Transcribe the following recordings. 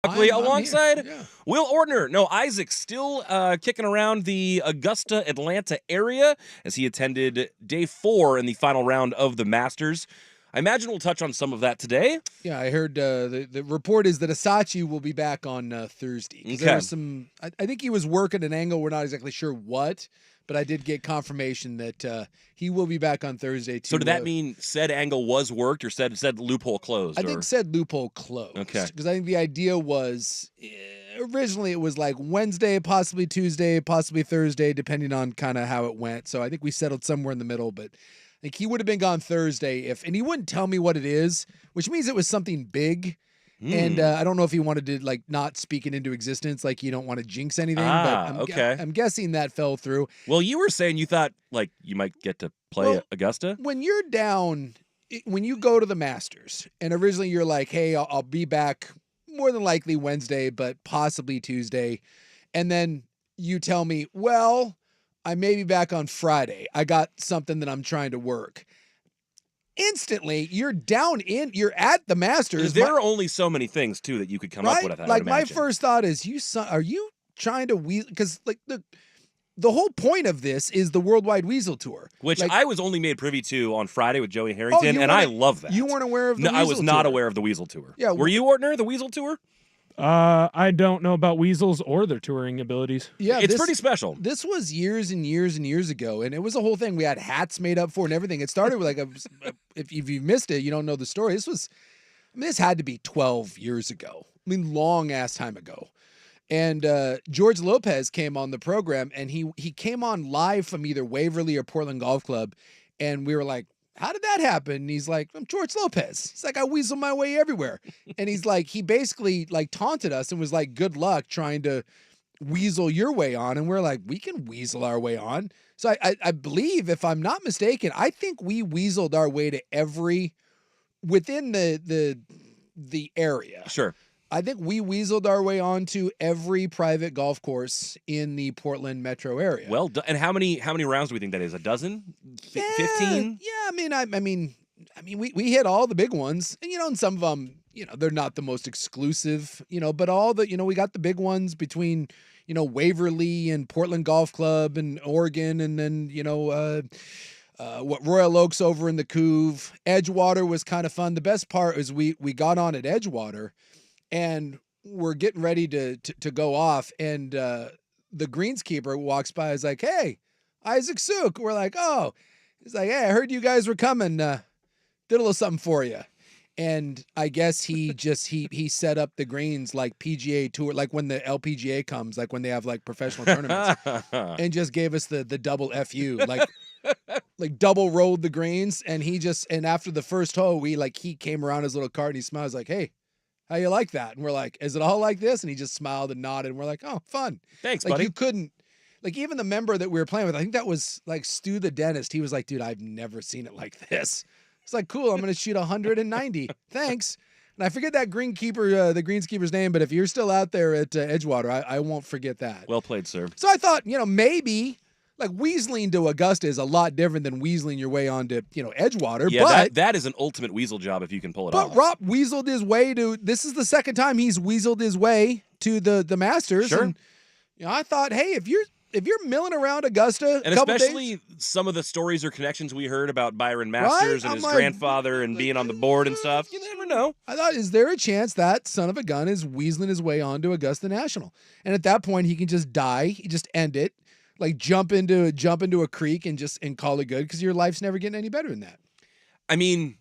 alongside Will Ordner. No, Isaac's still kicking around the Augusta, Atlanta area as he attended day 4 in the final round of the Masters. I imagine we'll touch on some of that today. Yeah, I heard the report is that Asachi will be back on Thursday. Okay. There was some, I think he was working an angle. We're not exactly sure what, but I did get confirmation that he will be back on Thursday too. So did that mean said angle was worked or said loophole closed? I think said loophole closed. Okay. Because I think the idea was originally it was like Wednesday, possibly Tuesday, possibly Thursday, depending on kind of how it went. So I think we settled somewhere in the middle, but I think he would have been gone Thursday and he wouldn't tell me what it is, which means it was something big. And I don't know if he wanted to like not speak it into existence, like you don't want to jinx anything. But I'm guessing that fell through. Well, you were saying you thought like you might get to play Augusta. When you're down, when you go to the Masters, and originally you're like, hey, I'll be back more than likely Wednesday, but possibly Tuesday. And then you tell me, well, I may be back on Friday. I got something that I'm trying to work. Instantly, you're you're at the Masters. There are only so many things too that you could come up with. Like my first thought is, are you trying to weasel? Because like the whole point of this is the Worldwide Weasel Tour, which like, I was only made privy to on Friday with Joey Harrington, and I love that. You weren't aware of the Weasel I was Tour. not aware of the Weasel Tour. Yeah, were you, Ortner, the Weasel Tour? I don't know about weasels or their touring abilities. Yeah, it's pretty special. This was years and years and years ago, and it was a whole thing. We had hats made up for and everything. It started with like if you missed it, you don't know the story. This had to be 12 years ago. I mean, long ass time ago. And George Lopez came on the program, and he came on live from either Waverly or Portland Golf Club, and we were like, how did that happen? And he's like, I'm George Lopez. He's like, I weasel my way everywhere. And he's like, he basically like taunted us and was like, good luck trying to weasel your way on. And we're like, we can weasel our way on. So I believe, if I'm not mistaken, I think we weaseled our way to within the area. Sure. I think we weaseled our way onto every private golf course in the Portland metro area. Well, and how many rounds do we think that is? A dozen? 15? Yeah, I mean, we hit all the big ones, and and some of them, they're not the most exclusive, but all the, we got the big ones between, Waverly and Portland Golf Club and Oregon, and then Royal Oaks over in the Couve. Edgewater was kind of fun. The best part is we got on at Edgewater. And we're getting ready to go off, and the greenskeeper walks by. Is like, "Hey, Isaac Suk." We're like, "Oh," he's like, "Hey, I heard you guys were coming. Did a little something for you." And I guess he just he set up the greens like PGA Tour, like when the LPGA comes, like when they have like professional tournaments, and just gave us the double FU, like double rolled the greens. And and after the first hole, he came around his little cart and he smiles like, "Hey, how you like that?" And we're like, "Is it all like this?" And he just smiled and nodded. And we're like, "Oh, fun. Thanks, like, buddy." You couldn't, like, even the member that we were playing with, I think that was like Stu the dentist. He was like, "Dude, I've never seen it like this." It's like, "Cool, I'm going to shoot 190. Thanks." And I forget that greenskeeper's name, but if you're still out there at Edgewater, I won't forget that. Well played, sir. So I thought, maybe like weaseling to Augusta is a lot different than weaseling your way onto, Edgewater. Yeah, but that is an ultimate weasel job if you can pull it off. But Rob weaseled his way this is the second time he's weaseled his way to the Masters. Sure. And, I thought, hey, if you're milling around Augusta, and especially some of the stories or connections we heard about Byron Masters and his grandfather and being on the board and stuff, you never know. I thought, is there a chance that son of a gun is weaseling his way onto Augusta National? And at that point, he can just die. He just end it. Like jump into a creek and call it good, because your life's never getting any better than that. I mean,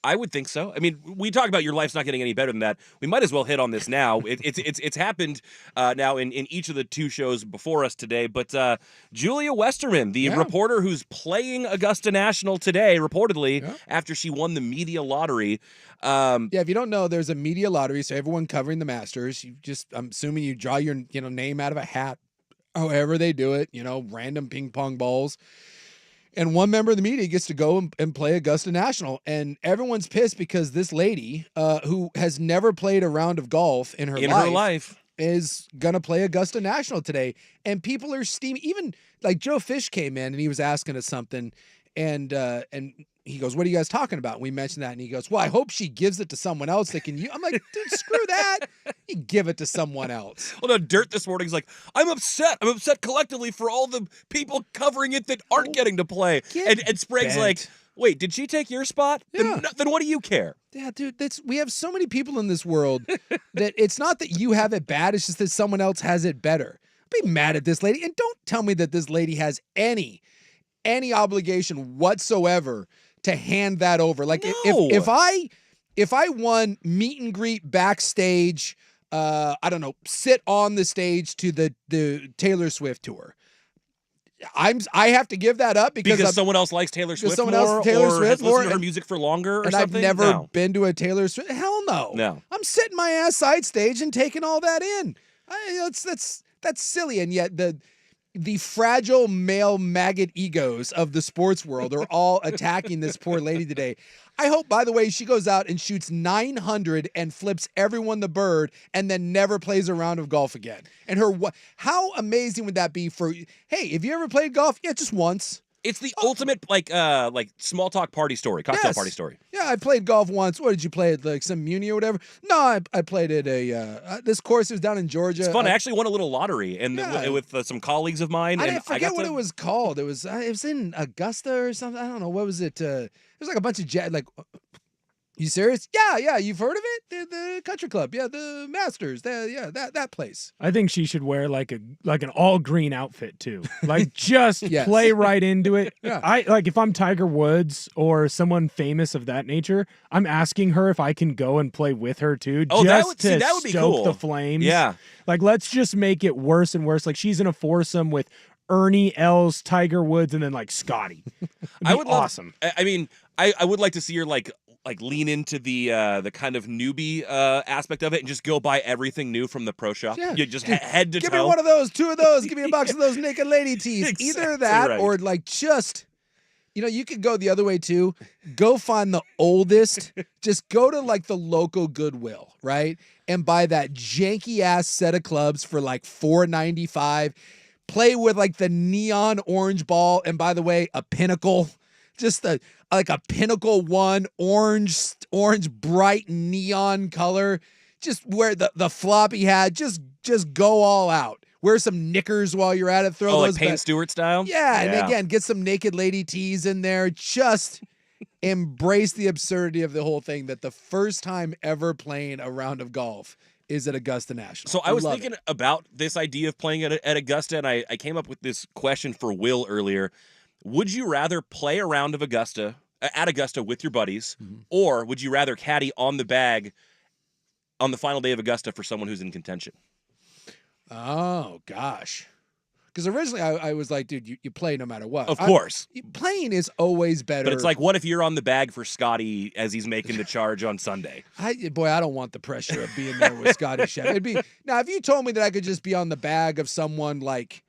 I would think so. I mean, we talk about your life's not getting any better than that. We might as well hit on this now. It's happened now in each of the two shows before us today. But Julia Westerman, the reporter who's playing Augusta National today, reportedly after she won the media lottery. If you don't know, there's a media lottery, so everyone covering the Masters, I'm assuming you draw your name out of a hat. However they do it, random ping pong balls. And one member of the media gets to go and play Augusta National. And everyone's pissed because this lady, who has never played a round of golf in her life, is going to play Augusta National today. And people are steaming. Even like Joe Fish came in and he was asking us something. And he goes, "What are you guys talking about?" And we mentioned that. And he goes, "Well, I hope she gives it to someone else that can use." I'm like, dude, screw that. me give it to someone else. Well, no, Dirt this morning's like, I'm upset. I'm upset collectively for all the people covering it that aren't getting to play. And Sprague's like, bent. wait, did she take your spot? Yeah. Then what do you care? Yeah, dude, we have so many people in this world that it's not that you have it bad, it's just that someone else has it better. Be mad at this lady, and don't tell me that this lady has any obligation whatsoever to hand that over. Like No. if I won meet and greet backstage, I don't know, sit on the stage to the Taylor Swift tour. I have to give that up because someone else likes Taylor Swift someone more, else Taylor or Swift has more, listened to her music for longer, or and something. I've never No. been to a Taylor Swift. Hell no. No. I'm sitting my ass side stage and taking all that in. That's silly, and yet the fragile male maggot egos of the sports world are all attacking this poor lady today. I hope, by the way, she goes out and shoots 900 and flips everyone the bird and then never plays a round of golf again. And how amazing would that be for, hey, have you ever played golf? Yeah, just once. It's the ultimate like small talk party story, cocktail Yes. party story. Yeah, I played golf once. What did you play at, like some Muni or whatever? No, I played at this course. It was down in Georgia. It's fun. I actually won a little lottery and Yeah. with some colleagues of mine. I and forget got what to- it was called. It was in Augusta or something. I don't know. What was it? It was like a bunch of you serious? Yeah. You've heard of it? The country club. Yeah, the Masters. That place. I think she should wear like an all green outfit too. Like just Yes. play right into it. Yeah. I like if I'm Tiger Woods or someone famous of that nature, I'm asking her if I can go and play with her too. Oh, just that to would be stoke cool. the flames. Yeah. Like let's just make it worse and worse. Like she's in a foursome with Ernie Els, Tiger Woods, and then like Scotty. I would love- awesome. I mean, I would like to see her like lean into the kind of newbie aspect of it and just go buy everything new from the pro shop. Yeah. You just head to Give toe. me one of those, two of those. Give me a box of those naked lady tees. Either Exactly that right. or like just, you could go the other way too. Go find the oldest. Just go to like the local Goodwill, right? And buy that janky ass set of clubs for like $4.95. Play with like the neon orange ball. And by the way, a Pinnacle. Just like a Pinnacle one, orange bright neon color. Just wear the floppy hat. Just go all out. Wear some knickers while you're at it. Throw like those Payne back. Stewart style. Yeah, and again, get some naked lady tees in there. Just embrace the absurdity of the whole thing. That the first time ever playing a round of golf is at Augusta National. So I was love thinking it. about this idea of playing at Augusta, and I came up with this question for Will earlier. Would you rather play a round of at Augusta with your buddies, or would you rather caddy on the bag on the final day of Augusta for someone who's in contention? Oh gosh, because originally I was like, dude, you play no matter what. Of course. Playing is always better. But it's like, what if you're on the bag for Scotty as he's making the charge on Sunday? I don't want the pressure of being there with Scotty Shep. Now, if you told me that I could just be on the bag of someone like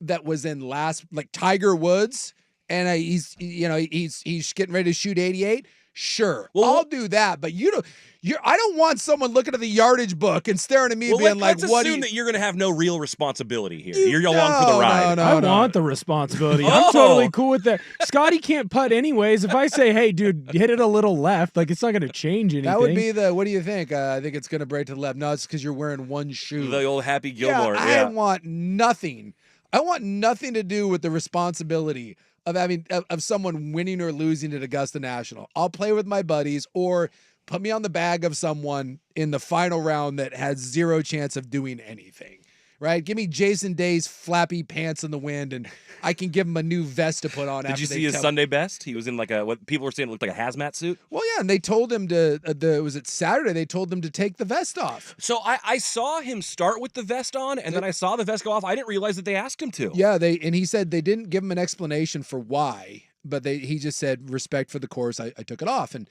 that was in like Tiger Woods, and he's getting ready to shoot 88. Sure, Well, I'll do that. But I don't want someone looking at the yardage book and staring at me, being like, let's "What?" assume that you're going to have no real responsibility here. You're along for the ride. No, I no. want the responsibility. Oh. I'm totally cool with that. Scotty can't putt anyways. If I say, hey, dude, hit it a little left, like it's not going to change anything. That would be what do you think? I think it's going to break to the left. No, it's because you're wearing one shoe. The old Happy Gilmore. I Yeah. want nothing. I want nothing to do with the responsibility of having of someone winning or losing at Augusta National. I'll play with my buddies or put me on the bag of someone in the final round that has zero chance of doing anything. Right? Give me Jason Day's flappy pants in the wind, and I can give him a new vest to put on. Did you see his Sunday best? He was in like what people were saying looked like a hazmat suit. Well, yeah, and they told him to. Was it Saturday? They told him to take the vest off. So I saw him start with the vest on, and then I saw the vest go off. I didn't realize that they asked him to. Yeah, and he said they didn't give him an explanation for why, but he just said respect for the course. I took it off, and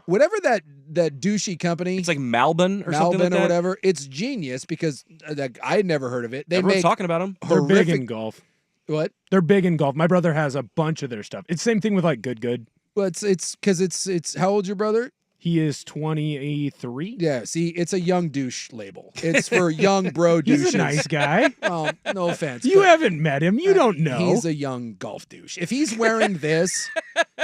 whatever that douchey company, It's like Malbon or something like or that. whatever. It's genius because I had never heard of it. They Everyone's make talking about him. They're big horrific. in golf. What? They're big in golf. My brother has a bunch of their stuff. It's same thing with like Good. Well, it's because it's how old's your brother? He is 23. Yeah, see, it's a young douche label. It's for young bro douches. He's a nice guy. Well, no offense. You but haven't met him. You don't know. He's a young golf douche. If he's wearing this,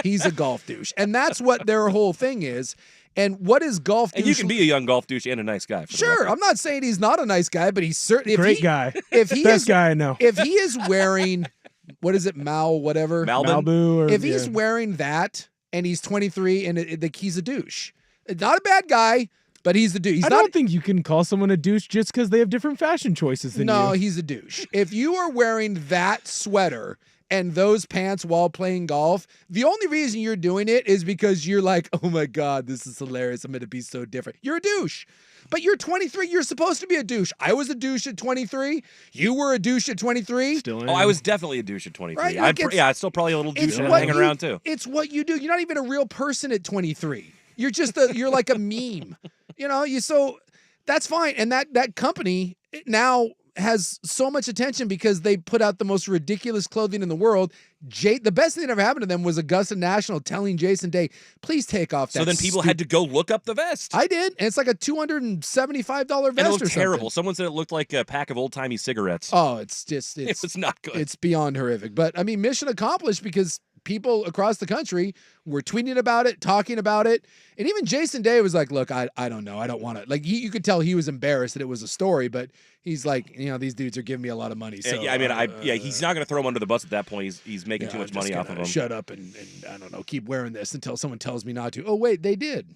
he's a golf douche. And that's what their whole thing is And what is golf douche? And you can be a young golf douche and a nice guy. For the Sure, record. I'm not saying he's not a nice guy, but he's certainly Great guy. If he Best is, guy I know. if he is wearing, what is it, whatever, Malbin. Malibu or if he's wearing that and he's 23 and he's a douche, not a bad guy, but he's a douche. He's I not. don't think you can call someone a douche just because they have different fashion choices than No, you. he's a douche. If you are wearing that sweater and those pants while playing golf, the only reason you're doing it is because you're like, oh my God, this is hilarious. I'm going to be so different. You're a douche. But you're 23. You're supposed to be a douche. I was a douche at 23. You were a douche at 23. Still am. Oh, I was definitely a douche at 23. Right, like I'm still probably a little douche It's and what hanging you- around too. It's what you do. You're not even a real person at 23. You're just you're like a meme. So that's fine. And that company now has so much attention because they put out the most ridiculous clothing in the world. The best thing that ever happened to them was Augusta National telling Jason Day, please take off that. So then people had to go look up the vest. I did, and it's like a $275 vest and it or looked terrible. something. Someone said it looked like a pack of old-timey cigarettes. Oh, it's just it was not good. It's beyond horrific. But I mean, mission accomplished because people across the country were tweeting about it, talking about it. And even Jason Day was like, look, I don't know. I don't want to. Like, you could tell he was embarrassed that it was a story, but he's like, these dudes are giving me a lot of money. So, he's not going to throw him under the bus at that point. He's making too much money off of him. Shut up and I don't know, keep wearing this until someone tells me not to. Oh, wait, they did.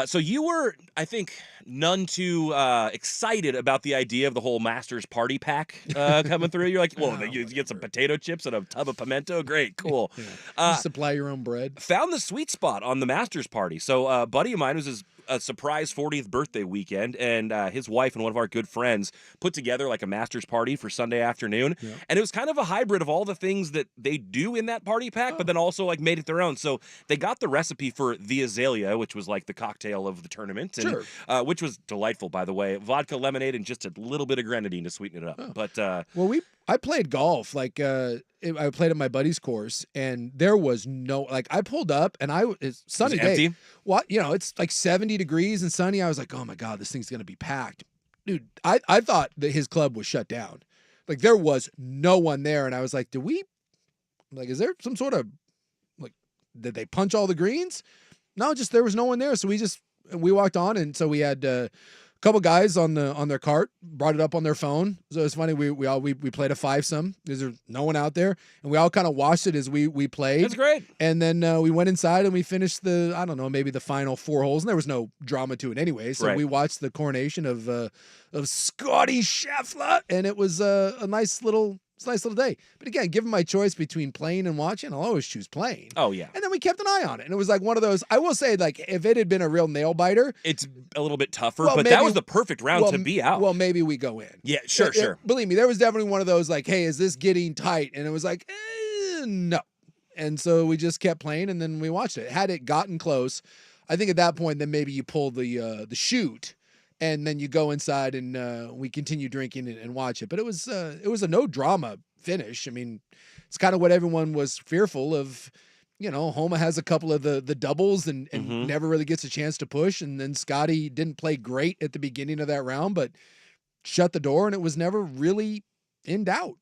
So you were, I think, none too excited about the idea of the whole Masters party pack coming through. You're like, well, you get some potato chips and a tub of pimento. Great, cool. You supply your own bread. Found the sweet spot on the Masters party. So a buddy of mine was a surprise 40th birthday weekend, and his wife and one of our good friends put together like a Masters party for Sunday afternoon. Yeah. And it was kind of a hybrid of all the things that they do in that party pack, but then also like made it their own. So they got the recipe for the Azalea, which was like the cocktail of the tournament, and, Sure. which was delightful, by the way. Vodka, lemonade, and just a little bit of grenadine to sweeten it up. Oh. But Well, I played golf. Like, I played at my buddy's course, and there was no, I pulled up, and it's sunny was it day. empty? What, it's like 70 degrees and sunny. I was like, oh my God, this thing's gonna be packed, dude. I thought that his club was shut down. Like, there was no one there, and I was like, is there some sort of did they punch all the greens? No, just there was no one there, so we walked on, and so we had a couple guys on their cart, brought it up on their phone. So it's funny, we played a fivesome. There's no one out there, and we all kind of watched it as we played. That's great. And then we went inside and we finished maybe the final 4 holes, and there was no drama to it anyway. So Right. we watched the coronation of Scotty Scheffler, and it was a nice little day. But again, given my choice between playing and watching, I'll always choose playing. Oh, yeah. And then we kept an eye on it. And it was like one of those, I will say, like, if it had been a real nail biter, It's a little bit tougher, Well, but maybe- that was the perfect round to be out. Well, maybe we go in. Yeah, sure. Believe me, there was definitely one of those like, hey, is this getting tight? And it was like, no. And so we just kept playing, and then we watched it. Had it gotten close, I think at that point, then maybe you pull the chute, and then you go inside and we continue drinking and watch it. But it was a no drama finish. I mean, it's kind of what everyone was fearful of. Homa has a couple of the doubles and Mhm. never really gets a chance to push. And then Scotty didn't play great at the beginning of that round, but shut the door, and it was never really in doubt.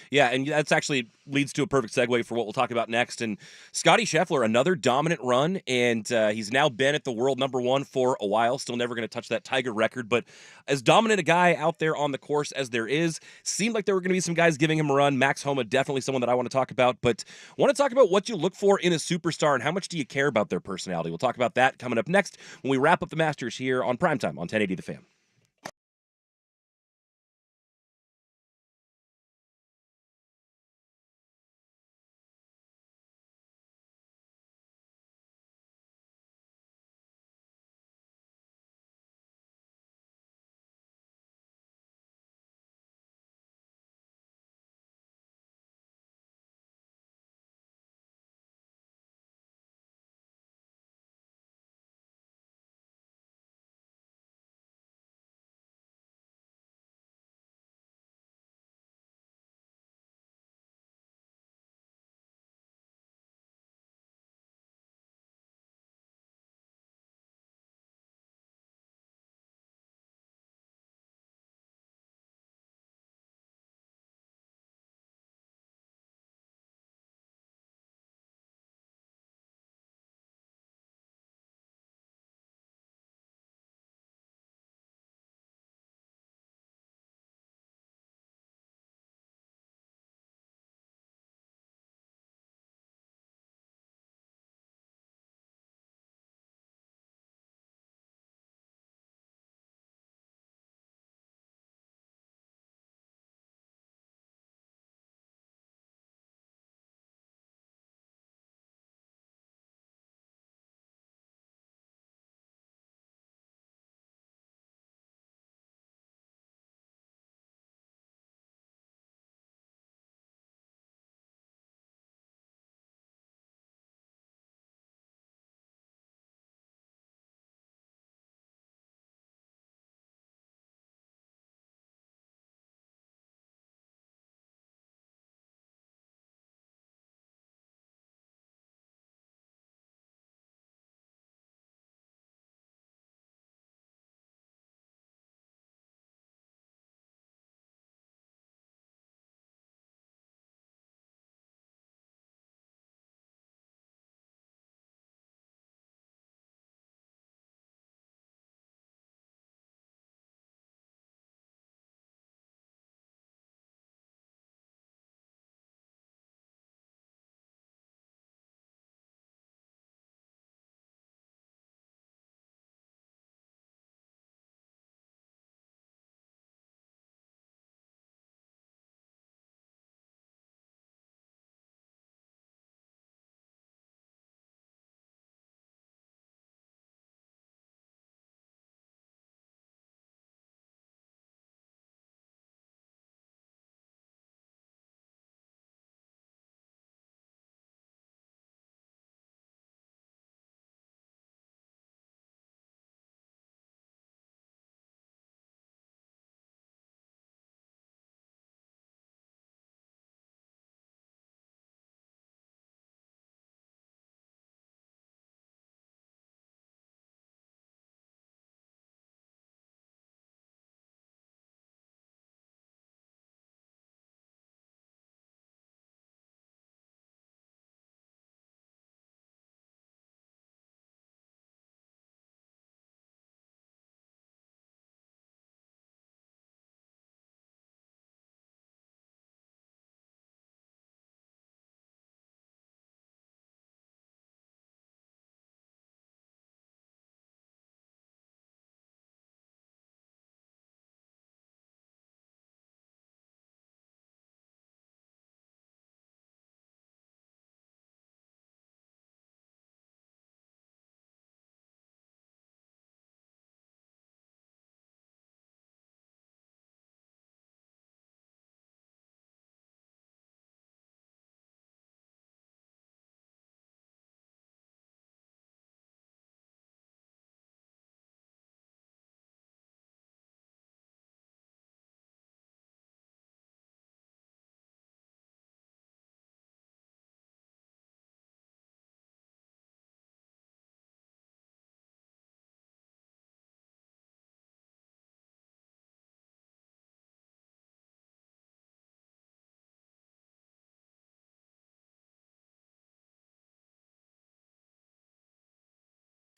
Yeah, and that's actually leads to a perfect segue for what we'll talk about next. And Scotty Scheffler, another dominant run, and he's now been at the world #1 for a while. Still never going to touch that Tiger record, but as dominant a guy out there on the course as there is, seemed like there were going to be some guys giving him a run. Max Homa, definitely someone that I want to talk about, but I want to talk about what you look for in a superstar and how much do you care about their personality. We'll talk about that coming up next when we wrap up the Masters here on Primetime on 1080 The Fan.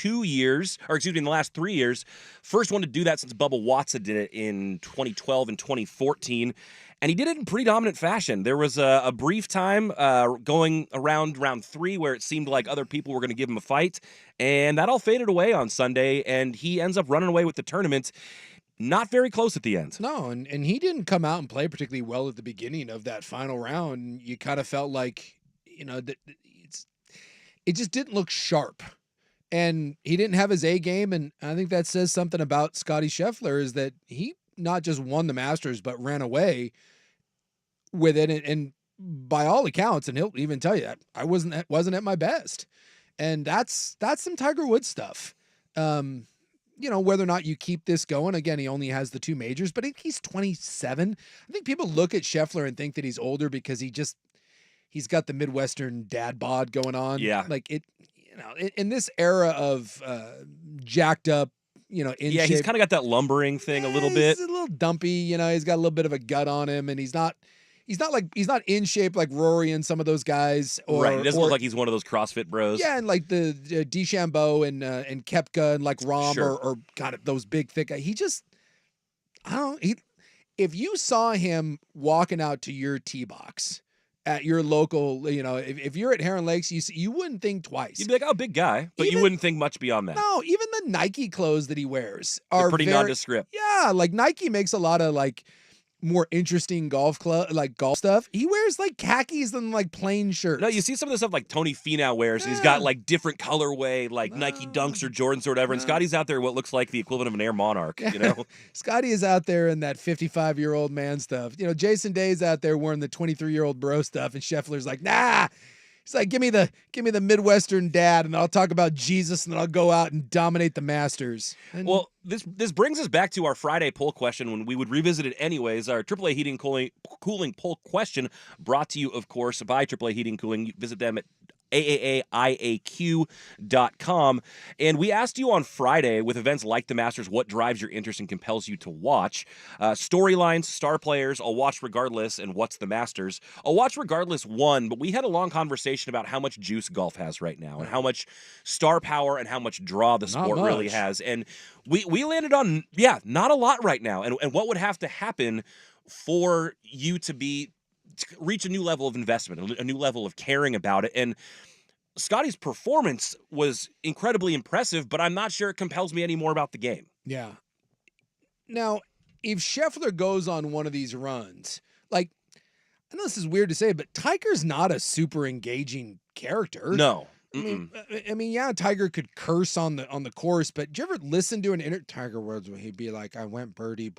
2 years, or excuse me, in the last 3 years. First one to do that since Bubba Watson did it in 2012 and 2014. And he did it in pretty dominant fashion. There was a brief time going around round 3 where it seemed like other people were going to give him a fight. And that all faded away on Sunday, and he ends up running away with the tournament. Not very close at the end. No, and he didn't come out and play particularly well at the beginning of that final round. You kind of felt like, it just didn't look sharp. And he didn't have his A game, and I think that says something about Scottie Scheffler, is that he not just won the Masters, but ran away with it. And by all accounts, and he'll even tell you that, I wasn't at my best. And that's some Tiger Woods stuff. Whether or not you keep this going, again, he only has the 2 majors, but he's 27. I think people look at Scheffler and think that he's older because he's got the Midwestern dad bod going on. Yeah. Like in this era of jacked up, in shape. He's kind of got that lumbering thing a little bit. He's a little dumpy, he's got a little bit of a gut on him, and he's not in shape like Rory and some of those guys. Right, he doesn't look like he's one of those CrossFit bros. Yeah, and like the DeChambeau and Koepka and like Rahm Sure. or kind of those big thick guys. He just, if you saw him walking out to your tee box at your local, if you're at Heron Lakes, you wouldn't think twice. You'd be like, oh, big guy, but you wouldn't think much beyond that. No, even the Nike clothes that he wears They're are pretty nondescript. Yeah, like Nike makes a lot of like more interesting golf stuff. He wears like khakis than like plain shirts. No, you see some of the stuff like Tony Finau wears, and he's got like different colorway, like Nike Dunks or Jordans or whatever, and Scotty's out there what looks like the equivalent of an Air Monarch, Scotty is out there in that 55-year-old man stuff. Jason Day's out there wearing the 23-year-old bro stuff, and Scheffler's like, nah. He's like, give me the Midwestern dad, and I'll talk about Jesus, and then I'll go out and dominate the Masters. And Well, this brings us back to our Friday poll question when we would revisit it anyways. Our AAA Heating Cooling poll question brought to you, of course, by AAA Heating Cooling. You visit them at aaaIAQ.com. And we asked you on Friday, with events like the Masters, what drives your interest and compels you to watch? Storylines, star players, I'll watch regardless, and what's the Masters? I'll watch regardless won, but we had a long conversation about how much juice golf has right now and how much star power and how much draw the sport really has. And we landed on, not a lot right now. And what would have to happen for you to reach a new level of investment, a new level of caring about it. And Scotty's performance was incredibly impressive, but I'm not sure it compels me any more about the game. Yeah. Now, if Scheffler goes on one of these runs, like, I know this is weird to say, but Tiger's not a super engaging character. No. I mean, yeah, Tiger could curse on the course, but did you ever listen to Tiger Woods where he'd be like, I went birdie,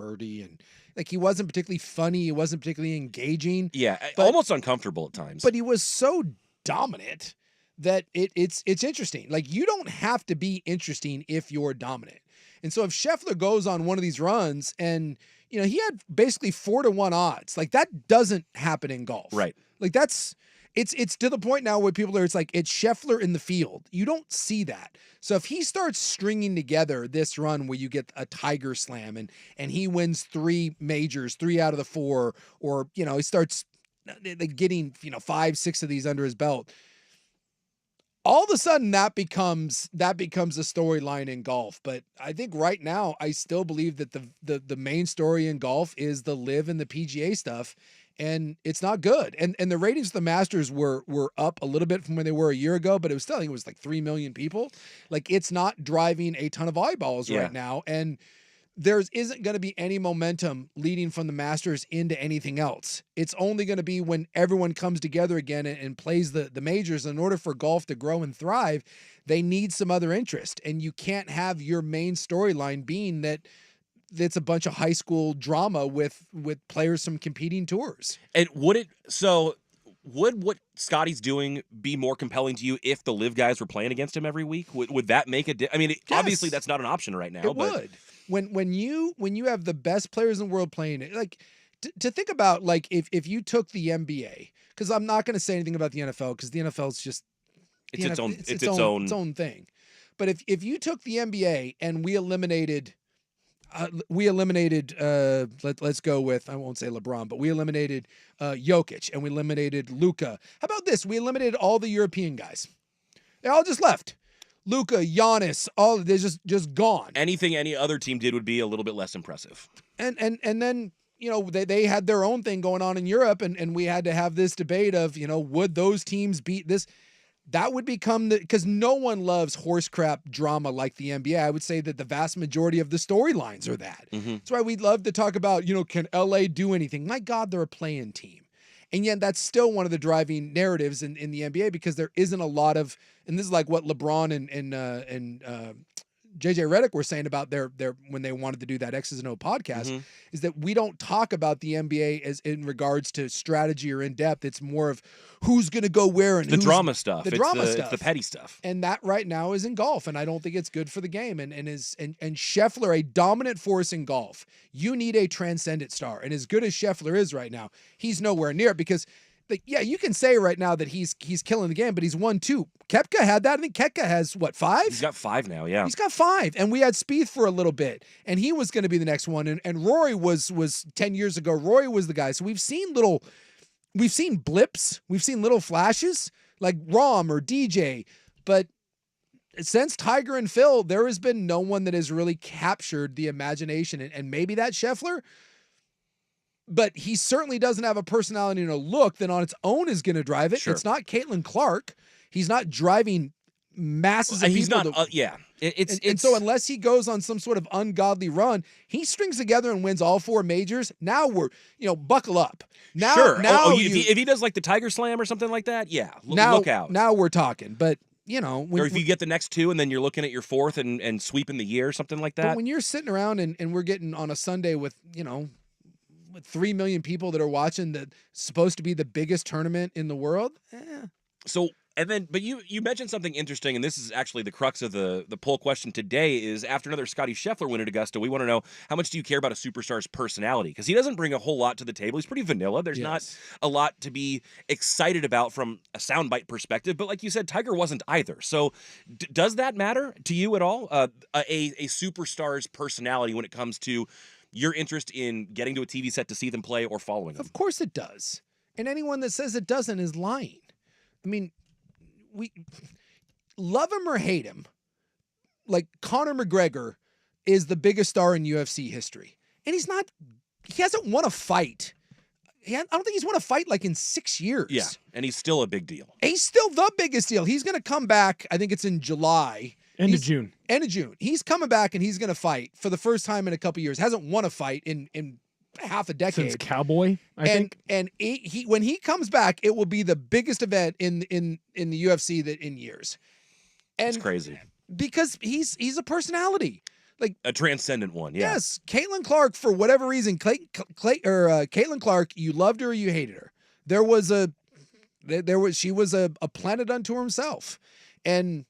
and like he wasn't particularly funny, he wasn't particularly engaging. Yeah, almost uncomfortable at times. But he was so dominant that it's interesting. Like, you don't have to be interesting if you're dominant. And so if Scheffler goes on one of these runs and he had basically 4-1 odds, like that doesn't happen in golf. Right. Like it's to the point now where people are, it's like, it's Scheffler in the field. You don't see that. So if he starts stringing together this run where you get a Tiger slam and he wins 3 majors, 3 out of the 4, or, he starts getting, 5, 6 of these under his belt, all of a sudden that becomes a storyline in golf. But I think right now, I still believe that the main story in golf is the LIV and the PGA stuff. And it's not good. And the ratings of the Masters were up a little bit from when they were a year ago, but it was still, I think it was like 3 million people. Like, it's not driving a ton of eyeballs right now. And there isn't going to be any momentum leading from the Masters into anything else. It's only going to be when everyone comes together again and plays the majors. In order for golf to grow and thrive, they need some other interest. And you can't have your main storyline being that's a bunch of high school drama with players from competing tours. And would what Scotty's doing be more compelling to you if the LIV guys were playing against him every week? Would that make a I mean, Yes. obviously that's not an option right now. It would. When you have the best players in the world playing it, like to think about, like if you took the NBA, because I'm not going to say anything about the NFL because the NFL is just its own thing. But if you took the NBA and we eliminated let's go with, I won't say LeBron, but we eliminated Jokic and we eliminated Luka. How about this? We eliminated all the European guys. They all just left. Luka, Giannis, all they're just gone. Anything any other team did would be a little bit less impressive. And then, you know, they had their own thing going on in Europe, and we had to have this debate of, you know, would those teams beat this? That would become because no one loves horse crap drama like the NBA. I would say that the vast majority of the storylines are that. That's why we'd love to talk about, you know, can LA do anything? My God, they're a play-in team. And yet that's still one of the driving narratives in the NBA because there isn't a lot of, and this is like what LeBron and JJ Redick were saying about their when they wanted to do that X's and O podcast, is that we don't talk about the NBA as in regards to strategy or in depth. It's more of who's going to go where and the drama stuff. The It's the petty stuff. And that right now is in golf, and I don't think it's good for the game. And Scheffler, a dominant force in golf, you need a transcendent star. And as good as Scheffler is right now, he's nowhere near it because. Yeah, you can say right now that he's killing the game, but he's won 2. Koepka had that. I think Koepka has, what, 5? He's got 5 now, yeah. He's got 5. And we had Spieth for a little bit, and he was going to be the next one. And Rory was 10 years ago. Rory was the guy. So we've seen blips. We've seen little flashes like Rahm or DJ. But since Tiger and Phil, there has been no one that has really captured the imagination. And maybe that's Scheffler. But he certainly doesn't have a personality and a look that on its own is going to drive it. Sure. It's not Caitlin Clark. He's not driving masses of he's people. not, yeah. And so unless he goes on some sort of ungodly run, he strings together and wins all 4 majors. Now we're, buckle up. Now, sure. Now if he does like the Tiger Slam or something like that, yeah, look out. Now we're talking. But, or if you get the next 2 and then you're looking at your 4th and sweeping the year, something like that. But when you're sitting around and we're getting on a Sunday with 3 million people that are watching that's supposed to be the biggest tournament in the world. So, but you mentioned something interesting, and this is actually the crux of the poll question today is after another Scotty Scheffler win at Augusta, we want to know how much do you care about a superstar's personality? Because he doesn't bring a whole lot to the table. He's pretty vanilla. There's not a lot to be excited about from a soundbite perspective. But like you said, Tiger wasn't either. So does that matter to you at all? A superstar's personality when it comes to your interest in getting to a TV set to see them play or following them? Of course it does. And anyone that says it doesn't is lying. I mean, we love him or hate him. Like Conor McGregor is the biggest star in UFC history. And he hasn't won a fight. I don't think he's won a fight like in 6 years. Yeah, and he's still a big deal. He's still the biggest deal. He's going to come back, I think it's in July. End of June. He's coming back and he's going to fight for the first time in a couple years. Hasn't won a fight in half a decade. Since Cowboy, I think. And he when he comes back, it will be the biggest event in the UFC that in years. And it's crazy. Because he's a personality. Like a transcendent one, yeah. Yes. Caitlin Clark, for whatever reason, Caitlin Clark, you loved her or you hated her. She was a planet unto herself. And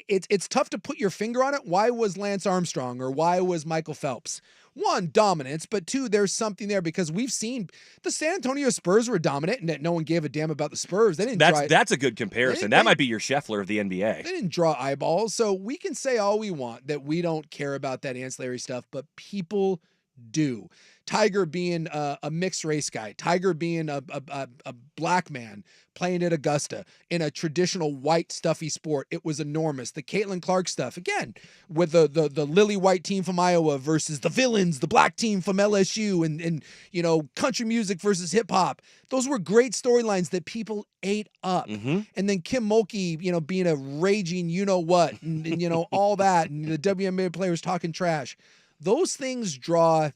it's tough to put your finger on it. Why was Lance Armstrong or why was Michael Phelps? 1, dominance, but 2, there's something there because we've seen the San Antonio Spurs were dominant and that no one gave a damn about the Spurs. They didn't. That's a good comparison. That might be your Scheffler of the NBA. They didn't draw eyeballs, so we can say all we want that we don't care about that ancillary stuff, but people do. Tiger being a mixed race guy, Tiger being a black man playing at Augusta in a traditional white stuffy sport. It was enormous. The Caitlin Clark stuff, again, with the lily white team from Iowa versus the villains, the black team from LSU and country music versus hip hop. Those were great storylines that people ate up. And then Kim Mulkey, being a raging you-know-what and all that and the WNBA players talking trash. Those things draw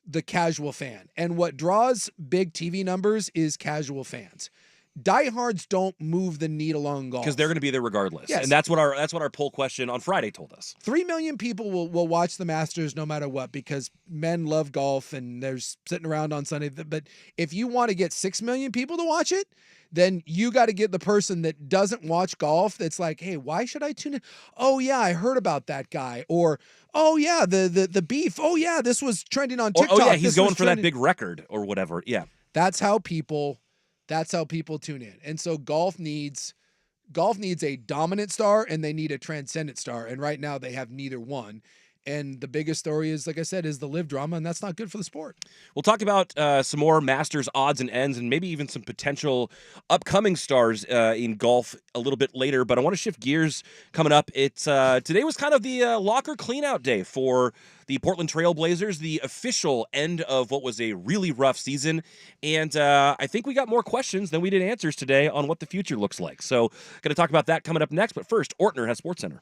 the casual fan. And what draws big TV numbers is casual fans. Diehards don't move the needle on golf. Because they're going to be there regardless. Yes. And that's what our poll question on Friday told us. 3 million people will watch the Masters no matter what because men love golf and they're sitting around on Sunday. But if you want to get 6 million people to watch it, then you got to get the person that doesn't watch golf that's like, hey, why should I tune in? Oh, yeah, I heard about that guy. Or, oh, yeah, the beef. Oh, yeah, this was trending on TikTok. Oh, yeah, he's going for that big record or whatever. Yeah. That's how people tune in. And so golf needs a dominant star and they need a transcendent star. And right now they have neither one. And the biggest story is, like I said, is the live drama, and that's not good for the sport. We'll talk about some more Masters odds and ends, and maybe even some potential upcoming stars in golf a little bit later. But I want to shift gears coming up. It's today was kind of the locker cleanout day for the Portland Trail Blazers, the official end of what was a really rough season. And I think we got more questions than we did answers today on what the future looks like. So, going to talk about that coming up next. But first, Ortner has SportsCenter.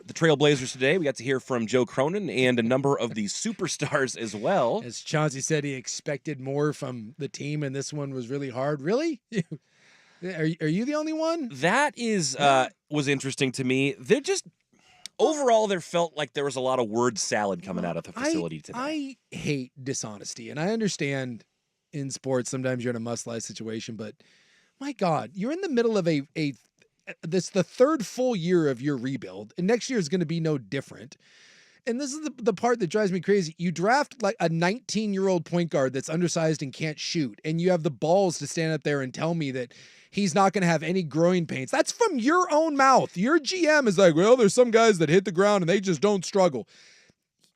The Trailblazers today, we got to hear from Joe Cronin and a number of the superstars as well. As Chauncey said, he expected more from the team, and this one was really hard. Really? Are you the only one? That is was interesting to me. They're just overall, there felt like there was a lot of word salad coming out of the facility today. I hate dishonesty, and I understand in sports sometimes you're in a must-lie situation, but my God, you're in the middle of the third full year of your rebuild, and next year is going to be no different. And this is the part that drives me crazy. You draft like a 19-year-old point guard that's undersized and can't shoot, and you have the balls to stand up there and tell me that he's not going to have any growing pains. That's from your own mouth. Your GM is like, well, there's some guys that hit the ground and they just don't struggle.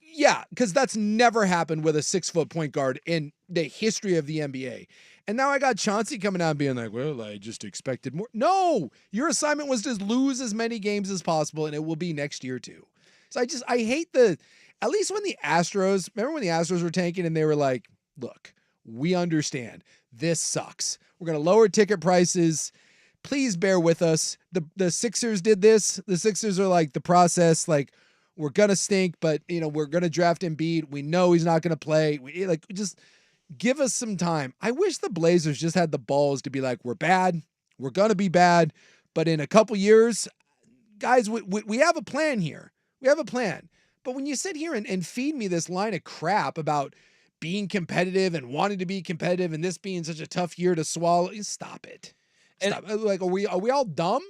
Yeah, because that's never happened with a 6-foot point guard in the history of the NBA. And now I got Chauncey coming out and being like, well, I just expected more. No, your assignment was to lose as many games as possible, and it will be next year too. So I hate at least when the Astros, remember when the Astros were tanking and they were like, look, we understand this sucks. We're going to lower ticket prices. Please bear with us. The Sixers did this. The Sixers are like the process, like we're going to stink, but we're going to draft Embiid. We know he's not going to play. Just give us some time. I wish the Blazers just had the balls to be like, we're bad. We're going to be bad. But in a couple years, guys, we have a plan here. We have a plan. But when you sit here and feed me this line of crap about being competitive and wanting to be competitive and this being such a tough year to swallow, stop it. Stop. Like, are we all dumb?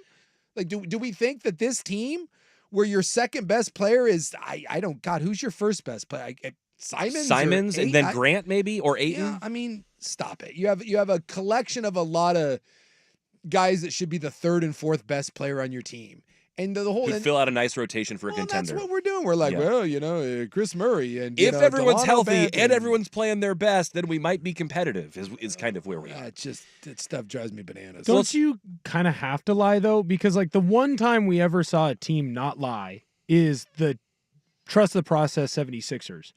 Like, do we think that this team where your second best player is, I don't, God, who's your first best player? Simons and then Grant maybe, or Ayton? Yeah, I mean, stop it. You have a collection of a lot of guys that should be the third and fourth best player on your team. And the whole could fill out a nice rotation for a contender. That's what we're doing. We're like, Chris Murray and if everyone's Delano healthy Banton. and everyone's playing their best, then we might be competitive. Is kind of where we are. That stuff drives me bananas. Don't you kind of have to lie though? Because like the one time we ever saw a team not lie is the Trust the Process 76ers.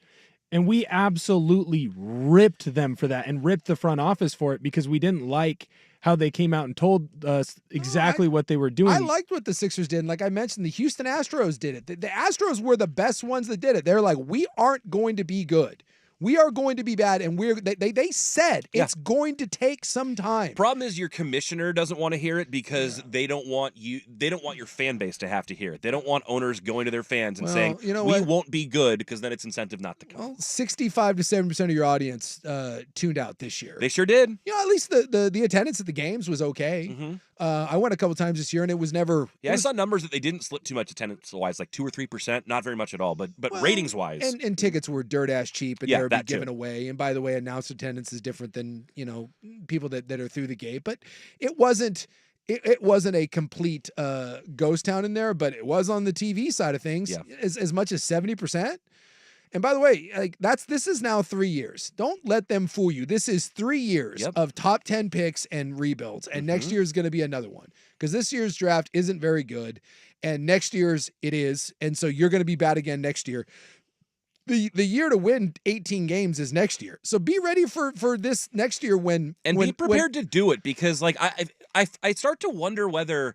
And we absolutely ripped them for that and ripped the front office for it because we didn't like how they came out and told us exactly what they were doing. I liked what the Sixers did. And like I mentioned, the Houston Astros did it. The Astros were the best ones that did it. They're like, we aren't going to be good. We are going to be bad, and they said it's going to take some time. Problem is your commissioner doesn't want to hear it because they don't want your fan base to have to hear it. They don't want owners going to their fans and saying, we won't be good, because then it's incentive not to come. Well, 65 to 70% of your audience tuned out this year. They sure did. At least the attendance at the games was okay. Mm-hmm. I went a couple times this year, and it was never. Yeah, I saw numbers that they didn't slip too much attendance-wise, like 2 or 3%, not very much at all, but ratings-wise. And tickets were dirt-ass cheap, and they were given too. away. And by the way, announced attendance is different than people that are through the gate. But it wasn't a complete ghost town in there, but it was on the TV side of things, as much as 70%. And by the way, like this is now 3 years. Don't let them fool you. This is 3 years of top 10 picks and rebuilds. And next year is going to be another one because this year's draft isn't very good. And next year's it is. And so you're going to be bad again next year. The year to win 18 games is next year. So be ready for this next year be prepared to do it, because like I start to wonder whether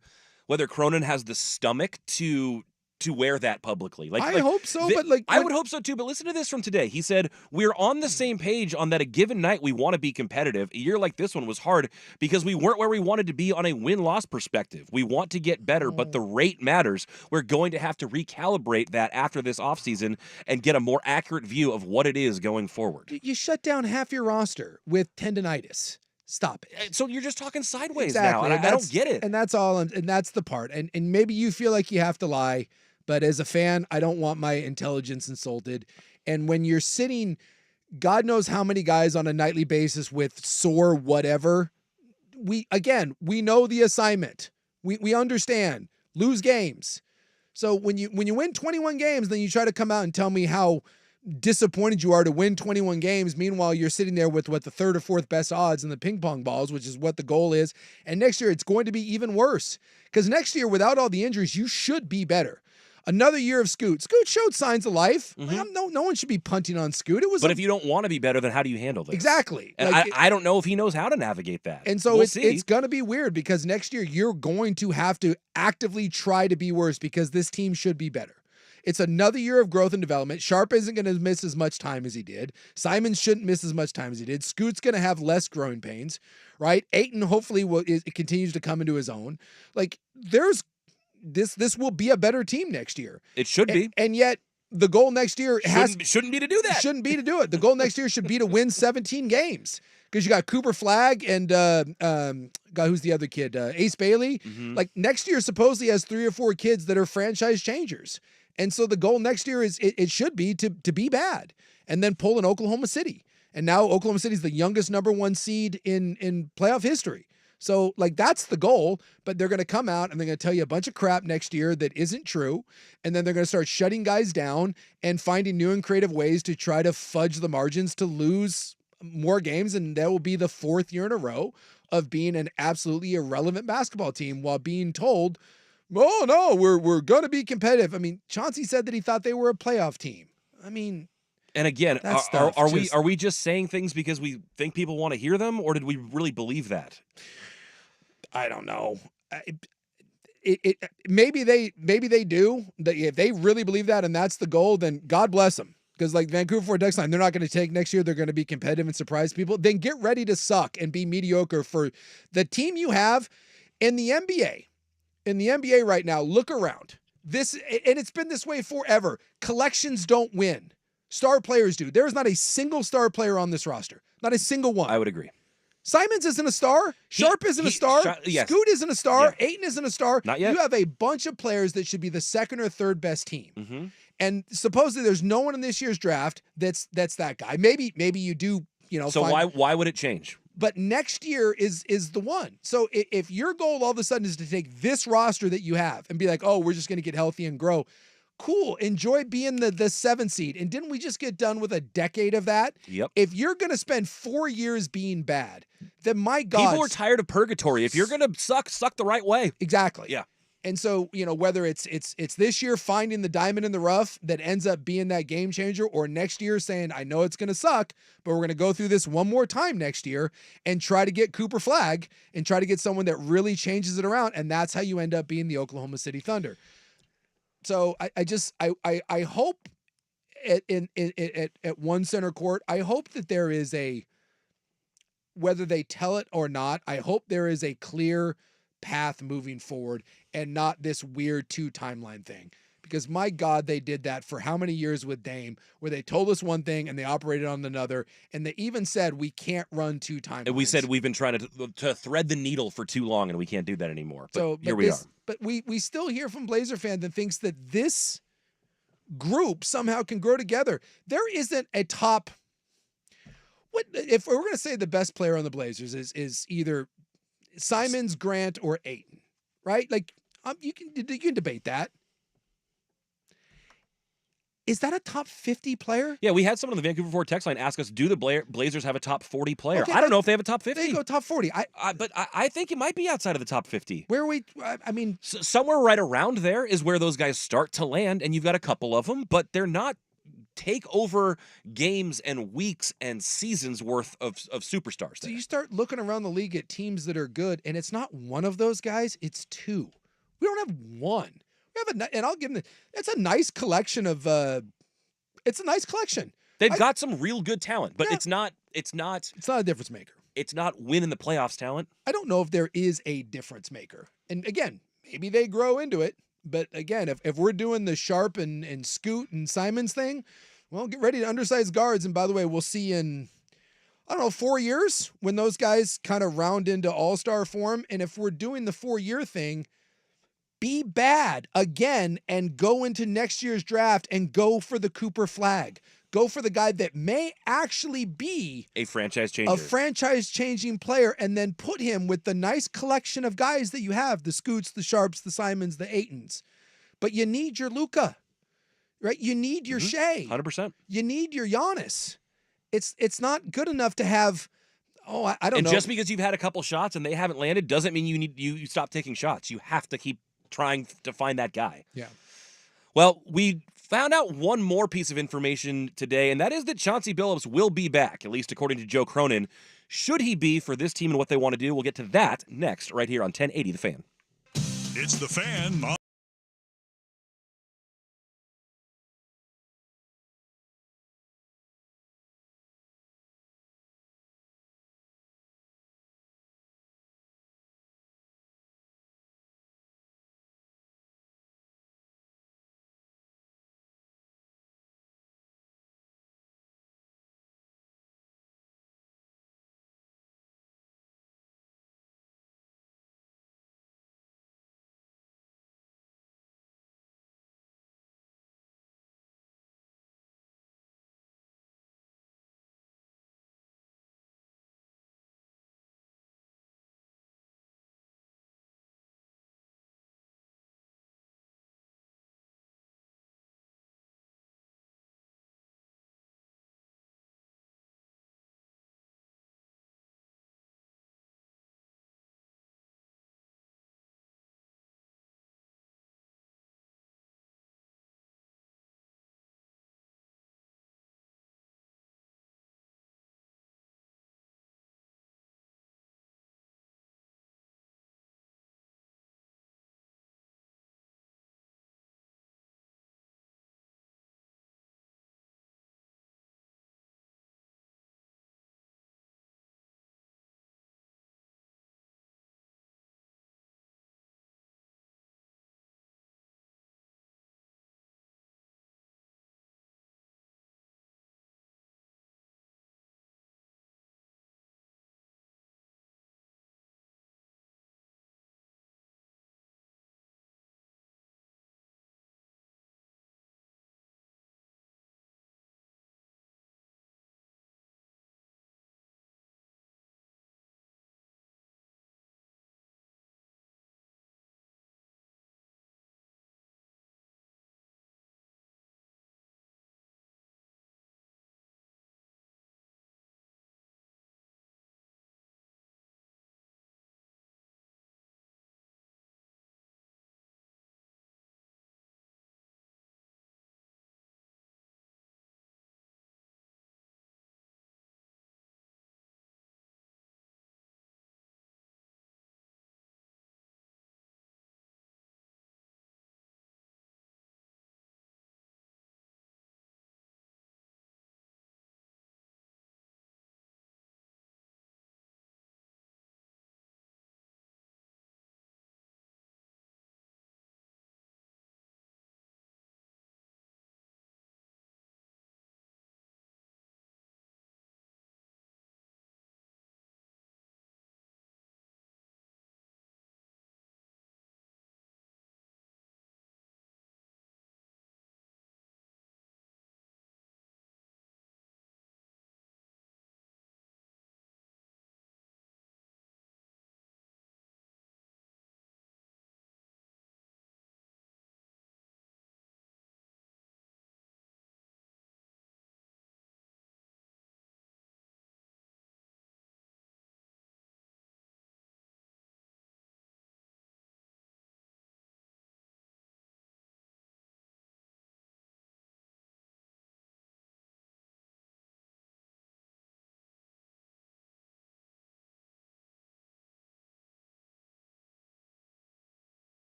Cronin has the stomach to wear that publicly. I hope so, but I would hope so too. But listen to this from today. He said, we're on the same page on that a given night we want to be competitive. A year like this one was hard because we weren't where we wanted to be on a win-loss perspective. We want to get better, but the rate matters. We're going to have to recalibrate that after this offseason and get a more accurate view of what it is going forward. You shut down half your roster with tendonitis. Stop it. So you're just talking sideways now, and I don't get it. And that's all. And that's the part. And maybe you feel like you have to lie. But as a fan, I don't want my intelligence insulted. And when you're sitting, God knows how many guys on a nightly basis with sore whatever, we know the assignment. We understand. Lose games. So when you win 21 games, then you try to come out and tell me how disappointed you are to win 21 games. Meanwhile, you're sitting there with the third or fourth best odds in the ping pong balls, which is what the goal is. And next year, it's going to be even worse. Because next year, without all the injuries, you should be better. Another year of Scoot. Scoot showed signs of life. Mhm. Like, no one should be punting on Scoot. It was But if you don't want to be better, then how do you handle this? exactly. And Like, I don't know if he knows how to navigate that. and so We'll it's see. going to be weird because next year you're going to have to actively try to be worse because this team should be better. It's another year of growth and development. Sharp isn't going to miss as much time as he did. Simon shouldn't miss as much time as he did. Scoot's going to have less growing pains, right? Aiton hopefully it continues to come into his own. Like there's this will be a better team next year. It should be. And yet the goal next year Shouldn't be to do that. shouldn't be to do it. The goal next year should be to win 17 games because you got Cooper Flagg and guy who's the other kid, Ace Bailey. Mhm. Like next year supposedly has 3 or 4 kids that are franchise changers. And so the goal next year is it should be to be bad and then pull in Oklahoma City. And now Oklahoma City is the youngest number 1 seed in playoff history. So like that's the goal, but they're going to come out and they're going to tell you a bunch of crap next year that isn't true. And then they're going to start shutting guys down and finding new and creative ways to try to fudge the margins to lose more games. And that will be the 4th year in a row of being an absolutely irrelevant basketball team while being told, oh no, we're going to be competitive. I mean, Chauncey said that he thought they were a playoff team. I mean, And again, that stuff just- are we just saying things because we think people want to hear them, or did we really believe that? I don't know. Maybe they do. If they really believe that and that's the goal, then God bless them. Because like Vancouver Ford Text Line, they're not going to take next year. They're going to be competitive and surprise people. Then get ready to suck and be mediocre for the team you have in the NBA. In the NBA right now, look around. And it's been this way forever. Collections don't win. Star players do. There is not a single star player on this roster. Not a single one. I would agree. Simons isn't a star. Sharp isn't a star. Yes. Scoot isn't a star. Aiton isn't a star. Not yet. You have a bunch of players that should be the 2nd or 3rd best team. Mm-hmm. And supposedly there's no one in this year's draft that's that guy. Maybe you do, So why would it change? But next year is the one. So if your goal all of a sudden is to take this roster that you have and be like, oh, we're just going to get healthy and grow. Cool. Enjoy being the 7th seed. And didn't we just get done with a decade of that? Yep. If you're going to spend 4 years being bad, then my God. People are tired of purgatory. If you're going to suck the right way. Exactly. Yeah. And so, whether it's this year finding the diamond in the rough that ends up being that game changer, or next year saying, I know it's going to suck, but we're going to go through this one more time next year and try to get Cooper Flagg and try to get someone that really changes it around. And that's how you end up being the Oklahoma City Thunder. So I hope at one center court, I hope that there is whether they tell it or not, I hope there is a clear path moving forward and not this weird 2 timeline thing. Because my God, they did that for how many years with Dame, where they told us one thing and they operated on another. And they even said, we can't run 2 timelines. And we said we've been trying to thread the needle for too long and we can't do that anymore. But here we are. But we still hear from Blazer fan that thinks that this group somehow can grow together. There isn't a top. What if we're going to say the best player on the Blazers is either Simons, Grant, or Aiton, right? Like you can debate that. Is that a top 50 player? Yeah, we had someone on the Vancouver Ford text line ask us, do the Blazers have a top 40 player? Okay, I don't know if they have a top 50. They go top 40. But I think it might be outside of the top 50. Where are we? I mean, Somewhere right around there is where those guys start to land, and you've got a couple of them, but they're not take over games and weeks and seasons worth of superstars. So there. you start looking around the league at teams that are good, and it's not one of those guys, it's 2. We don't have one. We have and I'll give them it's a nice collection of it's a nice collection. They've got some real good talent, but Yeah. it's not It's not a difference maker. it's not win in the playoffs talent. I don't know if there is a difference maker. And again, maybe they grow into it. But again, if we're doing the Sharp and Scoot and Simons thing, well, get ready to undersize guards. And by the way, we'll see in, I don't know, 4 years when those guys kind of round into all-star form. And if we're doing the 4-year thing, be bad again and go into next year's draft and go for the Cooper Flagg. Go for the guy that may actually be A franchise changer. a franchise-changing player, and then put him with the nice collection of guys that you have, the Scoots, the Sharps, the Simons, the Aitons. But you need your Luka, right? You need your Shea. 100%. You need your Giannis. It's not good enough to have, I don't And know. just because you've had a couple shots and they haven't landed doesn't mean you stop taking shots. You have to keep trying to find that guy. Yeah. Well, we found out one more piece of information today, and that is that Chauncey Billups will be back, at least according to Joe Cronin. Should he be for this team and what they want to do? We'll get to that next, right here on 1080 The Fan. It's The Fan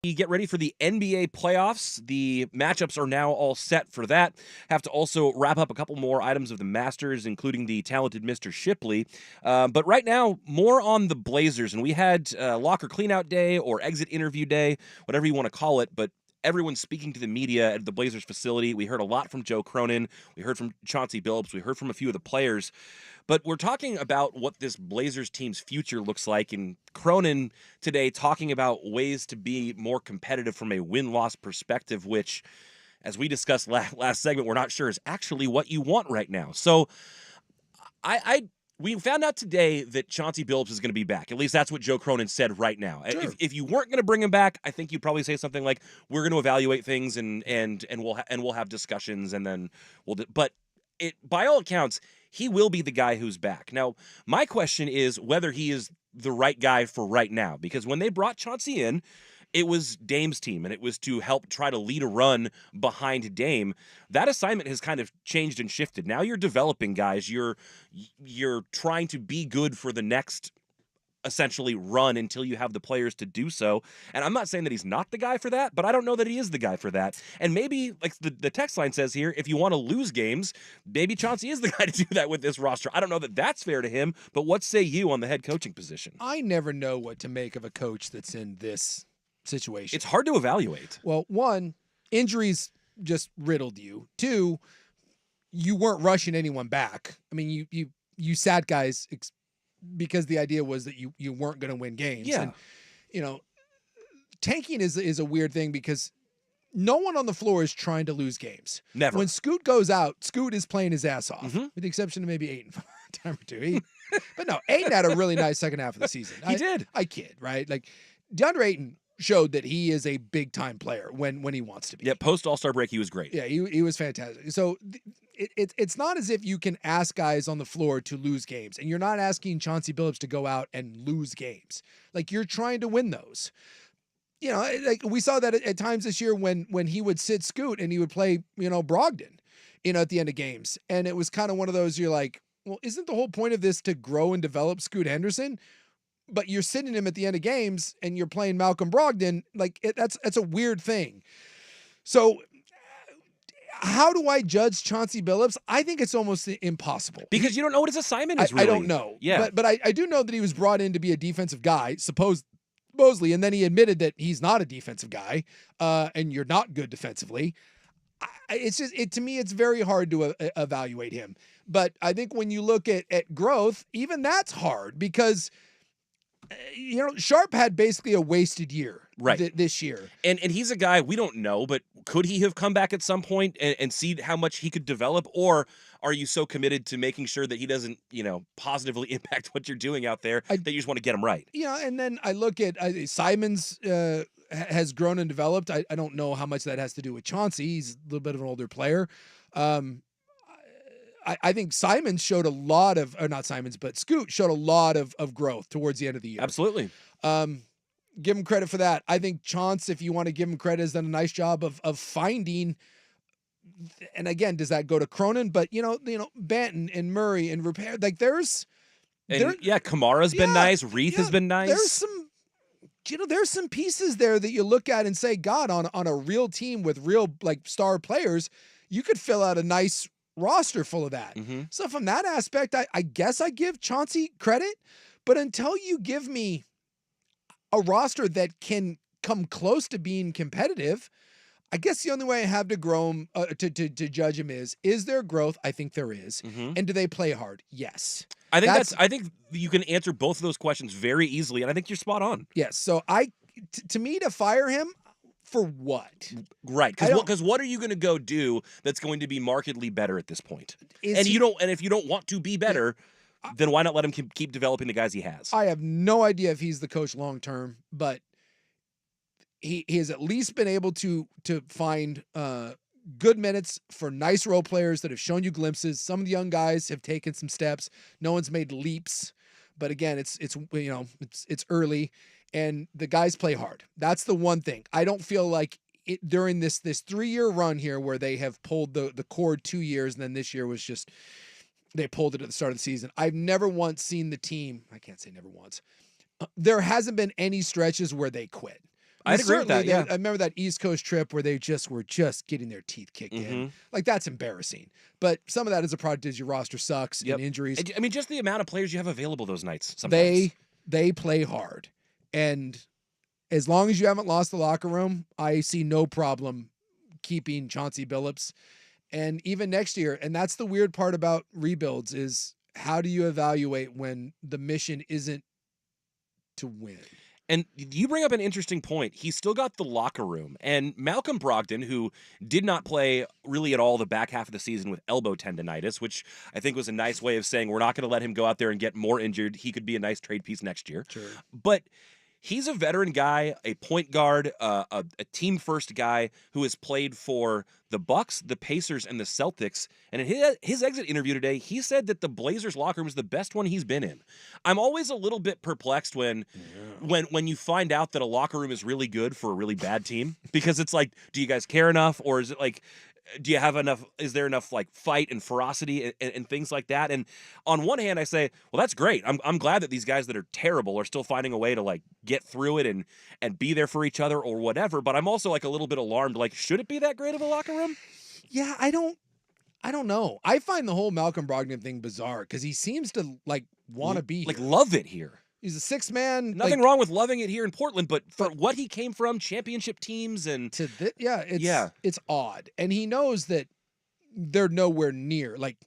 We get ready for the NBA playoffs. The matchups are now all set for that. Have to also wrap up a couple more items of the Masters, including the talented Mr. Shipley. But right now, more on the Blazers. And we had locker cleanout day or exit interview day, whatever you want to call it. But everyone's speaking to the media at the Blazers facility. We heard a lot from Joe Cronin. We heard from Chauncey Billups. We heard from a few of the players. But we're talking about what this Blazers team's future looks like, and Cronin today talking about ways to be more competitive from a win-loss perspective, which, as we discussed last segment, we're not sure is actually what you want right now. So we found out today that Chauncey Billups is going to be back. At least that's what Joe Cronin said right now. Sure. If you weren't going to bring him back, I think you'd probably say something like, "We're going to evaluate things and we'll have discussions and then But by all accounts, he will be the guy who's back. Now, my question is whether he is the right guy for right now, because when they brought Chauncey in, it was Dame's team, and it was to help try to lead a run behind Dame. That assignment has kind of changed and shifted. Now you're developing guys. You're trying to be good for the next essentially run until you have the players to do so. And I'm not saying that he's not the guy for that, but I don't know that he is the guy for that. And maybe, like the text line says here, if you want to lose games, maybe Chauncey is the guy to do that with this roster. I don't know that that's fair to him, but what say you on the head coaching position? I never know what to make of a coach that's in this situation. It's hard to evaluate. Well, one, injuries just riddled you. Two, you weren't rushing anyone back. I mean, you sat guys because the idea was that you weren't going to win games. Yeah. And, tanking is a weird thing because no one on the floor is trying to lose games. Never. When Scoot goes out, Scoot is playing his ass off, Mhm. with the exception of maybe Ayton a time or two. But no, Ayton had a really nice second half of the season. He did. I kid, right? Like, DeAndre Ayton showed that he is a big-time player when he wants to be. Yeah, post All-Star break, he was great. Yeah, he was fantastic. So it's not as if you can ask guys on the floor to lose games, and you're not asking Chauncey Billups to go out and lose games. Like, you're trying to win those. Like we saw that at times this year when he would sit Scoot and he would play, Brogdon, at the end of games. And it was kind of one of those, you're like, well, isn't the whole point of this to grow and develop Scoot Henderson? But you're sitting him at the end of games and you're playing Malcolm Brogdon. Like, that's a weird thing. So how do I judge Chauncey Billups? I think it's almost impossible. Because you don't know what his assignment is, really. I don't know. Yeah. But I do know that he was brought in to be a defensive guy, supposedly, and then he admitted that he's not a defensive guy, and you're not good defensively. To me, it's very hard to evaluate him. But I think when you look at growth, even that's hard because Sharp had basically a wasted year this year. And he's a guy we don't know, but could he have come back at some point and see how much he could develop? Or are you so committed to making sure that he doesn't, positively impact what you're doing out there that you just want to get him right? Yeah, and then I look at Simons has grown and developed. I don't know how much that has to do with Chauncey. He's a little bit of an older player. I think Simons showed a lot of, or not Simons, but Scoot showed a lot of growth towards the end of the year. Absolutely. Give him credit for that. I think Chauncey, if you want to give him credit, has done a nice job of finding. And again, does that go to Cronin? But Banton and Murray and Repair, like Kamara's been nice. Reith has been nice. There's some pieces there that you look at and say, God, on a real team with real star players, you could fill out a nice roster full of that. Mm-hmm. So from that aspect, I guess I give Chauncey credit, but until you give me a roster that can come close to being competitive, I guess the only way I have to grow him, to judge him is there growth? I think there is. Mm-hmm. And do they play hard? Yes. I think you can answer both of those questions very easily, and I think you're spot on. Yes. So to me, to fire him, for what? Right, because what are you going to go do that's going to be markedly better at this point? And if you don't want to be better, then why not let him keep developing the guys he has? I have no idea if he's the coach long term, but he has at least been able to find good minutes for nice role players that have shown you glimpses. Some of the young guys have taken some steps. No one's made leaps, but again, it's early. And the guys play hard. That's the one thing. I don't feel like during this 3-year run here where they have pulled the cord 2 years and then this year was just they pulled it at the start of the season. I've never once seen the team. I can't say never once. There hasn't been any stretches where they quit. I'd agree with that. Certainly, Yeah. I remember that East Coast trip where they were just getting their teeth kicked in. Like, that's embarrassing. But some of that is a product as your roster sucks Yep. and injuries. I mean, just the amount of players you have available those nights. Sometimes They play hard, and as long as you haven't lost the locker room, I see no problem keeping Chauncey Billups. And even next year, and that's the weird part about rebuilds is how do you evaluate when the mission isn't to win? And you bring up an interesting point. He's still got the locker room. And Malcolm Brogdon, who did not play really at all the back half of the season with elbow tendonitis, which I think was a nice way of saying we're not going to let him go out there and get more injured. He could be a nice trade piece next year. Sure. But he's a veteran guy, a point guard, a team first guy who has played for the Bucks, the Pacers, and the Celtics. And in his exit interview today, he said that the Blazers locker room is the best one he's been in. I'm always a little bit perplexed when you find out that a locker room is really good for a really bad team, because it's like, do you guys care enough, or is it like, do you have enough, is there enough like fight and ferocity and things like that? And on one hand I say, well, that's great. I'm glad that these guys that are terrible are still finding a way to like get through it and be there for each other or whatever, but I'm also like a little bit alarmed, like, should it be that great of a locker room? Yeah, I don't know. I find the whole Malcolm Brogdon thing bizarre because he seems to like want to be like here. love it here. He's a 6-man. Nothing wrong with loving it here in Portland, but for what he came from, championship teams and it's odd, and he knows that they're nowhere near. Like,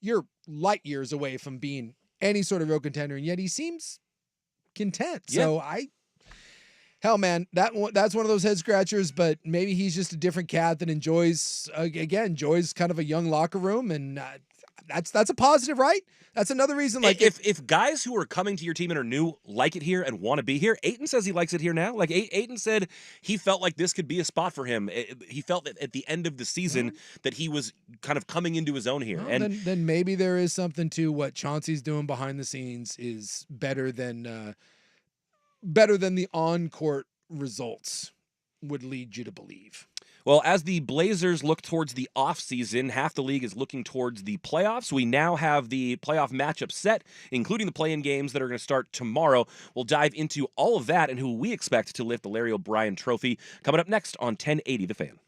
you're light years away from being any sort of real contender, and yet he seems content. Yeah. So hell, man, that's one of those head scratchers. But maybe he's just a different cat that enjoys kind of a young locker room, and that's a positive, right? That's another reason. Like, if guys who are coming to your team and are new like it here and want to be here, Ayton says he likes it here now. Like Ayton said, he felt like this could be a spot for him. He felt that at the end of the season that he was kind of coming into his own here. Well, and then maybe there is something to what Chauncey's doing behind the scenes is better than the on-court results would lead you to believe. Well, as the Blazers look towards the offseason, half the league is looking towards the playoffs. We now have the playoff matchup set, including the play-in games that are going to start tomorrow. We'll dive into all of that and who we expect to lift the Larry O'Brien Trophy coming up next on 1080 The Fan.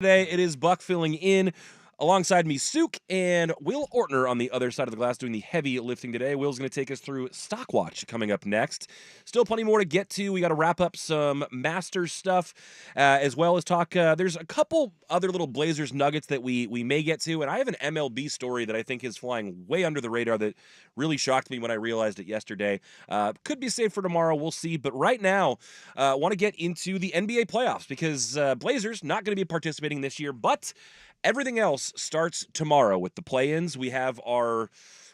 Today, it is Buck filling in alongside me, Sook, and Will Ortner on the other side of the glass doing the heavy lifting today. Will's going to take us through Stockwatch coming up next. Still plenty more to get to. We got to wrap up some Masters stuff, as well as talk. There's a couple other little Blazers nuggets that we may get to, and I have an MLB story that I think is flying way under the radar that really shocked me when I realized it yesterday. Could be saved for tomorrow. We'll see. But right now, want to get into the NBA playoffs because Blazers not going to be participating this year, but everything else starts tomorrow with the play-ins. We have our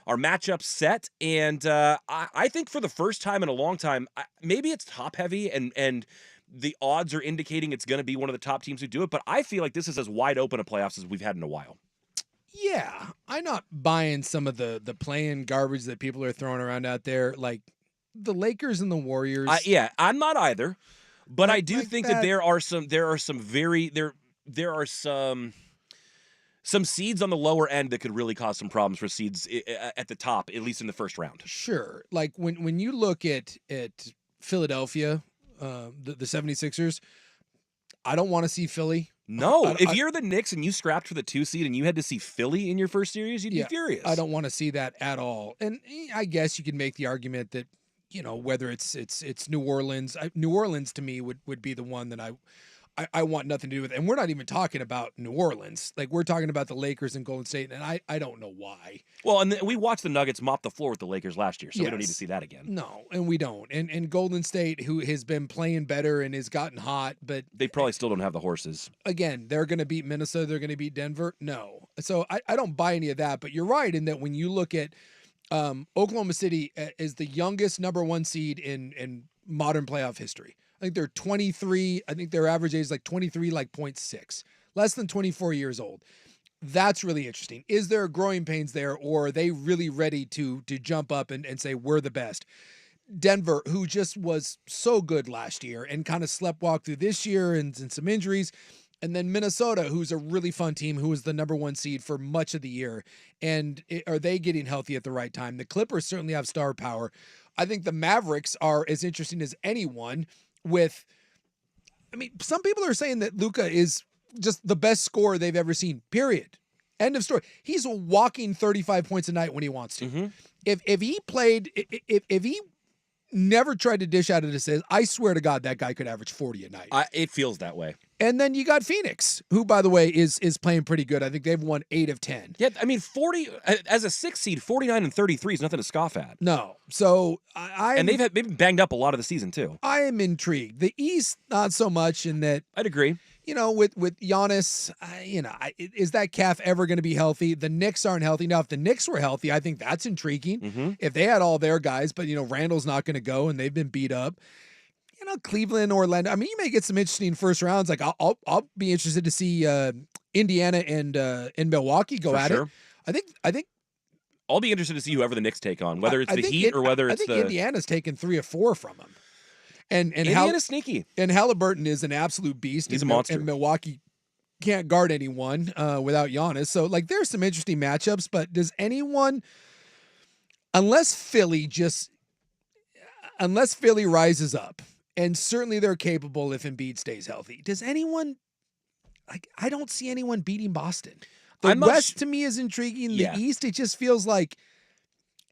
matchups set, and I think for the first time in a long time, maybe it's top-heavy, and the odds are indicating it's going to be one of the top teams who do it, but I feel like this is as wide open a playoffs as we've had in a while. Yeah, I'm not buying some of the play-in garbage that people are throwing around out there, like the Lakers and the Warriors. Yeah, I'm not either, but I do like think that there are some seeds on the lower end that could really cause some problems for seeds at the top, at least in the first round. Sure. Like when you look at Philadelphia, the 76ers, I don't want to see Philly. No, if you're the Knicks and you scrapped for the 2 seed and you had to see Philly in your first series, you'd be furious. I don't want to see that at all. And I guess you could make the argument that, whether it's New Orleans. New Orleans to me would be the one that I want nothing to do with. And we're not even talking about New Orleans. Like, we're talking about the Lakers and Golden State, and I don't know why. Well, and we watched the Nuggets mop the floor with the Lakers last year, so we don't need to see that again. No, and we don't. And Golden State, who has been playing better and has gotten hot, but they probably still don't have the horses. Again, they're going to beat Minnesota. They're going to beat Denver. No. So I don't buy any of that. But you're right in that when you look at Oklahoma City is the youngest #1 seed in modern playoff history. I think they're 23. I think their average age is like 23, like 0.6, less than 24 years old. That's really interesting. Is there growing pains there, or are they really ready to jump up and say we're the best? Denver, who just was so good last year and kind of sleptwalked through this year and some injuries. And then Minnesota, who's a really fun team, who was the #1 seed for much of the year. And are they getting healthy at the right time? The Clippers certainly have star power. I think the Mavericks are as interesting as anyone. Some people are saying that Luka is just the best scorer they've ever seen, period. End of story. He's walking 35 points a night when he wants to. Mm-hmm. If he never tried to dish out an assist, I swear to God, that guy could average 40 a night. It feels that way. And then you got Phoenix, who, by the way, is playing pretty good. I think they've won 8 of 10. Yeah, 40 as a 6 seed, 49 and 33 is nothing to scoff at. No, so and they've been banged up a lot of the season too. I am intrigued. The East, not so much in that. I'd agree. With Giannis, is that calf ever going to be healthy? The Knicks aren't healthy. Now, if the Knicks were healthy, I think that's intriguing. Mm-hmm. If they had all their guys, but, Randall's not going to go and they've been beat up. Cleveland, Orlando. I mean, you may get some interesting first rounds. Like, I'll be interested to see Indiana and Milwaukee go at it. I think I'll be interested to see whoever the Knicks take on, whether it's the Heat or whether it's the Indiana's taken 3 or 4 from them. And Indiana's sneaky. And Halliburton is an absolute beast. He's a monster. And Milwaukee can't guard anyone without Giannis. So, there's some interesting matchups, but does anyone, unless Philly rises up, and certainly they're capable if Embiid stays healthy, does anyone, I don't see anyone beating Boston. The West to me is intriguing. The East, it just feels like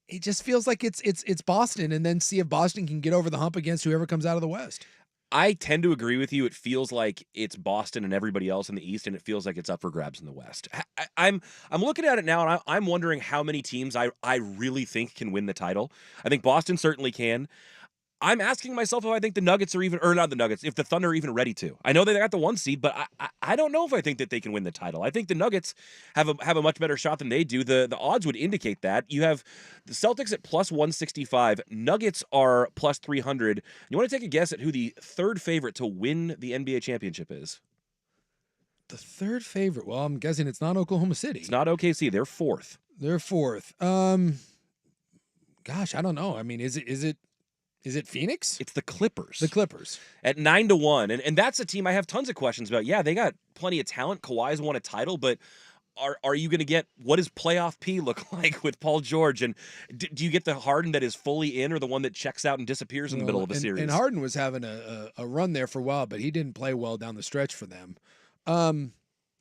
it's Boston, and then see if Boston can get over the hump against whoever comes out of the West. I tend to agree with you. It feels like it's Boston and everybody else in the East, and it feels like it's up for grabs in the West. I'm looking at it now, and I'm wondering how many teams I really think can win the title. I think Boston certainly can. I'm asking myself if I think the Nuggets are even, or not the Nuggets, if the Thunder are even ready to. I know they got the 1 seed, but I don't know if I think that they can win the title. I think the Nuggets have a much better shot than they do. The odds would indicate that. You have the Celtics at plus 165. Nuggets are plus 300. You want to take a guess at who the third favorite to win the NBA championship is? The third favorite? Well, I'm guessing it's not Oklahoma City. It's not OKC. They're fourth. They're fourth. Gosh, I don't know. I mean, is it Phoenix? It's the Clippers. The Clippers. At 9-1. And that's a team I have tons of questions about. Yeah, they got plenty of talent. Kawhi's won a title, but are you going to get, what does playoff P look like with Paul George? And do you get the Harden that is fully in, or the one that checks out and disappears in the middle of a series? And Harden was having a run there for a while, but he didn't play well down the stretch for them.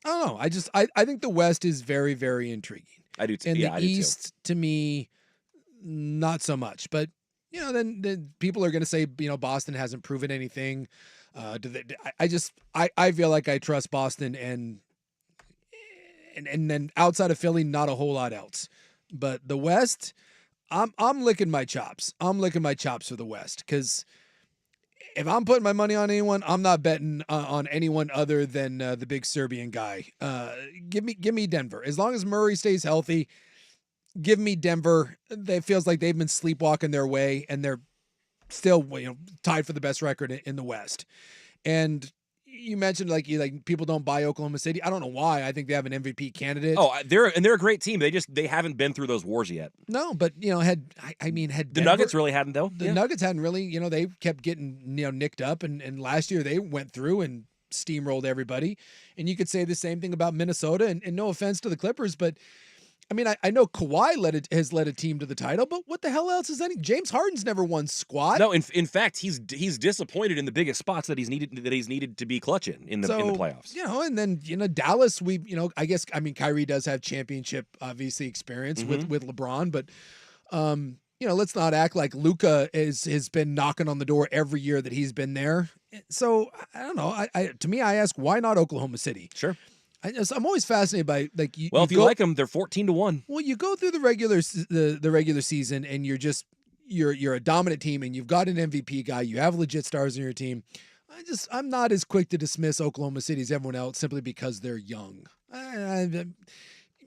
I don't know. I think the West is very, very intriguing. I do too. And Yeah, the I do too. East, to me, not so much. But then people are going to say Boston hasn't proven anything. I feel like I trust Boston and then outside of Philly, not a whole lot else. But the West, I'm licking my chops. I'm licking my chops for the West because if I'm putting my money on anyone, I'm not betting on anyone other than the big Serbian guy. Give me Denver. As long as Murray stays healthy, give me Denver. It feels like they've been sleepwalking their way, and they're still tied for the best record in the West. And you mentioned like people don't buy Oklahoma City. I don't know why. I think they have an MVP candidate. Oh, they're a great team. They haven't been through those wars yet. No, but had The Denver, Nuggets really hadn't though. the Nuggets hadn't really. They kept getting nicked up, and last year they went through and steamrolled everybody. And you could say the same thing about Minnesota. And no offense to the Clippers, but I mean, I know Kawhi has led a team to the title, but what the hell else is any? James Harden's never won squat. No, in fact, he's disappointed in the biggest spots that he's needed to be clutch in the playoffs. And then Dallas, I guess Kyrie does have championship obviously experience with LeBron, but let's not act like Luka has been knocking on the door every year that he's been there. So I don't know. To me, I ask why not Oklahoma City? Sure. I'm always fascinated by like you. Well, if you like them, they're 14-1. Well, you go through the regular season, and you're a dominant team, and you've got an MVP guy. You have legit stars on your team. I'm not as quick to dismiss Oklahoma City as everyone else simply because they're young.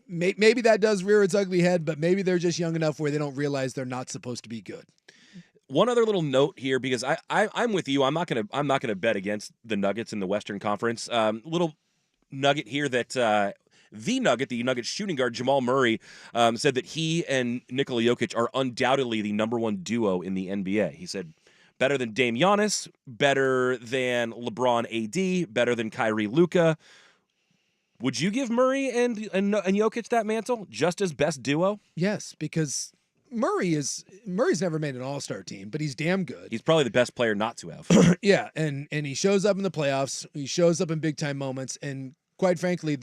Maybe that does rear its ugly head, but maybe they're just young enough where they don't realize they're not supposed to be good. One other little note here, because I'm with you. I'm not gonna bet against the Nuggets in the Western Conference. Little nugget here that the Nuggets shooting guard Jamal Murray said that he and Nikola Jokic are undoubtedly the number one duo in the NBA. He said better than Dame Giannis, better than LeBron AD, better than Kyrie Luka. Would you give Murray and Jokic that mantle just as best duo? Yes, because Murray's never made an all-star team, but he's damn good. He's probably the best player not to have. Yeah, and he shows up in the playoffs. He shows up in big-time moments, and quite frankly,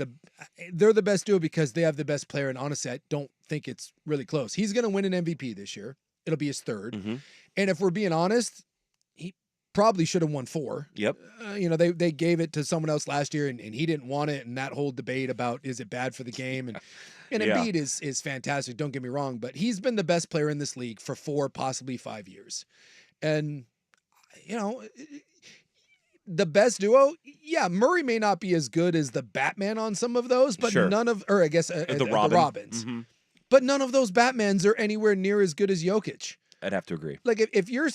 they're the best duo because they have the best player, and honestly, I don't think it's really close. He's going to win an MVP this year. It'll be his third. Mm-hmm. And if we're being honest, he probably should have won 4. Yep. They gave it to someone else last year, and he didn't want it, and that whole debate about is it bad for the game, and Embiid is fantastic, don't get me wrong, but he's been the best player in this league for 4, possibly 5 years. And, the best duo, Murray may not be as good as the Batman on some of those, but sure. none of, or I guess the Robins. Mm-hmm. But none of those Batmans are anywhere near as good as Jokic. I'd have to agree. Like if you're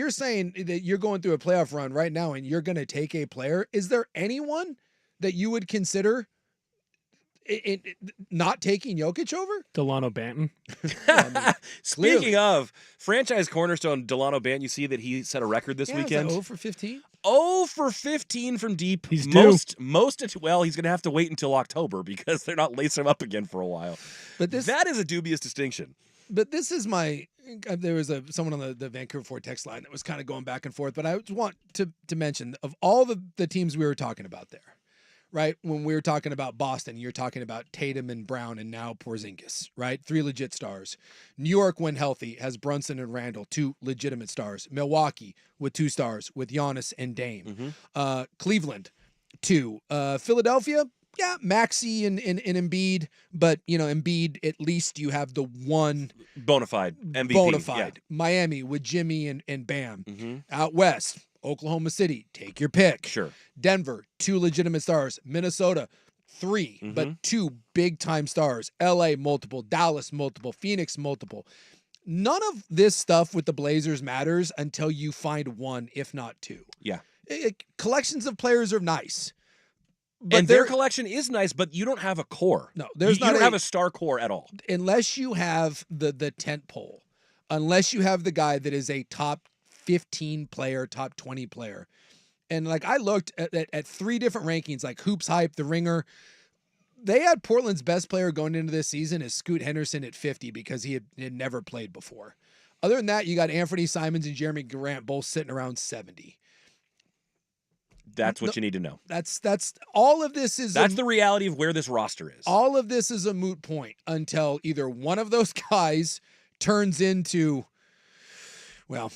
saying that you're going through a playoff run right now and you're going to take a player, is there anyone that you would consider not taking Jokic over? Delano Banton. Speaking of franchise cornerstone Delano Banton, you see that he set a record this weekend. 0 for 15. 0 for 15 from deep. He's due. Well, he's going to have to wait until October because they're not lacing him up again for a while. But that is a dubious distinction. But this is there was someone on the Vancouver Ford text line that was kind of going back and forth, but I just want to mention of all the teams we were talking about there, right? When we were talking about Boston, you're talking about Tatum and Brown and now Porzingis, right? 3 legit stars. New York, when healthy, has Brunson and Randall, 2 legitimate stars. Milwaukee with 2 stars with Giannis and Dame. Mm-hmm. Cleveland, 2. Philadelphia, Maxey and Embiid, but Embiid, at least you have the one bona fide MVP. Bona fide. Yeah. Miami with Jimmy and Bam. Mm-hmm. Out west, Oklahoma City, take your pick. Sure. Denver, 2 legitimate stars. Minnesota, 3, Mm-hmm. but 2 big time stars. LA, multiple. Dallas, multiple. Phoenix, multiple. None of this stuff with the Blazers matters until you find 1, if not 2. Yeah. Collections of players are nice. But and their collection is nice, but you don't have a core. No, you don't have a star core at all. Unless you have the tent pole, unless you have the guy that is a top 15 player, top 20 player. And like I looked at 3 different rankings, like Hoops Hype, The Ringer. They had Portland's best player going into this season as Scoot Henderson at 50 because he had never played before. Other than that, you got Anthony Simons and Jeremy Grant both sitting around 70. That's No, what you need to know. that's all of this is That's the reality of where this roster is. all of this is a moot point until either one of those guys turns into, well,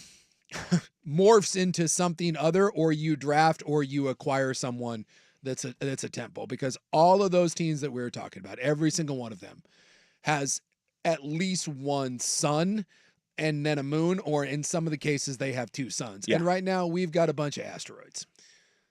morphs into something other, or you draft or you acquire someone that's a tempo. Because all of those teams that we were talking about, every single one of them has at least one sun and then a moon, or in some of the cases they have two suns. Yeah. And right now we've got a bunch of asteroids.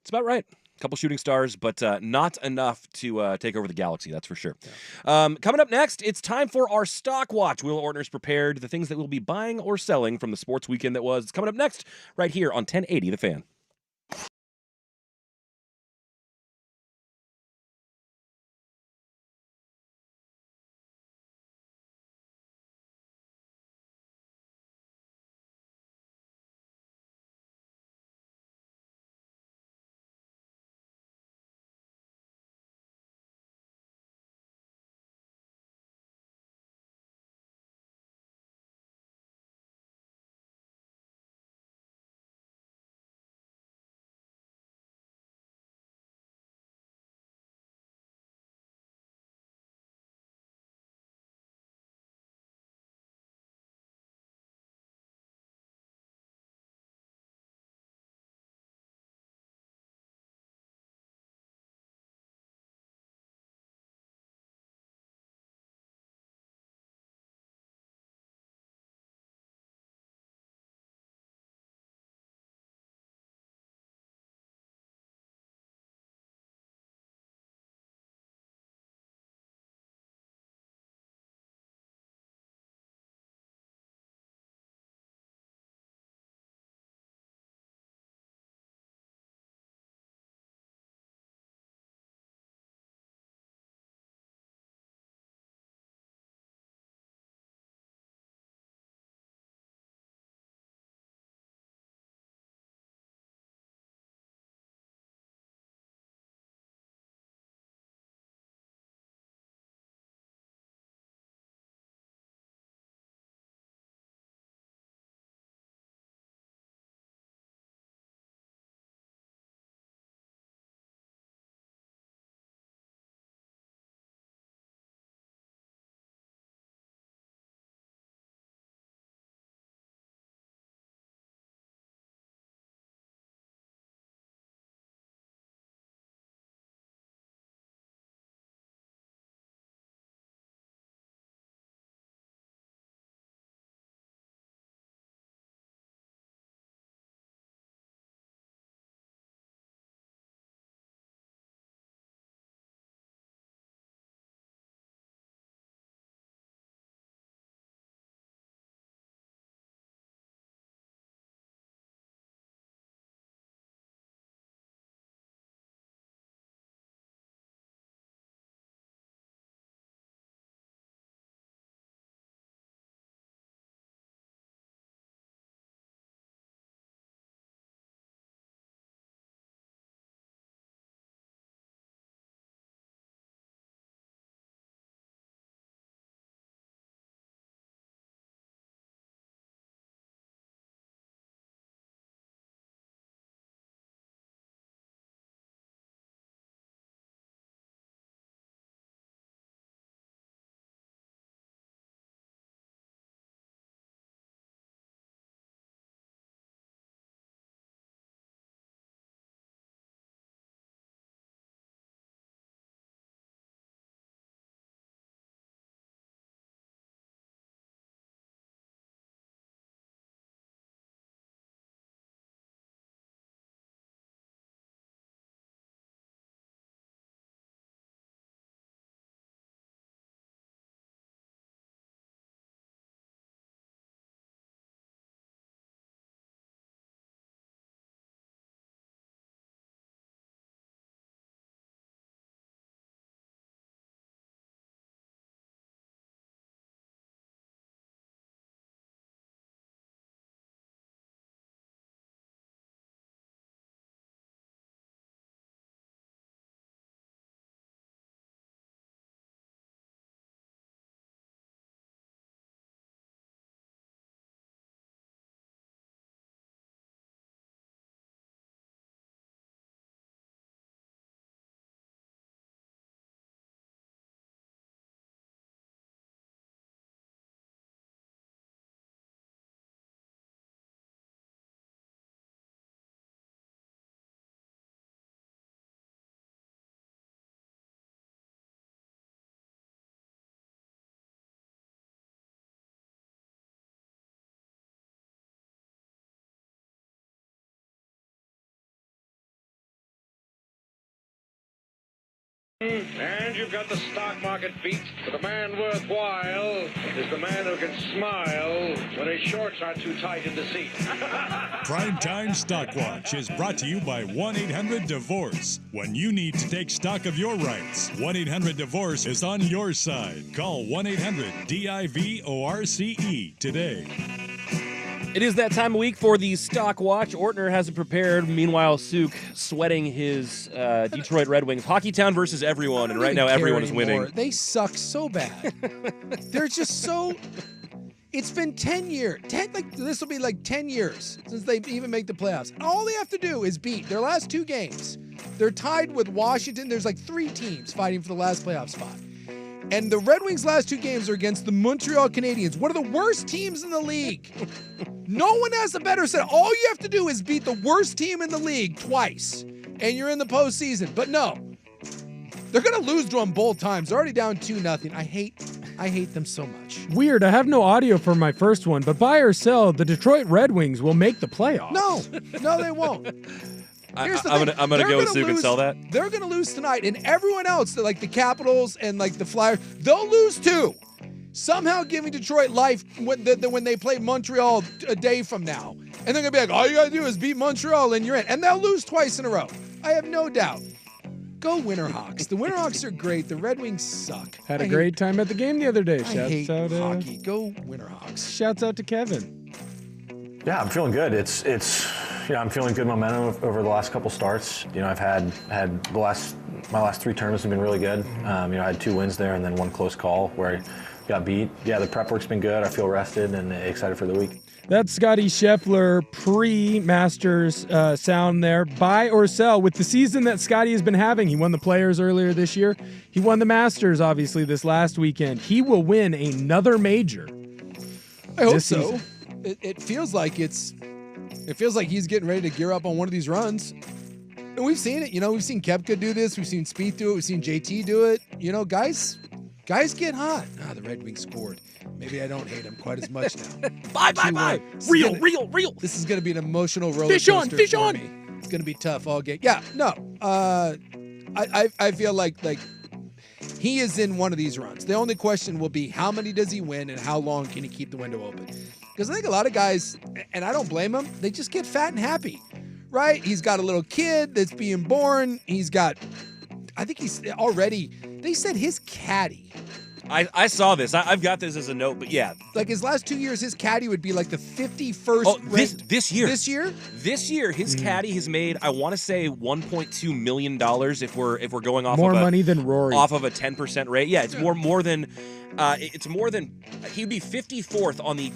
It's about right. A couple shooting stars, but not enough to take over the galaxy, that's for sure. Yeah. Coming up next, it's time for our Stock Watch. Will Ortner's prepared the things that we'll be buying or selling from the sports weekend that was. It's coming up next, right here on 1080 The Fan. And you've got the stock market beat. But the man worthwhile is the man who can smile when his shorts aren't too tight in the seat. Primetime Stock Watch is brought to you by 1-800-DIVORCE. When you need to take stock of your rights, 1-800-DIVORCE is on your side. Call 1-800-DIVORCE today. It is that time of week for the Stock Watch. Ortner has it prepared. Meanwhile, Suk sweating his Detroit Red Wings. Hockeytown versus everyone, and right now everyone is winning. They suck so bad. They're just so... It's been 10 years. This will be like 10 years since they even make the playoffs. And all they have to do is beat their last 2 games. They're tied with Washington. There's like 3 teams fighting for the last playoff spot. And the Red Wings' last 2 games are against the Montreal Canadiens, one of the worst teams in the league. No one has a better set. All you have to do is beat the worst team in the league twice, and you're in the postseason. But no, they're going to lose to them both times. They're already down 2-0. I hate them so much. Weird. I have no audio for my first one, but buy or sell, the Detroit Red Wings will make the playoffs. No, they won't. Here's the I'm thing. gonna go with Suk and sell that. They're gonna lose tonight, and everyone else, like the Capitals and like the Flyers, they'll lose too. Somehow giving Detroit life when they play Montreal a day from now, and they're gonna be like, all you gotta do is beat Montreal and you're in, and they'll lose twice in a row. I have no doubt. Go Winterhawks. The Winterhawks are great. The Red Wings suck. Had a great time at the game the other day. I hate Shouts out, hockey. Go Winterhawks. Shouts out to Kevin. Yeah, I'm feeling good. I'm feeling good momentum over the last couple starts. I've had my last 3 tournaments have been really good. I had 2 wins there and then 1 close call where I got beat. Yeah, the prep work's been good. I feel rested and excited for the week. That's Scotty Scheffler pre-Masters sound there. Buy or sell with the season that Scotty has been having. He won the Players earlier this year. He won the Masters, obviously, this last weekend. He will win another major. I hope so. It feels like he's getting ready to gear up on one of these runs. And we've seen it. We've seen Koepka do this. We've seen Spieth do it. We've seen JT do it. Guys get hot. The Red Wings scored. Maybe I don't hate him quite as much now. Bye. Real. This is going to be an emotional roller coaster Fish for on. me. It's going to be tough all game. Yeah, no. I feel like he is in one of these runs. The only question will be how many does he win and how long can he keep the window open? Because I think a lot of guys, and I don't blame them, they just get fat and happy, right? He's got a little kid that's being born. I think he's already, they said his caddy. I saw this. I've got this as a note, but yeah. Like his last 2 years, his caddy would be like the 51st ranked. This year. This year, his caddy has made, I want to say, $1.2 million if we're going off more of money than Rory. Off of a 10% rate. Yeah, it's more than he'd be 54th on the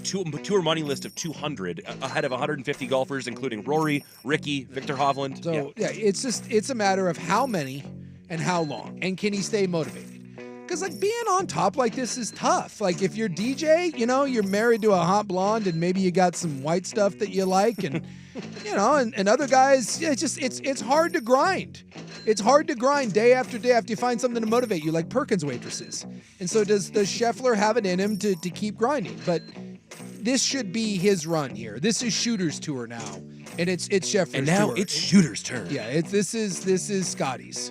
tour money list of 200, ahead of 150 golfers, including Rory, Ricky, Victor Hovland. So yeah, it's a matter of how many and how long, and can he stay motivated? Because being on top like this is tough. Like if you're DJ, you're married to a hot blonde and maybe you got some white stuff that you like, and and other guys, it's hard to grind. It's hard to grind day after day after you find something to motivate you, like Perkins waitresses. And so does Scheffler have it in him to keep grinding? But this should be his run here. This is Shooter's tour now, and it's Scheffler's tour. And now it's Shooter's turn. Yeah, this is Scotty's.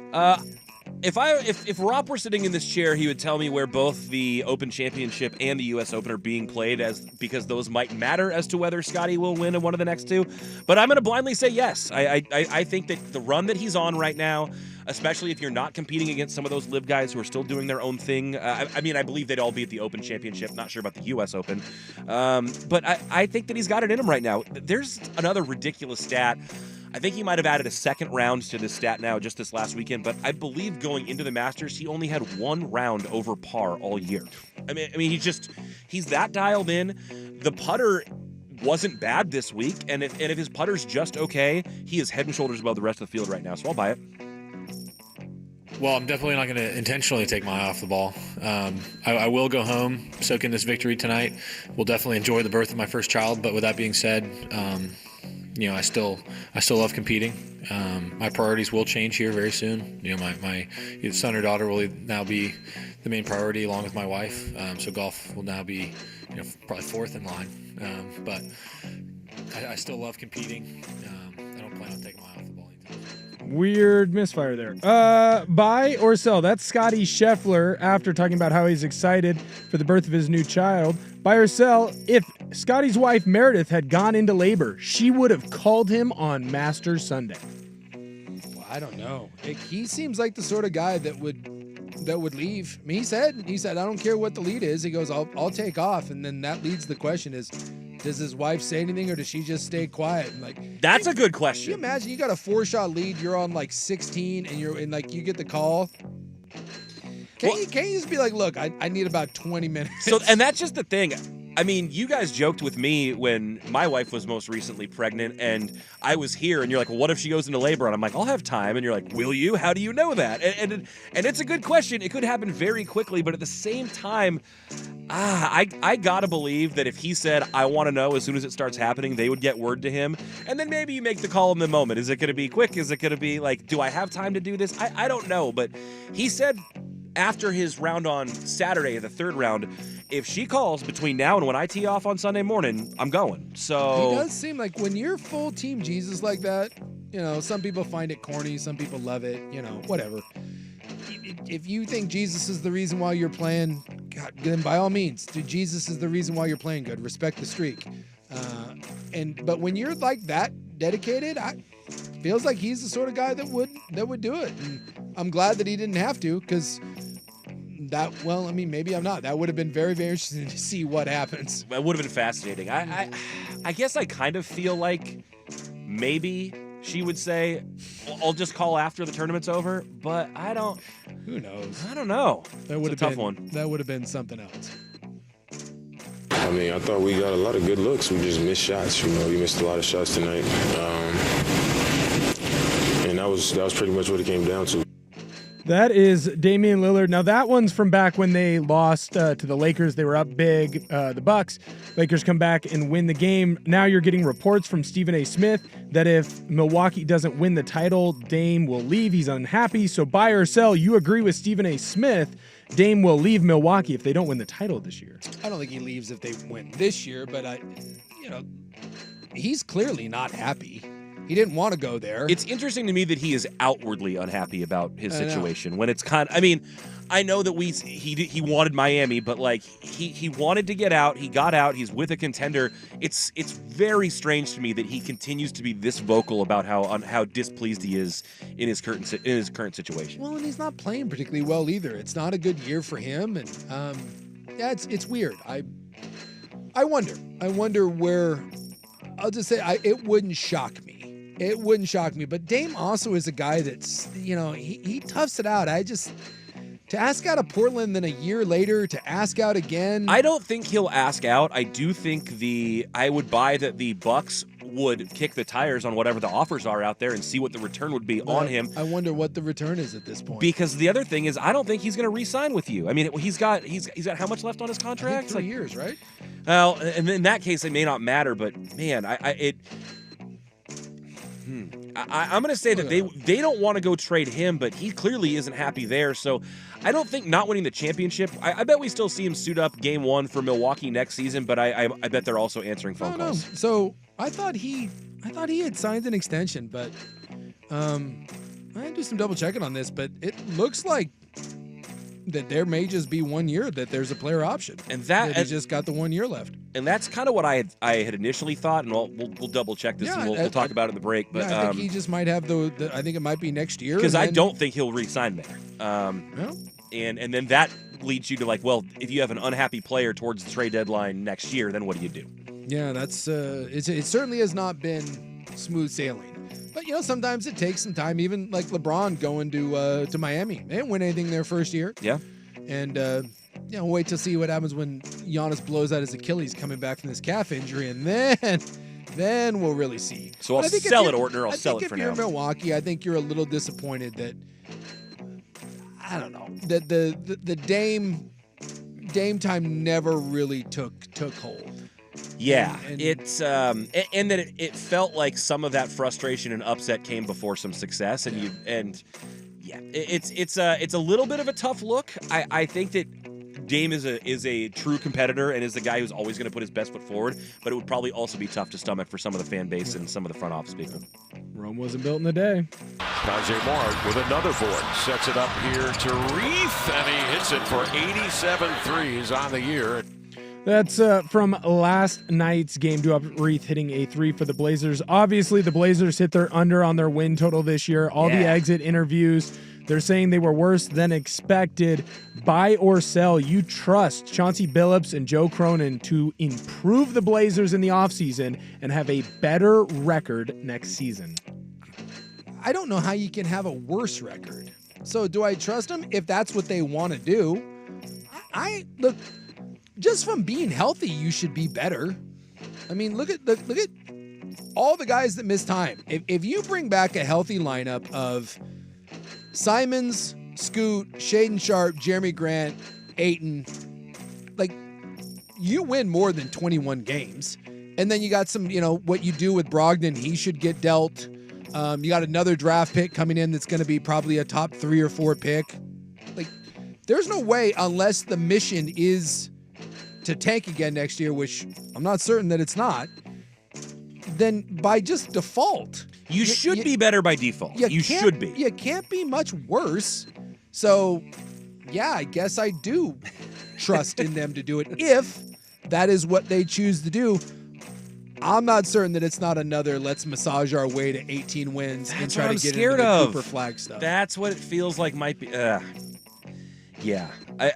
If Ropp were sitting in this chair, he would tell me where both the Open Championship and the U.S. Open are being played, because those might matter as to whether Scotty will win in one of the next 2. But I'm going to blindly say yes. I think that the run that he's on right now, especially if you're not competing against some of those live guys who are still doing their own thing. I believe they'd all be at the Open Championship. Not sure about the U.S. Open. But I think that he's got it in him right now. There's another ridiculous stat. I think he might have added a second round to this stat now just this last weekend, but I believe going into the Masters, he only had 1 round over par all year. I mean, he's that dialed in. The putter wasn't bad this week, and if his putter's just okay, he is head and shoulders above the rest of the field right now, so I'll buy it. Well, I'm definitely not going to intentionally take my eye off the ball. I will go home, soak in this victory tonight. We'll definitely enjoy the birth of my first child, but with that being said, I still love competing. My priorities will change here very soon. My son or daughter will now be the main priority along with my wife. So golf will now be, probably 4th in line. But I still love competing. I don't plan on taking my eye off the ball anytime soon. Weird misfire there. Buy or sell? That's Scotty Scheffler after talking about how he's excited for the birth of his new child. Buy or sell? If Scotty's wife Meredith had gone into labor, she would have called him on Masters Sunday. Well, I don't know. He seems like the sort of guy that would leave. I mean, he said, I don't care what the lead is. He goes, I'll take off. And then that leads the question is, does his wife say anything or does she just stay quiet? And like, That's a good can you question. imagine you got a 4-shot lead, you're on like 16 and you get the call. Can't you just be like, look, I need about 20 minutes. So, and that's just the thing. I mean, you guys joked with me when my wife was most recently pregnant and I was here and you're like, well, what if she goes into labor? And I'm like, I'll have time. And you're like, will you? How do you know that? And it's a good question. It could happen very quickly, but at the same time, I gotta believe that if he said, I want to know as soon as it starts happening, they would get word to him. And then maybe you make the call in the moment. Is it going to be quick? Is it going to be like, do I have time to do this? I don't know. But he said after his round on Saturday, the third round, if she calls between now and when I tee off on Sunday morning, I'm going. So He does seem like when you're full team Jesus like that, some people find it corny, some people love it, whatever. If you think Jesus is the reason why you're playing, God, then by all means, dude, Jesus is the reason why you're playing good. Respect the streak. But when you're like that dedicated, feels like he's the sort of guy that would do it. And I'm glad that he didn't have to, because maybe I'm not. That would have been very, very interesting to see what happens. It would have been fascinating. I guess I kind of feel like maybe she would say, I'll just call after the tournament's over, but I don't. Who knows? I don't know. That would It's have a tough been one. That would have been something else. I mean, I thought we got a lot of good looks. We just missed shots. We missed a lot of shots tonight, and that was pretty much what it came down to. That is Damian Lillard. Now that one's from back when they lost to the Lakers. They were up big. The Bucks. Lakers come back and win the game. Now you're getting reports from Stephen A. Smith that if Milwaukee doesn't win the title, Dame will leave. He's unhappy. So buy or sell, you agree with Stephen A. Smith. Dame will leave Milwaukee if they don't win the title this year. I don't think he leaves if they win this year, but he's clearly not happy. He didn't want to go there. It's interesting to me that he is outwardly unhappy about his situation. When it's I mean, I know that he wanted Miami, but like he wanted to get out. He got out. He's with a contender. It's very strange to me that he continues to be this vocal about how displeased he is in his current situation. Well, and he's not playing particularly well either. It's not a good year for him, and it's weird. I wonder where. I'll just say it wouldn't shock me. It wouldn't shock me. But Dame also is a guy that's, he toughs it out. To ask out of Portland, then a year later to ask out again. I don't think he'll ask out. I do think I would buy that the Bucks would kick the tires on whatever the offers are out there and see what the return would be on him. I wonder what the return is at this point. Because the other thing is, I don't think he's going to re-sign with you. I mean, he's got how much left on his I contract? think 3 years, right? Well, and in that case, it may not matter. But man, I'm going to say that they don't want to go trade him, but he clearly isn't happy there. So I don't think not winning the championship. I bet we still see him suit up Game 1 for Milwaukee next season. But I bet they're also answering phone calls. So I thought he had signed an extension, but I had to do some double checking on this. But it looks like that there may just be 1 year that there's a player option, and he just got the 1 year left. And that's kind of what I had initially thought, and we'll double check this, and we'll talk about it in the break. But I think he just might have I think it might be next year, because I don't think he'll re-sign there. Well, and then that leads you to like, well, if you have an unhappy player towards the trade deadline next year, then what do you do? Yeah, that's it certainly has not been smooth sailing. But sometimes it takes some time. Even like LeBron going to Miami, they didn't win anything their first year. Yeah, and we'll wait to see what happens when Giannis blows out his Achilles coming back from this calf injury, and then we'll really see. So I'll sell it, Ortner. I'll sell it for now. If you're Milwaukee, I think you're a little disappointed that I don't know that the Dame time never really took hold. Yeah, and it's and that it felt like some of that frustration and upset came before some success, and it's a little bit of a tough look. I think that Dame is a true competitor and is the guy who's always going to put his best foot forward, but it would probably also be tough to stomach for some of the fan base and some of the front office people. Rome wasn't built in a day. Tajay Moore with another board. Sets it up here to Reith, and he hits it for 87 threes on the year. That's from last night's game. Duop Reith hitting a 3 for the Blazers. Obviously, the Blazers hit their under on their win total this year. All the exit interviews, they're saying they were worse than expected. Buy or sell. You trust Chauncey Billups and Joe Cronin to improve the Blazers in the offseason and have a better record next season. I don't know how you can have a worse record. So do I trust them? If that's what they want to do, I look, just from being healthy, you should be better. I mean, look at all the guys that miss time. If you bring back a healthy lineup of Simons, Scoot, Shaden Sharp, Jeremy Grant, Ayton, like, you win more than 21 games. And then you got some, what you do with Brogdon, he should get dealt. You got another draft pick coming in that's going to be probably a top 3 or 4 pick. Like, there's no way, unless the mission is to tank again next year, which I'm not certain that it's not, then by just default, you should be better by default. You should be. You can't be much worse. So, yeah, I guess I do trust in them to do it if that is what they choose to do. I'm not certain that it's not another let's massage our way to 18 wins and try to get into the Cooper Flag stuff. That's what it feels like might be. Yeah.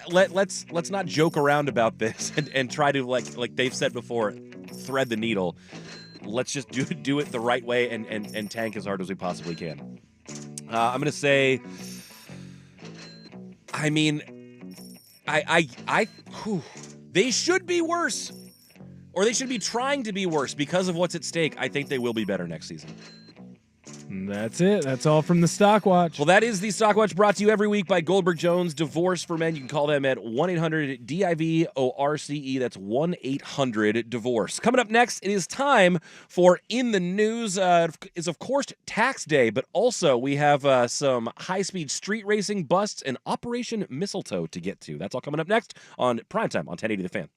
Let's not joke around about this and try to, like they've said before, thread the needle. Let's just do it the right way and tank as hard as we possibly can. I'm gonna say, I mean, they should be worse, or they should be trying to be worse because of what's at stake. I think they will be better next season. And that's it. That's all from the Stock Watch. Well, that is the Stock Watch, brought to you every week by Goldberg Jones Divorce for Men. You can call them at 1-800-DIVORCE. That's 1-800-DIVORCE. Coming up next, it is time for In the News. Is of course tax day, but also we have some high-speed street racing busts and Operation Mistletoe to get to. That's all coming up next on Primetime on 1080 The Fan.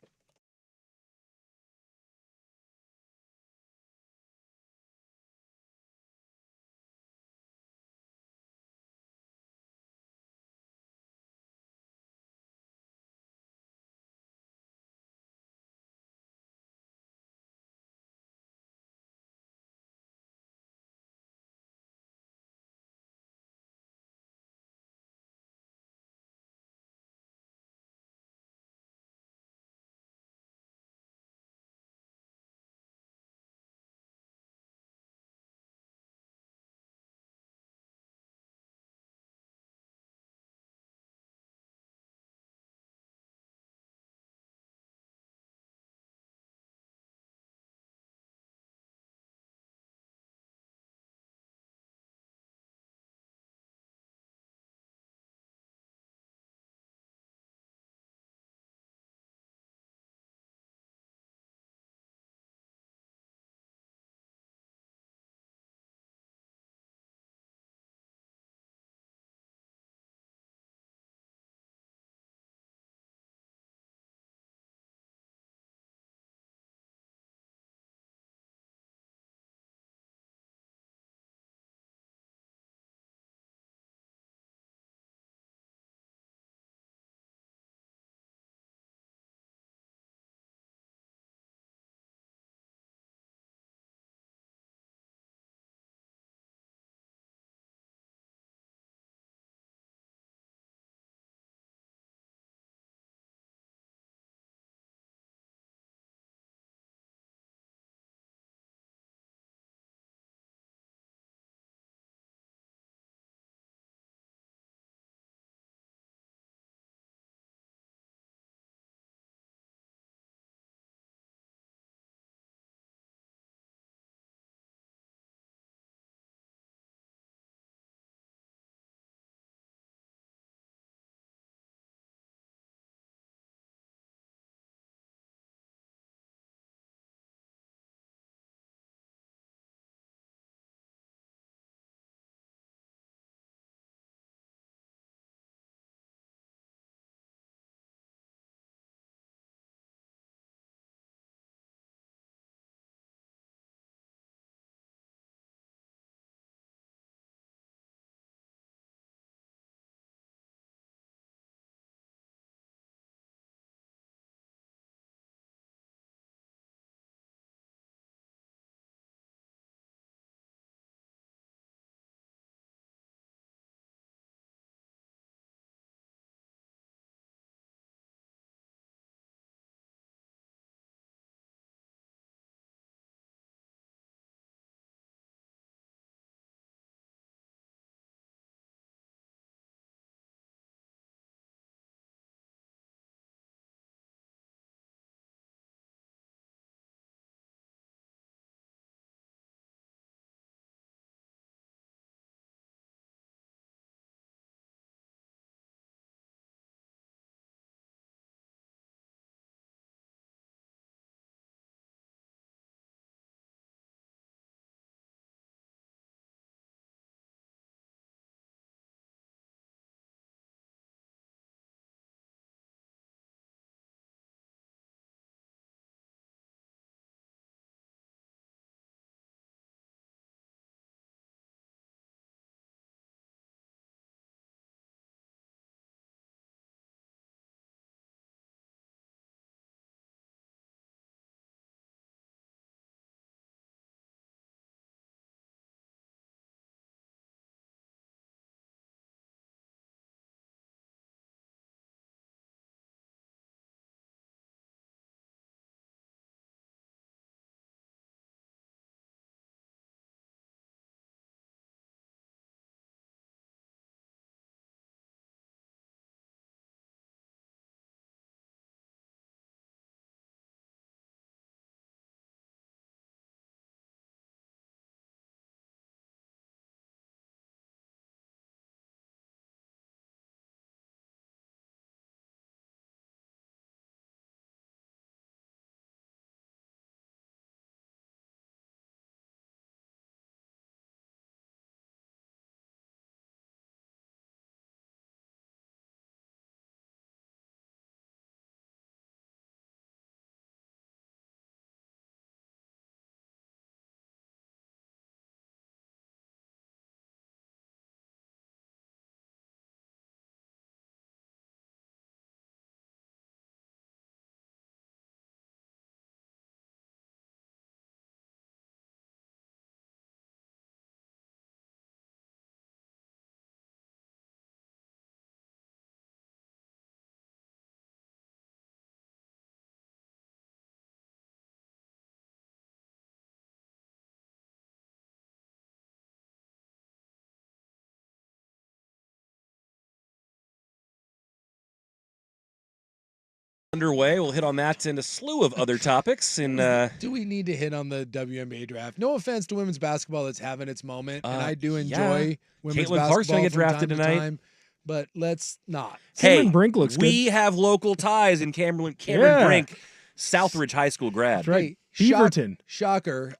underway. We'll hit on that and a slew of other topics. And do we need to hit on the WNBA draft? No offense to women's basketball that's having its moment, and I do enjoy women's Caitlin basketball Clark's gonna get from drafted time to tonight. time, but let's not. hey, Cameron Brink looks we good. have local ties in Cameron Yeah. Brink, Southridge High School grad. That's right. Hey, Beaverton. Shocker.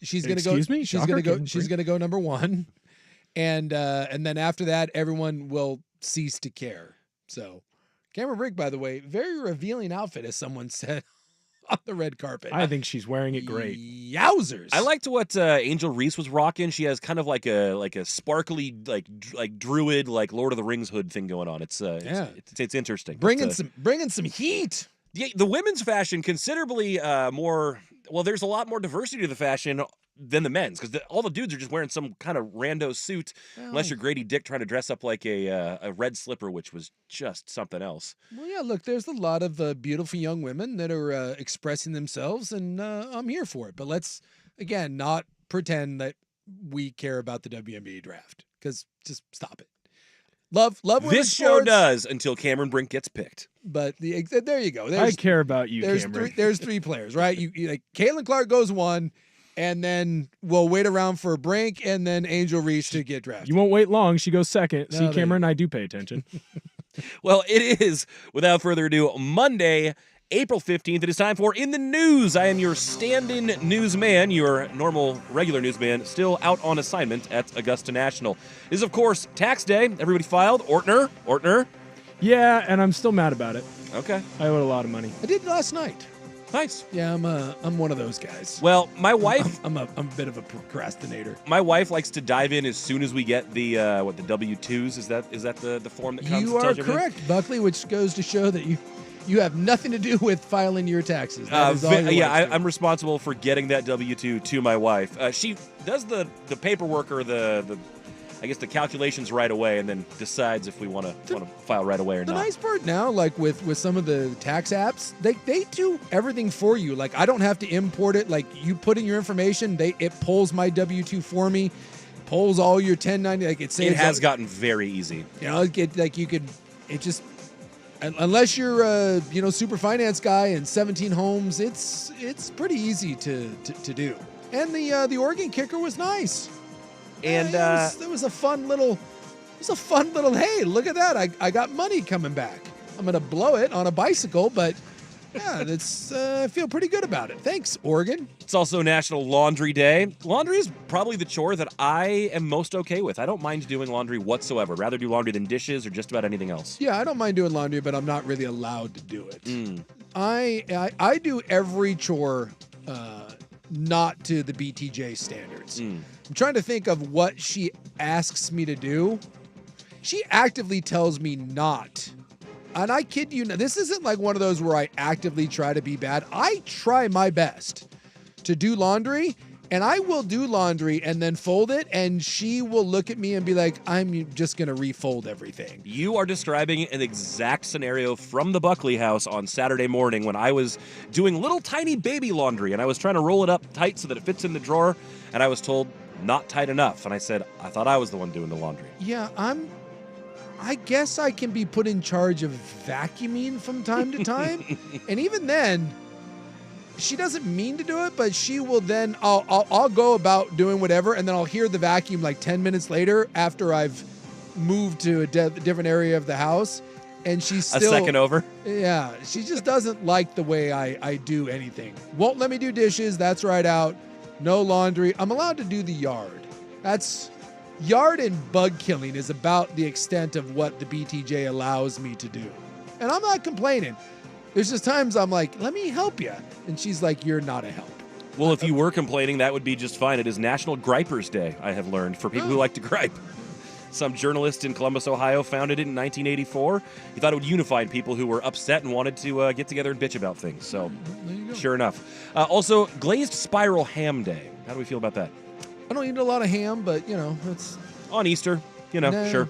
She's gonna go. Excuse me? She's Shocker, gonna go. Cameron She's gonna go number 1, and then after that, everyone will cease to care. So, Cameron Brink, by the way, very revealing outfit, as someone said on the red carpet. I think she's wearing it great. Yowzers! I liked what Angel Reese was rocking. She has kind of like a sparkly like druid like Lord of the Rings hood thing going on. It's interesting. bringing some heat. Yeah, the women's fashion considerably more. Well, there's a lot more diversity to the fashion than the men's because all the dudes are just wearing some kind of rando suit, unless you're Grady Dick trying to dress up like a red slipper, which was just something else. Well, yeah. Look, there's a lot of beautiful young women that are expressing themselves, and I'm here for it. But let's again not pretend that we care about the WNBA draft because just stop it. Love women's This show sports, does until Cameron Brink gets picked. But there you go. I care about you, there's Cameron. there's 3 players, right? You like Caitlin Clark goes 1, and then we'll wait around for Brink and then Angel Reese to get drafted. You won't wait long. She goes second. No, See, they- Cameron, I do pay attention. Well, it is, without further ado, Monday, April 15th. It is time for In the News. I am your stand-in newsman, your normal, regular newsman, still out on assignment at Augusta National. This is, of course, tax day. Everybody filed. Ortner. Yeah, and I'm still mad about it. Okay. I owed a lot of money. I did last night. Nice. Yeah, I'm one of those guys. Well, my wife... I'm a bit of a procrastinator. My wife likes to dive in as soon as we get the the W-2s. Is that the form that comes? You that are tells everything? correct, Buckley, which goes to show that you have nothing to do with filing your taxes. That is all your wife's I'm responsible for getting that W-2 to my wife. She does the paperwork or the I guess the calculations right away, and then decides if we want to file right away or The not. nice part now, like with some of the tax apps, they do everything for you. Like I don't have to import it. Like you put in your information, it pulls my W-2 for me, pulls all your 1090. Like It has gotten very easy. You know, unless you're a super finance guy and 17 homes, it's pretty easy to do. And the Oregon kicker was nice. And it was a fun little. Hey, look at that! I got money coming back. I'm gonna blow it on a bicycle, but yeah, I feel pretty good about it. Thanks, Oregon. it's also National Laundry Day. Laundry is probably the chore that I am most okay with. I don't mind doing laundry whatsoever. I'd rather do laundry than dishes or just about anything else. Yeah, I don't mind doing laundry, but I'm not really allowed to do it. I do every chore, not to the BTJ standards. I'm trying to think of what she asks me to do. She actively tells me not. And I kid you not, this isn't like one of those where I actively try to be bad. I try my best to do laundry, and I will do laundry and then fold it, and she will look at me and be like, I'm just going to refold everything. You are describing an exact scenario from the Buckley house on Saturday morning when I was doing little tiny baby laundry, and I was trying to roll it up tight so that it fits in the drawer, and I was told not tight enough. And I said, I thought I was the one doing the laundry. Yeah, I guess I can be put in charge of vacuuming from time to time. And even then, she doesn't mean to do it, but she will then, I'll go about doing whatever, and then I'll hear the vacuum like 10 minutes later after I've moved to a different area of the house. And she's still... A second over? Yeah, she just doesn't like the way I do anything. Won't let me do dishes, that's right out. No laundry. I'm allowed to do the yard. Yard and bug killing is about the extent of what the BTJ allows me to do. And I'm not complaining. There's just times I'm like, let me help you. And she's like, you're not a help. Well, if you were complaining, that would be just fine. It is National Gripers Day, I have learned, for people who like to gripe. Some journalist in Columbus, Ohio founded it in 1984. He thought it would unify people who were upset and wanted to get together and bitch about things. So, sure enough. Also, Glazed Spiral Ham Day. How do we feel about that? I don't eat a lot of ham, but, it's... On Easter, sure.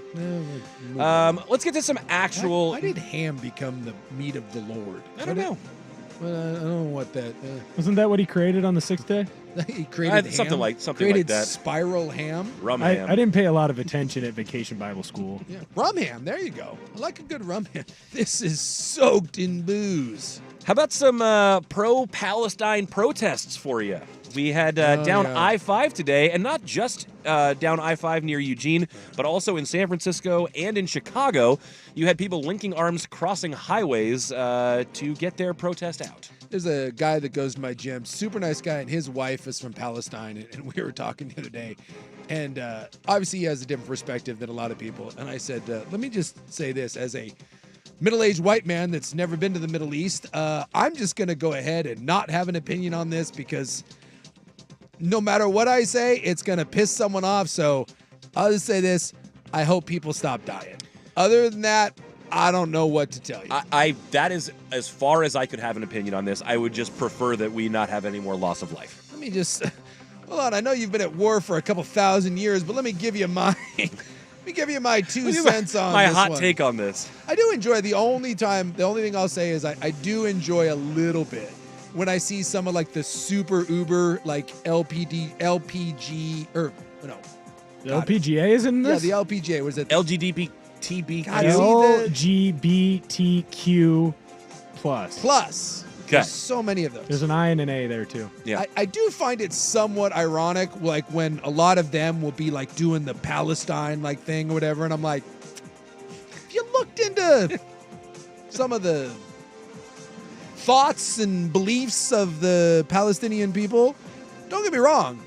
Let's get to some actual... Why did ham become the meat of the Lord? I don't know. I don't know what that... Wasn't that what he created on the 6th day? He created something ham. like created that. Spiral ham. Rum I ham. didn't pay a lot of attention at Vacation Bible School. Yeah, rum ham. There you go. I like a good rum ham. This is soaked in booze. How about some pro-Palestine protests for you? We had down yeah. I-5 today, and not just down I-5 near Eugene, but also in San Francisco and in Chicago. You had people linking arms crossing highways to get their protest out. There's a guy that goes to my gym, super nice guy, and his wife is from Palestine, and we were talking the other day. And obviously he has a different perspective than a lot of people. And I said, let me just say this, as a middle-aged white man that's never been to the Middle East, I'm just going to go ahead and not have an opinion on this because no matter what I say, it's going to piss someone off. So I'll just say this, I hope people stop dying. Other than that, I don't know what to tell you. That is as far as I could have an opinion on this. I would just prefer that we not have any more loss of life. Let me just, hold on, I know you've been at war for a couple thousand years, but let me give you my... Let me give you my 2 cents on my this hot one. take on this. I do enjoy the only thing I'll say is I do enjoy a little bit when I see some of like the super uber like LPG or no. The LPGA is in this? Yeah, the LPGA was it LGBTB. God, LGBTQ plus. plus. Okay. There's so many of those. There's an I and an A there too. Yeah. I do find it somewhat ironic, like when a lot of them will be like doing the Palestine like thing or whatever, and I'm like, if you looked into some of the thoughts and beliefs of the Palestinian people, don't get me wrong,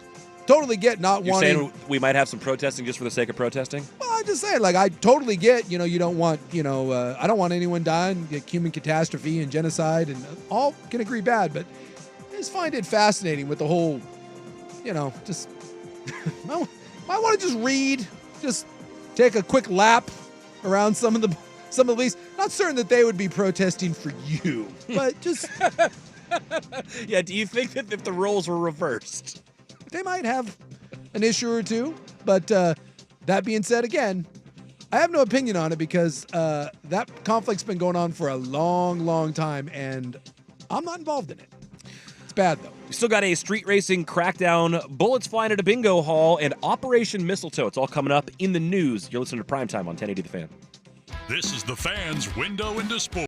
totally get not You're wanting. saying we might have some protesting just for the sake of protesting? Well, I'm just saying, like, I totally get, you don't want, I don't want anyone dying, like human catastrophe and genocide, and all can agree bad, but I just find it fascinating with the whole, just, might want to just read, just take a quick lap around some of the least. Not certain that they would be protesting for you, but just. Yeah, do you think that if the roles were reversed? They might have an issue or two, but that being said, again, I have no opinion on it because that conflict's been going on for a long, long time, and I'm not involved in it. It's bad, though. We still got a street racing crackdown, bullets flying at a bingo hall, and Operation Mistletoe. It's all coming up in the news. You're listening to Primetime on 1080 The Fan. This is the Fan's window into sports.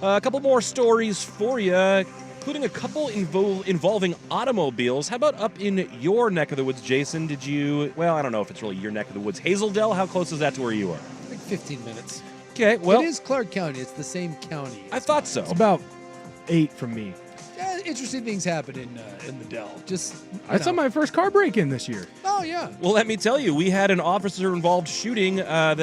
A couple more stories for you, including a couple involving automobiles. How about up in your neck of the woods, Jason? Did you, well, I don't know if it's really your neck of the woods. Hazeldale, how close is that to where you are? Like 15 minutes. Okay, well. It is Clark County. It's the same county. I thought so. It's about 8 from me. Yeah, interesting things happen in the Dell. Just I saw my first car break-in this year. Oh yeah. Well, let me tell you, we had an officer-involved shooting Sounds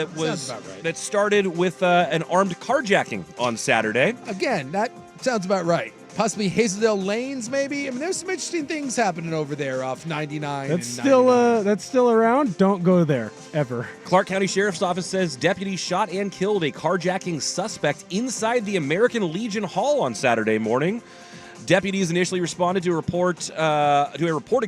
about right. that started with an armed carjacking on Saturday. Again, that sounds about right. Possibly Hazeldale Lanes, maybe. I mean, there's some interesting things happening over there off 99. That's and still 99. that's still around. Don't go there ever. Clark County Sheriff's Office says deputies shot and killed a carjacking suspect inside the American Legion Hall on Saturday morning. Deputies initially responded to a reported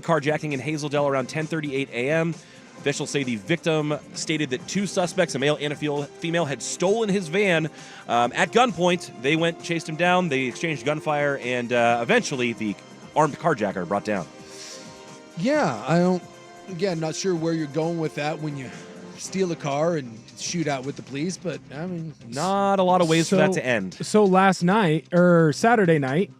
carjacking in Hazeldale around 10:38 a.m. Officials say the victim stated that 2 suspects, a male and a female, had stolen his van at gunpoint. They chased him down. They exchanged gunfire, and eventually the armed carjacker brought down. Yeah, not sure where you're going with that when you steal a car and shoot out with the police, but I mean, Not a lot of ways for that to end. So last night, or Saturday night,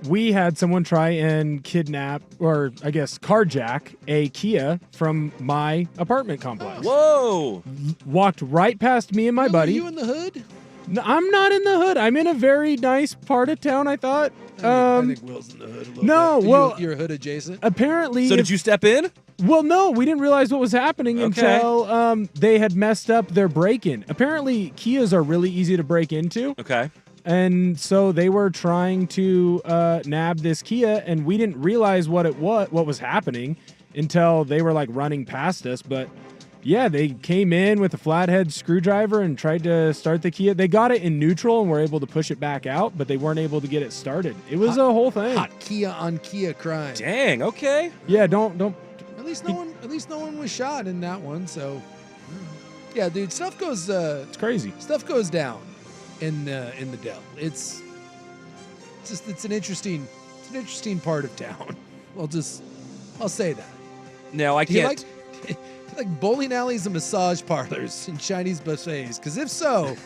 we had someone try and kidnap, or I guess carjack, a Kia from my apartment complex. Whoa! Walked right past me and my Really, buddy. Are you in the hood? No, I'm not in the hood. I'm in a very nice part of town, I thought. I think Will's in the hood a little no, bit. well, You're hood adjacent? apparently. So did you step in? Well, no, we didn't realize what was happening Okay. until they had messed up their break-in. Apparently, Kias are really easy to break into. Okay. And so they were trying to nab this Kia, and we didn't realize what was happening until they were like running past us. But yeah, they came in with a flathead screwdriver and tried to start the Kia. They got it in neutral and were able to push it back out, but they weren't able to get it started. It was a whole thing. Hot Kia on Kia crime. Dang. Okay. Yeah, don't. At least no one was shot in that one. So yeah, dude, stuff goes. It's crazy. Stuff goes down in the Dell. It's an interesting part of town. I'll say that. No, I Do you can't. like bowling alleys and massage parlors and Chinese buffets? Because if so,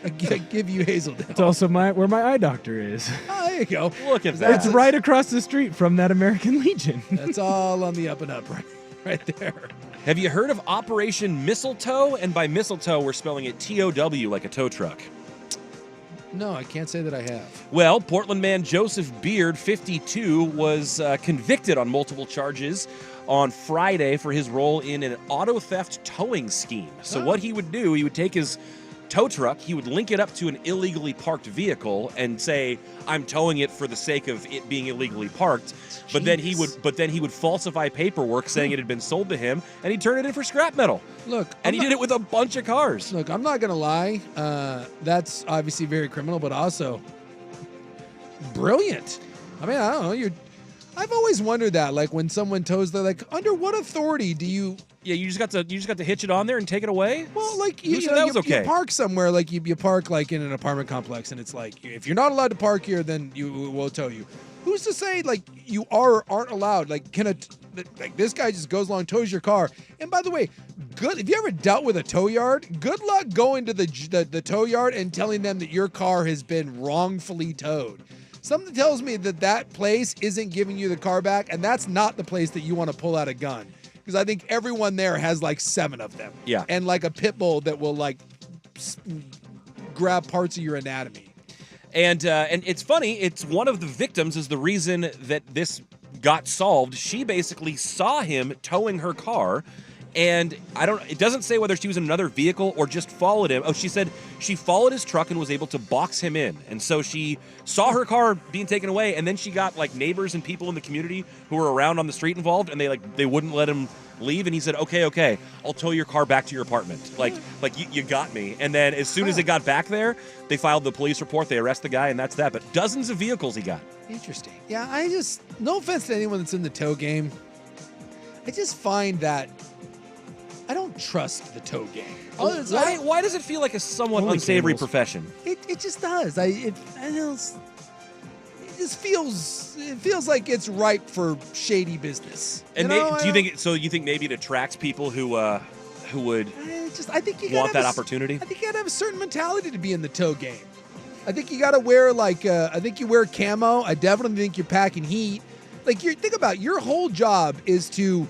I give you Hazeldale. It's also where my eye doctor is. Oh, there you go. Look at that. It's right across the street from that American Legion. That's all on the up and up right there. Have you heard of Operation Mistletoe? And by mistletoe, we're spelling it T-O-W, like a tow truck. No, I can't say that I have. Well, Portland man Joseph Beard, 52, was convicted on multiple charges on Friday for his role in an auto theft towing scheme. So what he would do, he would take his tow truck, he would link it up to an illegally parked vehicle and say, I'm towing it for the sake of it being illegally parked. But then he would falsify paperwork saying it had been sold to him, and he'd turn it in for scrap metal. Look, And he did it with a bunch of cars. Look, I'm not gonna lie. That's obviously very criminal, but also brilliant. I mean, I don't know. I've always wondered that, like when someone tows, they're like, under what authority do you? Yeah, you just got to hitch it on there and take it away. Well, like Who said that was okay? you park somewhere, like you park like in an apartment complex, and it's like if you're not allowed to park here, then you will tow you. Who's to say like you aren't allowed? Like like this guy just goes along, tows your car. And by the way, good. If you ever dealt with a tow yard, good luck going to the tow yard and telling them that your car has been wrongfully towed. Something tells me that place isn't giving you the car back, and that's not the place that you want to pull out a gun. Because I think everyone there has like 7 of them. Yeah. And like a pit bull that will like grab parts of your anatomy. And it's funny. It's one of the victims is the reason that this got solved. She basically saw him towing her car, and it doesn't say whether she was in another vehicle or just followed him. Oh, she said she followed his truck and was able to box him in. And so she saw her car being taken away, and then she got like neighbors and people in the community who were around on the street involved, and they wouldn't let him leave. And he said, okay, I'll tow your car back to your apartment. Like you got me. And then as soon as it got back there, they filed the police report, they arrest the guy, and that's that. But dozens of vehicles he got. Interesting. Yeah, no offense to anyone that's in the tow game, I just find that I don't trust the tow game. Why does it feel like a somewhat Holy unsavory candles. profession? It just does. It just feels like it's ripe for shady business. And do you think maybe it attracts people who would I think you gotta want that have opportunity? I think you gotta have a certain mentality to be in the tow game. I think you got to wear I think you wear camo. I definitely think you're packing heat. Like think about it, your whole job is to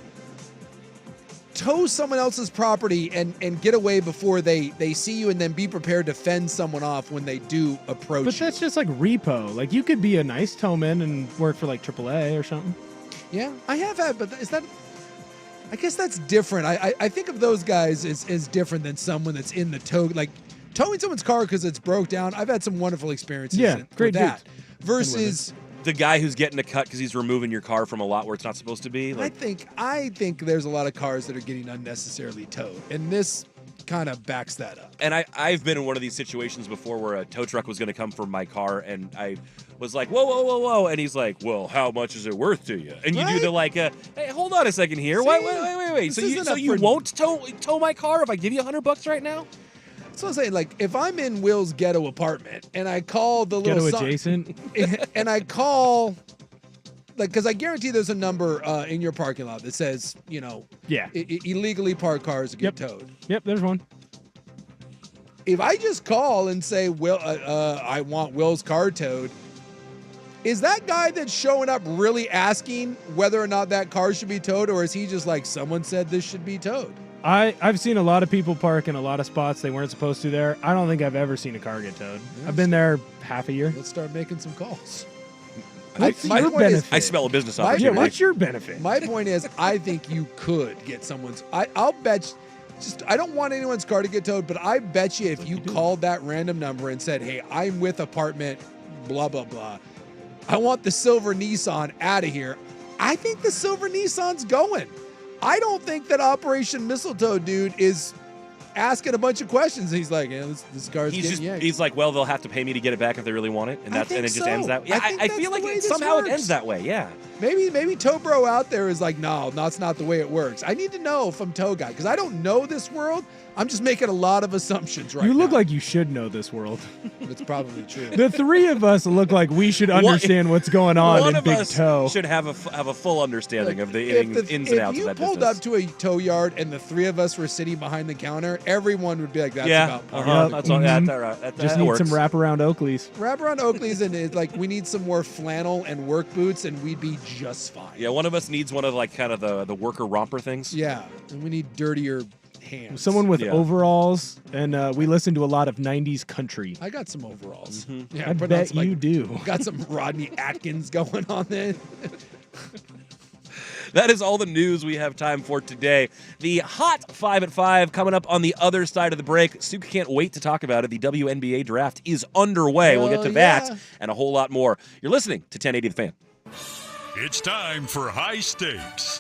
tow someone else's property and get away before they see you, and then be prepared to fend someone off when they do approach But that's just like repo. Like you could be a nice towman and work for like AAA or something. Yeah, I have had, but is that? I guess that's different. I think of those guys as different than someone that's in the tow, like towing someone's car because it's broke down. I've had some wonderful experiences. Yeah, with great that. dudes. Versus The guy who's getting a cut because he's removing your car from a lot where it's not supposed to be. Like, I think there's a lot of cars that are getting unnecessarily towed, and this kind of backs that up. and I've been in one of these situations before where a tow truck was going to come for my car, and I was like, whoa, whoa, whoa, whoa, and he's like, well, how much is it worth to you? And you do the hey, hold on a second here. See? Wait. This So isn't you up for- won't tow my car if I give you $100 right now? So I'm saying, like, if I'm in Will's ghetto apartment and I call the little Ghetto adjacent. and I call, like, because I guarantee there's a number in your parking lot that says, Yeah. illegally parked cars get Yep. towed. Yep, there's one. If I just call and say, Will, I want Will's car towed, is that guy that's showing up really asking whether or not that car should be towed, or is he just like, someone said this should be towed? I've seen a lot of people park in a lot of spots they weren't supposed to there. I don't think I've ever seen a car get towed. I've been there half a year. Let's start making some calls. What's my your point is- benefit? I smell a business My- Yeah, opportunity. what's your benefit? My point is, I think you could get someone's. I'll bet. I don't want anyone's car to get towed, but I bet you if you called that random number and said, "Hey, I'm with apartment, blah blah blah. I want the silver Nissan out of here." I think the silver Nissan's going. I don't think that Operation Mistletoe dude is asking a bunch of questions. He's like, "Yeah, this car's getting yanked." He's like, well, they'll have to pay me to get it back if they really want it, and I that's and think it just so. ends that way. Yeah, I think I that's feel the like way this somehow it works. ends that way. Yeah. Maybe Tow Bro out there is like, no, that's not the way it works. I need to know from Tow Guy because I don't know this world. I'm just making a lot of assumptions right now. You look like you should know this world. It's probably true. The three of us look like we should understand what's going on One in of Big us Toe. should have a full understanding of the ins and if outs of you that pulled business. up to a tow yard and the three of us were sitting behind the counter, everyone would be like, "That's yeah, about par." Yep. that's all. Mhm. That Just that need works. some wraparound Oakleys. Wrap around Oakley's and it's like we need some more flannel and work boots and we'd be just fine. Yeah, one of us needs one of like kind of the worker romper things. Yeah, and we need dirtier hands. Someone with Yeah. overalls, and we listen to a lot of 90s country. I got some overalls. Mm-hmm. Yeah, I put on bet some, like, you do. Got some Rodney Atkins going on there. That is all the news we have time for today. The Hot 5 at 5 coming up on the other side of the break. Stu can't wait to talk about it. The WNBA draft is underway. We'll get to Hell that yeah. and a whole lot more. You're listening to 1080 The Fan. It's time for High Stakes.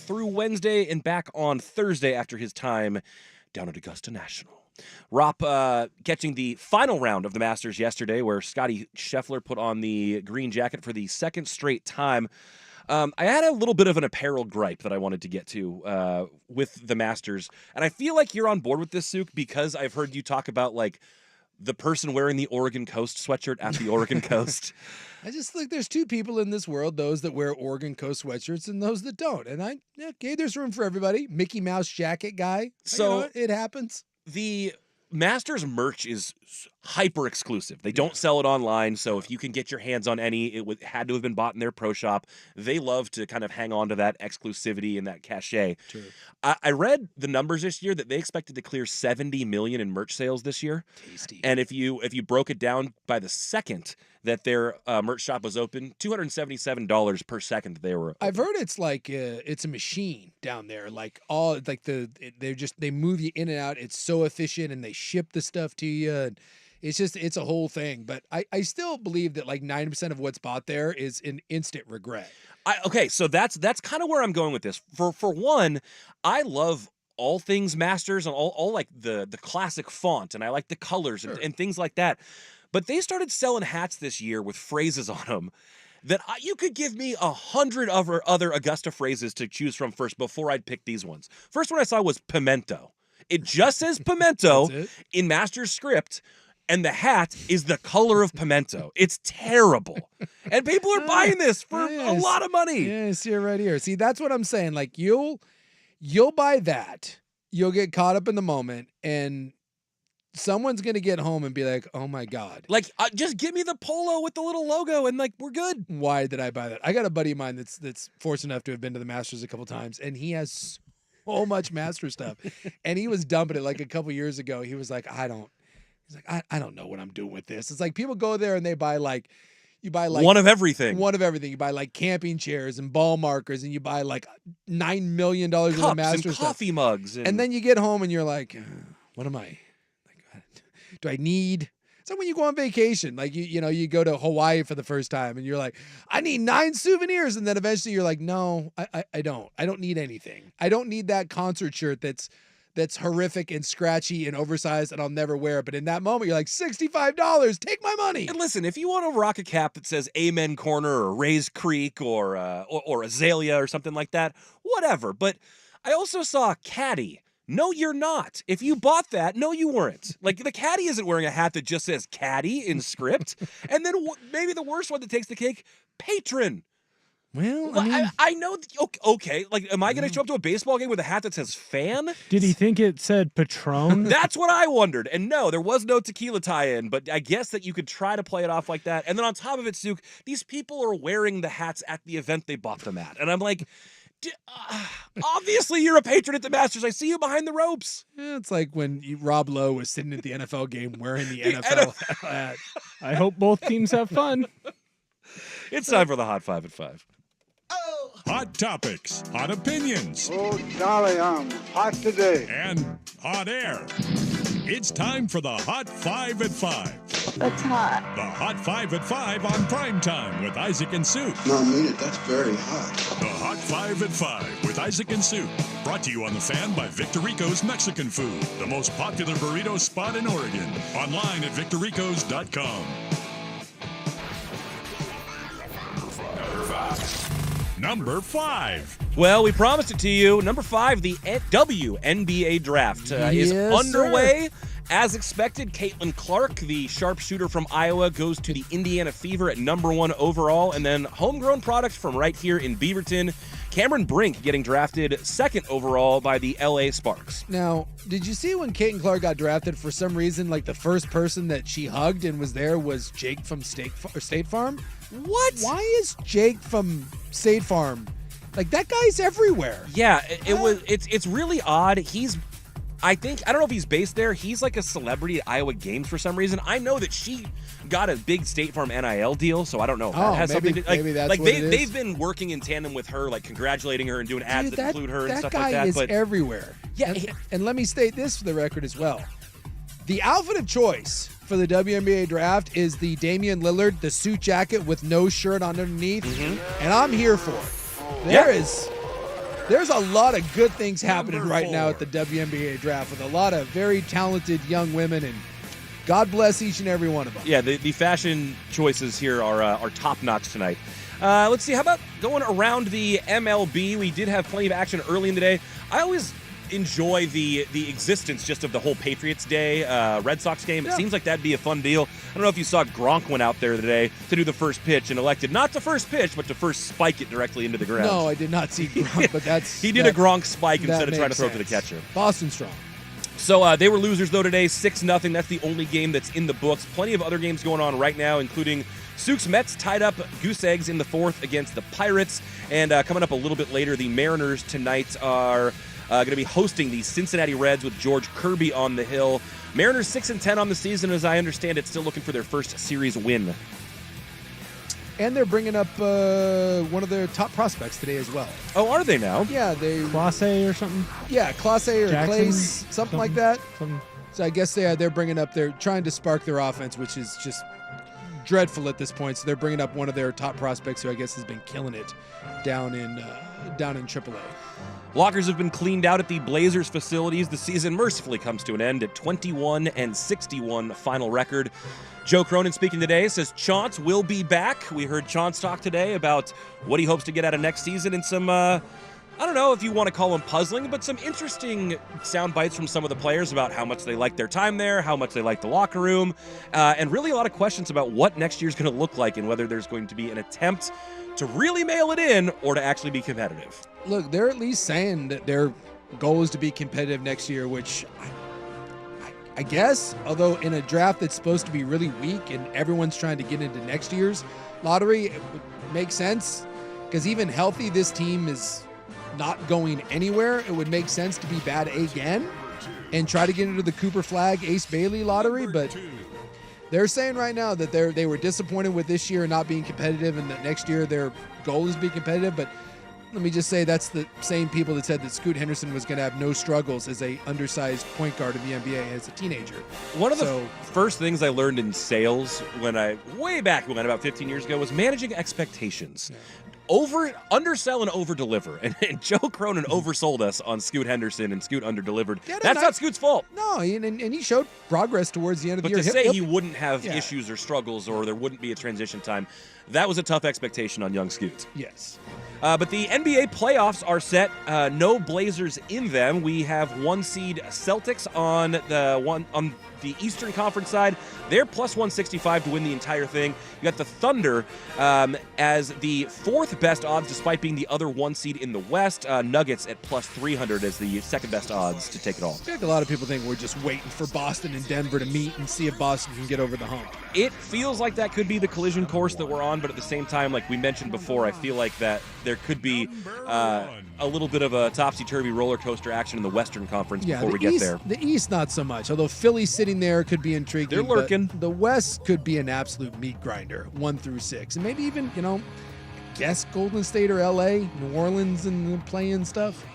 through Wednesday and back on Thursday after his time down at Augusta National. Rop catching the final round of the Masters yesterday, where Scotty Scheffler put on the green jacket for the second straight time. I had a little bit of an apparel gripe that I wanted to get to with the Masters, and I feel like you're on board with this, Suk, because I've heard you talk about like the person wearing the Oregon Coast sweatshirt at the Oregon Coast. I just think there's two people in this world, those that wear Oregon Coast sweatshirts and those that don't. And there's room for everybody. Mickey Mouse jacket guy. So it happens. The Masters merch is hyper exclusive. They don't sell it online, so if you can get your hands on any, had to have been bought in their pro shop. They love to kind of hang on to that exclusivity and that cachet. True. I read the numbers this year that they expected to clear 70 million in merch sales this year. Tasty. And if you broke it down by the second that their merch shop was open, $277 per second that they were open. I've heard it's like it's a machine down there. Like they move you in and out. It's so efficient, and they ship the stuff to you. And it's a whole thing. But I still believe that like 90% of what's bought there is an instant regret. Okay, so that's kind of where I'm going with this. For one, I love all things Masters and all like the classic font, and I like the colors and things like that. But they started selling hats this year with phrases on them that you could give me 100 other Augusta phrases to choose from first before I'd pick these ones. First one I saw was pimento. It just says pimento in Masters script, and the hat is the color of pimento. It's terrible. And people are buying this for a lot of money. Yeah, I see it right here. See, that's what I'm saying. Like you'll buy that. You'll get caught up in the moment, and someone's going to get home and be like, oh my God. Like, just give me the polo with the little logo and like, we're good. Why did I buy that? I got a buddy of mine that's fortunate enough to have been to the Masters a couple times, and he has so much Masters stuff. And he was dumping it like a couple years ago. He was like, I don't know what I'm doing with this. It's like people go there and they buy like, one of everything. One of everything. You buy like camping chairs and ball markers, and you buy like $9 million worth of Masters and coffee mugs. And then you get home and you're like, what am I? Do I need? It's like when you go on vacation, like you go to Hawaii for the first time and you're like, I need 9 souvenirs. And then eventually you're like, no, I don't need anything. I don't need that concert shirt that's horrific and scratchy and oversized and I'll never wear it. But in that moment, you're like, $65, take my money. And listen, if you want to rock a cap that says Amen Corner or Raised Creek or Azalea or something like that, whatever. But I also saw Caddy. No, you're not. If you bought that, no, you weren't. Like, the caddy isn't wearing a hat that just says caddy in script. And then maybe the worst one that takes the cake, patron. Well, I know. Okay, like, am I going to show up to a baseball game with a hat that says fan? Did he think it said Patron? That's what I wondered. And no, there was no tequila tie-in, but I guess that you could try to play it off like that. And then on top of it, Suk, these people are wearing the hats at the event they bought them at. And I'm like, obviously you're a patron at the Masters. I see you behind the ropes. Yeah, it's like when Rob Lowe was sitting at the NFL game wearing the NFL hat. I hope both teams have fun. It's time for the Hot 5 at 5. Hot topics, hot opinions. Oh, golly, I'm hot today. And hot air. It's time for the Hot 5 at 5. That's hot. The Hot 5 at 5 on Primetime with Isaac and Suk. No, I mean it. That's very hot. The Hot 5 at 5 with Isaac and Suk. Brought to you on the Fan by Victor Rico's Mexican Food, the most popular burrito spot in Oregon. Online at victorricos.com. Number 5. Well, we promised it to you. Number 5, the WNBA draft is underway. Sir. As expected, Caitlin Clark, the sharpshooter from Iowa, goes to the Indiana Fever at number 1 overall. And then homegrown product from right here in Beaverton, Cameron Brink getting drafted 2nd overall by the LA Sparks. Now, did you see when Caitlin Clark got drafted, for some reason, like the first person that she hugged and was there was Jake from State Farm? What? Why is Jake from State Farm? Like, that guy's everywhere. Yeah, it's really odd. I don't know if he's based there. He's like a celebrity at Iowa games for some reason. I know that she got a big State Farm NIL deal, so I don't know if that has something to do. Maybe that's like what it is. They've been working in tandem with her, like congratulating her and doing ads that include her and stuff like that. That guy is everywhere. Yeah, and let me state this for the record as well. The outfit of choice for the WNBA draft is the Damian Lillard, the suit jacket with no shirt on underneath, and I'm here for it. There's a lot of good things happening right now at the WNBA draft with a lot of very talented young women, and God bless each and every one of them. Yeah, the fashion choices here are top-notch tonight. Let's see, how about going around the MLB? We did have plenty of action early in the day. I always enjoy the existence just of the whole Patriots Day Red Sox game. It seems like that'd be a fun deal. I don't know if you saw Gronk went out there today to do the first pitch and elected not to first pitch, but to first spike it directly into the ground. No, I did not see Gronk, but that's... He did a Gronk spike instead of trying to throw it to the catcher. Boston strong. So they were losers, though, today, 6-0. That's the only game that's in the books. Plenty of other games going on right now, including Souk's Mets tied up goose eggs in the fourth against the Pirates. And coming up a little bit later, the Mariners tonight are going to be hosting the Cincinnati Reds with George Kirby on the hill. Mariners 6-10 on the season, as I understand it, still looking for their first series win. And they're bringing up one of their top prospects today as well. Oh, are they now? Yeah, they... Class A or something? Yeah, Class A or Jackson, Clays, something like that. Something. So I guess they're bringing up, they're trying to spark their offense, which is just dreadful at this point. So they're bringing up one of their top prospects who I guess has been killing it down in AAA. Lockers have been cleaned out at the Blazers facilities. The season mercifully comes to an end at 21-61 final record. Joe Cronin speaking today says Chauncey will be back. We heard Chauncey talk today about what he hopes to get out of next season and some, I don't know if you want to call them puzzling, but some interesting sound bites from some of the players about how much they like their time there, how much they like the locker room, and really a lot of questions about what next year's going to look like and whether there's going to be an attempt to really mail it in or to actually be competitive. Look, they're at least saying that their goal is to be competitive next year, which I guess, although in a draft that's supposed to be really weak and everyone's trying to get into next year's lottery, it would make sense because even healthy, this team is not going anywhere. It would make sense to be bad again and try to get into the Cooper Flag Ace Bailey lottery, but they're saying right now that they were disappointed with this year not being competitive and that next year their goal is to be competitive, but let me just say that's the same people that said that Scoot Henderson was going to have no struggles as a undersized point guard in the NBA as a teenager. One of the first things I learned in sales way back when, about 15 years ago, was managing expectations. Yeah. Undersell and over-deliver. And Joe Cronin oversold us on Scoot Henderson, and Scoot under-delivered. Yeah, that's not Scoot's fault. No, and he showed progress towards the end of the year. But to say he wouldn't have issues or struggles or there wouldn't be a transition time, that was a tough expectation on young Scoot. Yes. But the NBA playoffs are set. No Blazers in them. We have one seed Celtics on the Eastern Conference side. They're plus 165 to win the entire thing. You got the Thunder as the fourth best odds, despite being the other one seed in the West. Nuggets at plus 300 as the second best odds to take it all. I think a lot of people think we're just waiting for Boston and Denver to meet and see if Boston can get over the hump. It feels like that could be the collision course that we're on, but at the same time, like we mentioned before, I feel like that there could be a little bit of a topsy-turvy roller coaster action in the Western Conference before we get there. The East, not so much, although Philly sitting there could be intriguing. They're lurking. The West could be an absolute meat grinder, 1 through 6. And maybe even, I guess Golden State or LA, New Orleans and the play-in stuff.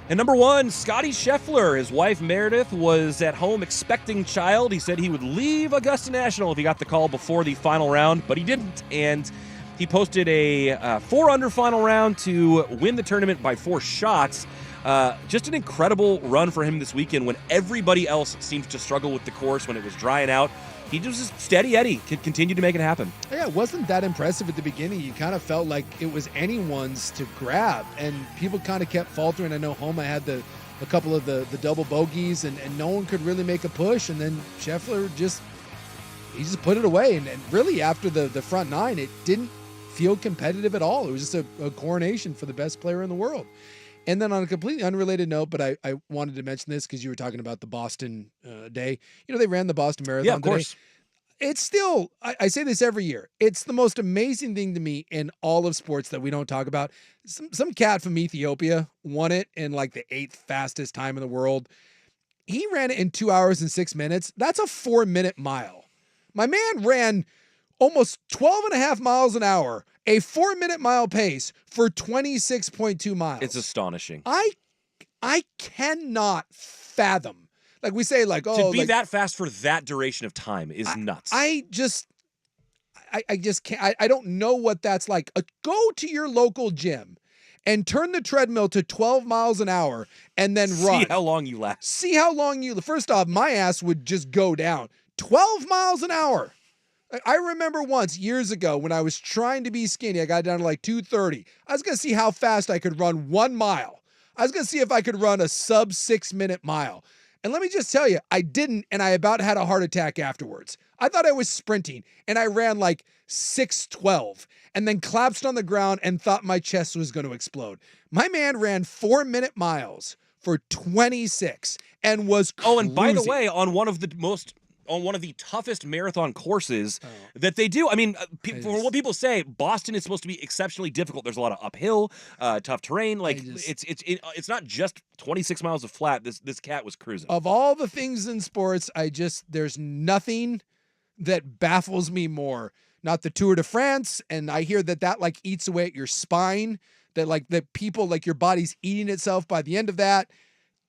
And number one, Scotty Scheffler. His wife, Meredith, was at home expecting child. He said he would leave Augusta National if he got the call before the final round, but he didn't. And he posted a 4-under final round to win the tournament by 4 shots. Just an incredible run for him this weekend when everybody else seemed to struggle with the course when it was drying out. He just steady Eddie, could continue to make it happen. Yeah, it wasn't that impressive at the beginning. You kind of felt like it was anyone's to grab, and people kind of kept faltering. I know Homa had a couple of the double bogeys, and no one could really make a push, and then Scheffler just put it away. And really, after the front 9, it didn't feel competitive at all. It was just a coronation for the best player in the world. And then on a completely unrelated note, but I wanted to mention this because you were talking about the Boston day. They ran the Boston Marathon of course. today. It's still, I say this every year, it's the most amazing thing to me in all of sports that we don't talk about. Some cat from Ethiopia won it in like the 8th fastest time in the world. He ran it in 2 hours and 6 minutes. That's a 4-minute mile. My man ran almost 12.5 miles an hour, a 4-minute mile pace for 26.2 miles. It's astonishing. I cannot fathom. Like we say, to be that fast for that duration of time is nuts. I just can't. I don't know what that's like. Go to your local gym and turn the treadmill to 12 miles an hour and then run. See how long you last. See how long you, first off, my ass would just go down. 12 miles an hour. I remember once years ago when I was trying to be skinny, I got down to like 230. I was going to see how fast I could run 1 mile. I was going to see if I could run a sub 6-minute mile. And let me just tell you, I didn't, and I about had a heart attack afterwards. I thought I was sprinting, and I ran like 6:12, and then collapsed on the ground and thought my chest was going to explode. My man ran 4-minute miles for 26 and was cruising. Oh, and by the way, on one of the toughest marathon courses that they do. I mean, for what people say, Boston is supposed to be exceptionally difficult. There's a lot of uphill, tough terrain. Like it's not just 26 miles of flat. This cat was cruising. Of all the things in sports, there's nothing that baffles me more. Not the Tour de France, and I hear that like eats away at your spine. That people, like, your body's eating itself by the end of that.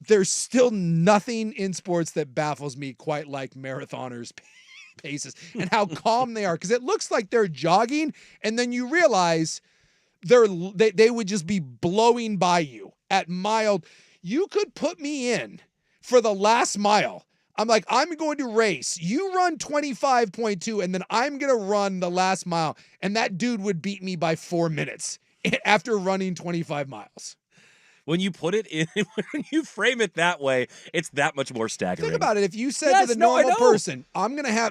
There's still nothing in sports that baffles me quite like marathoners' paces and how calm they are. Because it looks like they're jogging, and then you realize they would just be blowing by you at mile. You could put me in for the last mile. I'm like, I'm going to race. You run 25.2, and then I'm going to run the last mile. And that dude would beat me by 4 minutes after running 25 miles. When you put it in, when you frame it that way, it's that much more staggering. Think about it. If you said to the normal person,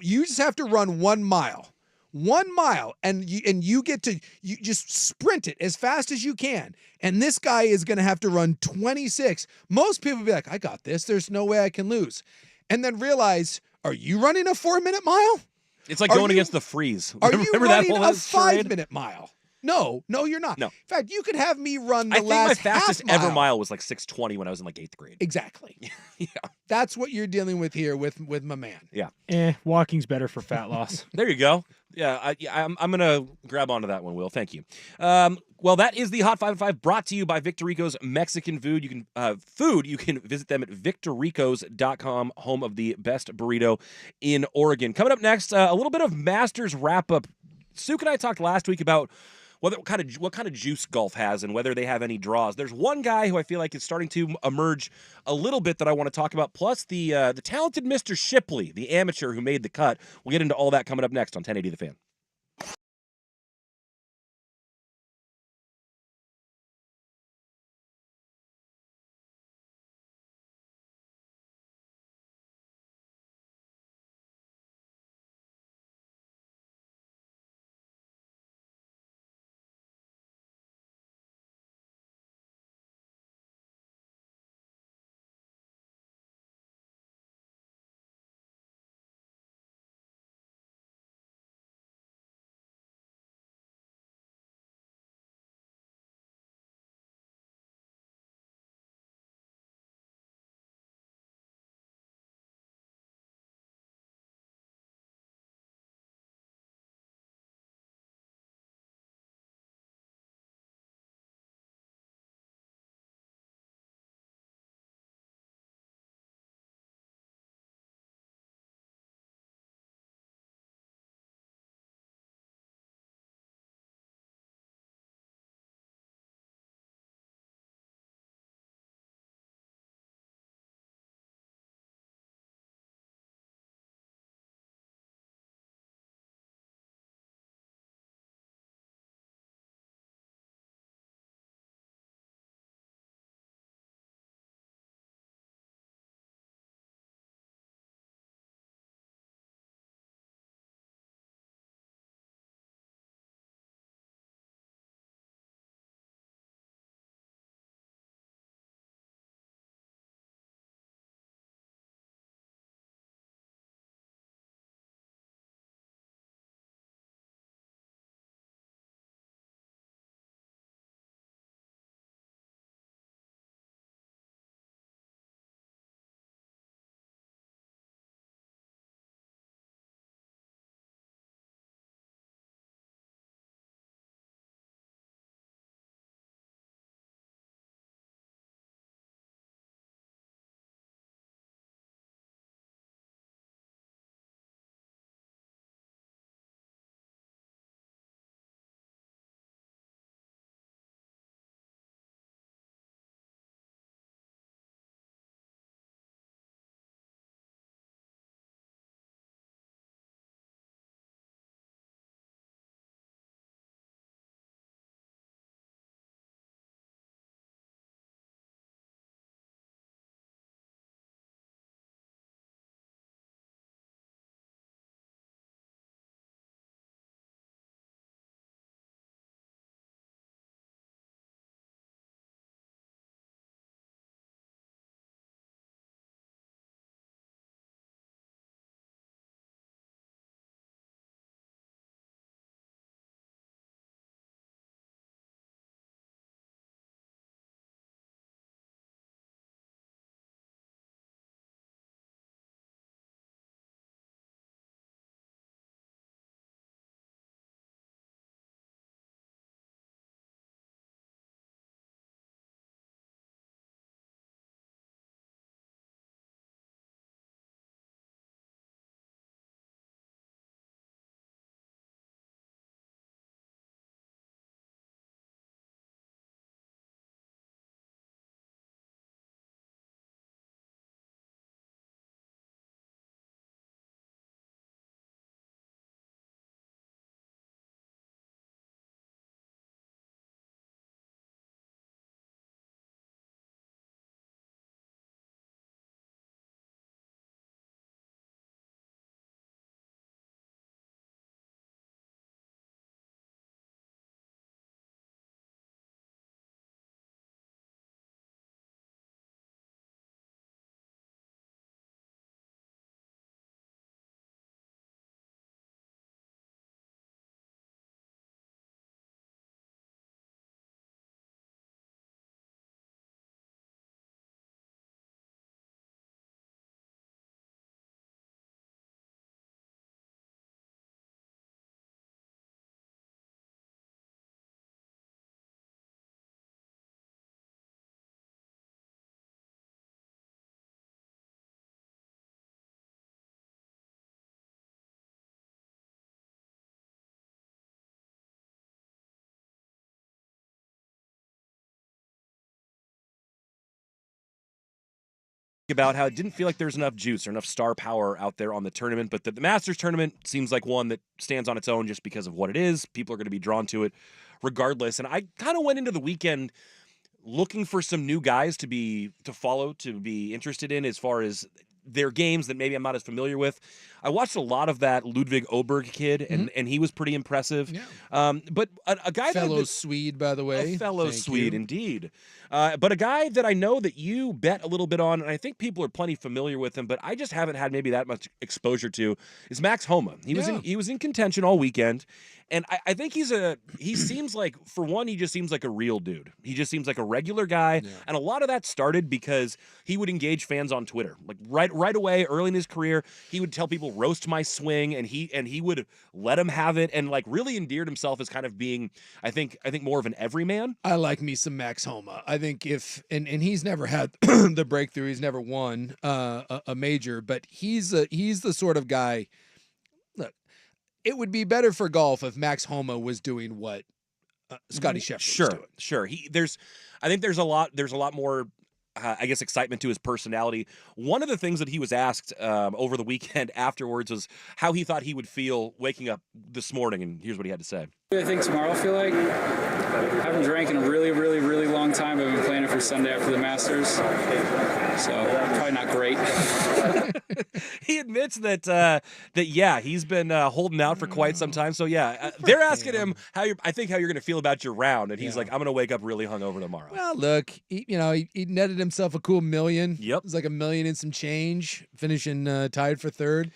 you just have to run 1 mile. 1 mile, and you just sprint it as fast as you can. And this guy is going to have to run 26. Most people would be like, I got this. There's no way I can lose. And then realize, are you running a 4-minute mile? It's like going against the freeze. Are you Remember running that a 5-minute mile? No, you're not. No. In fact, you could have me run the I think last my fastest half mile. ever mile was like 6:20 when I was in like 8th grade. Exactly. Yeah. That's what you're dealing with here with my man. Yeah. Walking's better for fat loss. There you go. Yeah, I'm going to grab onto that one, Will. Thank you. Well, that is the Hot 5 brought to you by Victorico's Mexican Food. You can visit them at victoricos.com, home of the best burrito in Oregon. Coming up next, a little bit of Masters wrap-up. Suk and I talked last week about what kind of juice golf has and whether they have any draws. There's one guy who I feel like is starting to emerge a little bit that I want to talk about, plus the talented Mr. Shipley, the amateur who made the cut. We'll get into all that coming up next on 1080 The Fan. about how it didn't feel like there's enough juice or enough star power out there on the tournament, but the Masters tournament seems like one that stands on its own just because of what it is. People are going to be drawn to it regardless. And I kind of went into the weekend looking for some new guys to follow, to be interested in as far as their games that maybe I'm not as familiar with. I watched a lot of that Ludwig Oberg kid, and he was pretty impressive. Yeah. But a guy fellow Swede, by the way. A fellow Thank Swede, you. indeed. But a guy that I know that you bet a little bit on, and I think people are plenty familiar with him, but I just haven't had maybe that much exposure to, is Max Homa. He was in contention all weekend, and I think he seems like, for one, he just seems like a real dude. He just seems like a regular guy, and a lot of that started because he would engage fans on Twitter, like right away early in his career. He would tell people, roast my swing, and he would let him have it, and like really endeared himself as kind of being, I think more of an everyman. I like me some Max Homa. I think and he's never had the breakthrough. He's never won a major, but he's the sort of guy. Look, it would be better for golf if Max Homa was doing what Scotty Scheffler was doing. Sure. I think there's a lot more, I guess, excitement to his personality. One of the things that he was asked over the weekend afterwards was how he thought he would feel waking up this morning, and here's what he had to say. I think tomorrow will feel like, I haven't drank in a really, really, really long time. I've been planning for Sunday after the Masters, so probably not great. He admits that he's been holding out for quite some time. So they're asking him how you're going to feel about your round, and he's like, I'm going to wake up really hungover tomorrow. Well, look, he netted himself a cool $1 million. Yep, it was like $1 million and some change, finishing tied for third.